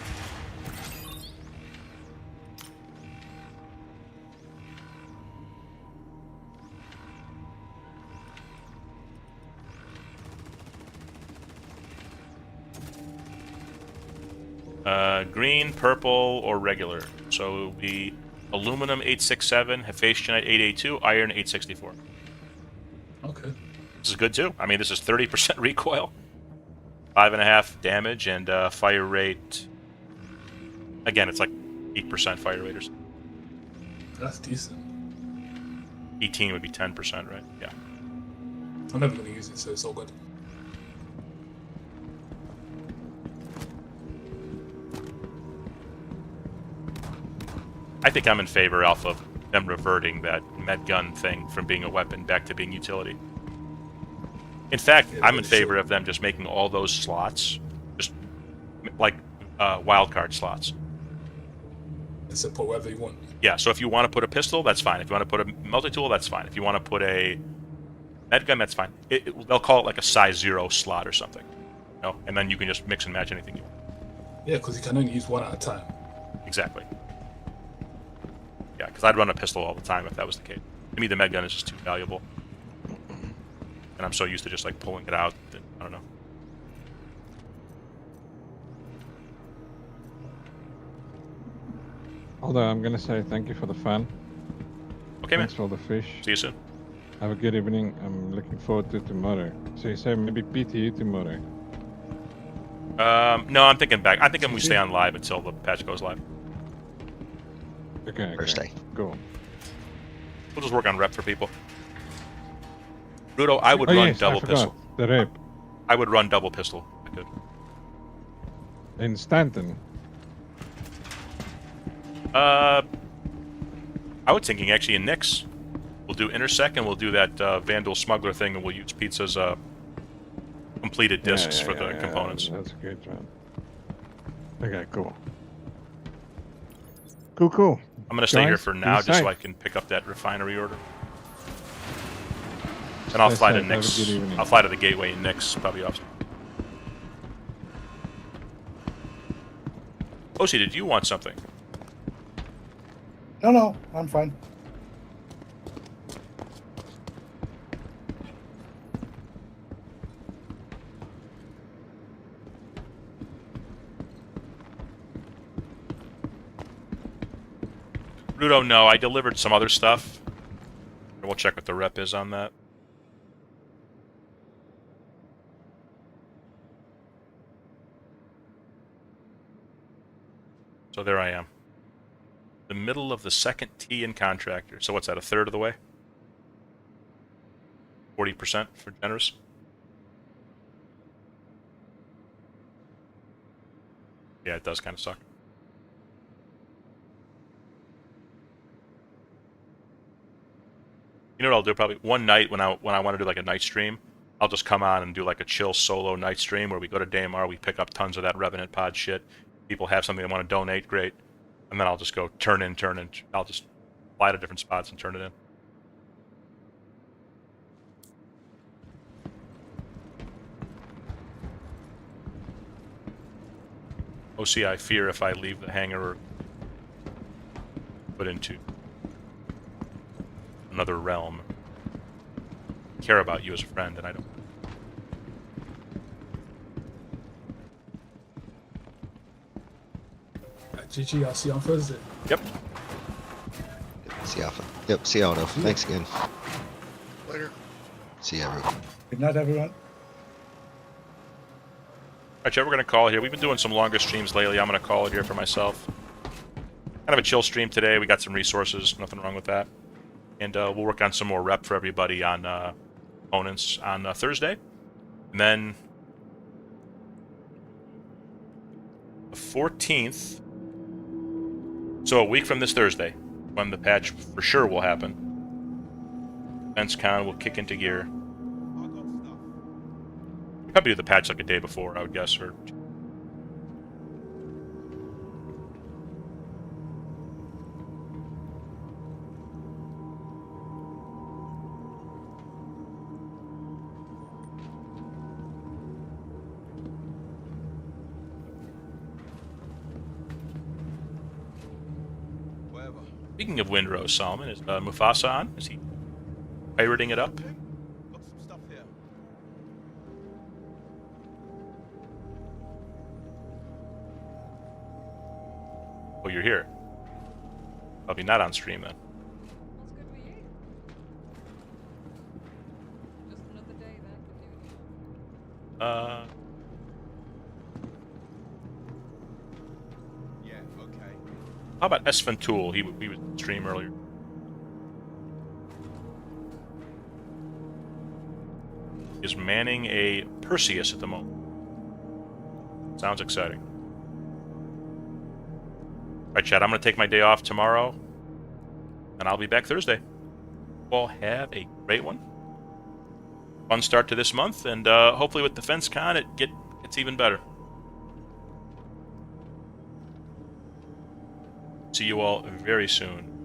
Green, purple, or regular. So it would be aluminum 867, Hephaestionite 882, iron 864. Okay. This is good too. I mean, this is 30% recoil, 5.5 damage, and fire rate. Again, it's like 8% fire rate or something. That's decent. 18 would be 10%, right? Yeah. I'm never gonna use it, so it's all good. I think I'm in favor, Alpha, of them reverting that med gun thing from being a weapon back to being utility. In fact, I'm in favor of them just making all those slots just like wildcard slots. And so put whatever you want. Yeah, so if you want to put a pistol, that's fine. If you want to put a multi-tool, that's fine. If you want to put a med gun, that's fine. They'll call it like a size 0 slot or something. You know? And then you can just mix and match anything you want. Yeah, because you can only use one at a time. Exactly. Yeah, because I'd run a pistol all the time if that was the case. To me, the med gun is just too valuable. And I'm so used to just like pulling it out that, I don't know. Although I'm gonna say thank you for the fun. Okay, Thanks man. for the fish. See you soon. Have a good evening. I'm looking forward to tomorrow. So you say maybe PTU tomorrow? No, I'm thinking back. I think we stay on live until the patch goes live. Okay. First day. Cool. We'll just work on rep for people. Rudo, I would Oh, run yes, double I forgot. pistol. The rep. I would run double pistol. I could. In Stanton. I was thinking actually in Nyx. We'll do Intersect and we'll do that Vandal Smuggler thing and we'll use Pizza's completed discs for the components. That's good, man. Okay, cool. Cool. I'm going to stay here Guys, for be now just so safe. I can pick up that refinery order. And I'll fly to safe. Have a good Nyx. evening. I'll fly to the gateway in Nyx, probably off. Osi, did you want something? No, I'm fine. Rudo, no. I delivered some other stuff. We'll check what the rep is on that. So there I am. The middle of the second T in Contractor. So what's that, a third of the way? 40% for generous. Yeah, it does kind of suck. You know what I'll do? Probably one night when I want to do like a night stream, I'll just come on and do like a chill solo night stream where we go to Daymar, we pick up tons of that Revenant pod shit. People have something they want to donate, great. And then I'll just go turn in. I'll just fly to different spots and turn it in. OC, I fear if I leave the hangar or put into another realm. I care about you as a friend, and I don't. GG, I'll see you on Thursday. Yep. See you, Alpha. Yep, see you, Otto. Thanks again. Later. See you, everyone. Good night, everyone. Alright, Chad, we're going to call it here. We've been doing some longer streams lately. I'm going to call it here for myself. Kind of a chill stream today. We got some resources. Nothing wrong with that. And we'll work on some more rep for everybody on opponents on Thursday. And then the 14th. So a week from this Thursday, when the patch for sure will happen. DefenseCon will kick into gear. Probably do the patch like a day before, I would guess, or speaking of Windrose, Solomon, is Mufasa on? Is he pirating it up? Oh, you're here. Probably not on stream then. What's good for you? Just another day then for duty. Yeah, okay. How about Esfantool? He was stream earlier. Is manning a Perseus at the moment. Sounds exciting. Alright, Chad, I'm going to take my day off tomorrow, and I'll be back Thursday. Well, have a great one. Fun start to this month, and hopefully with DefenseCon it gets even better. See you all very soon.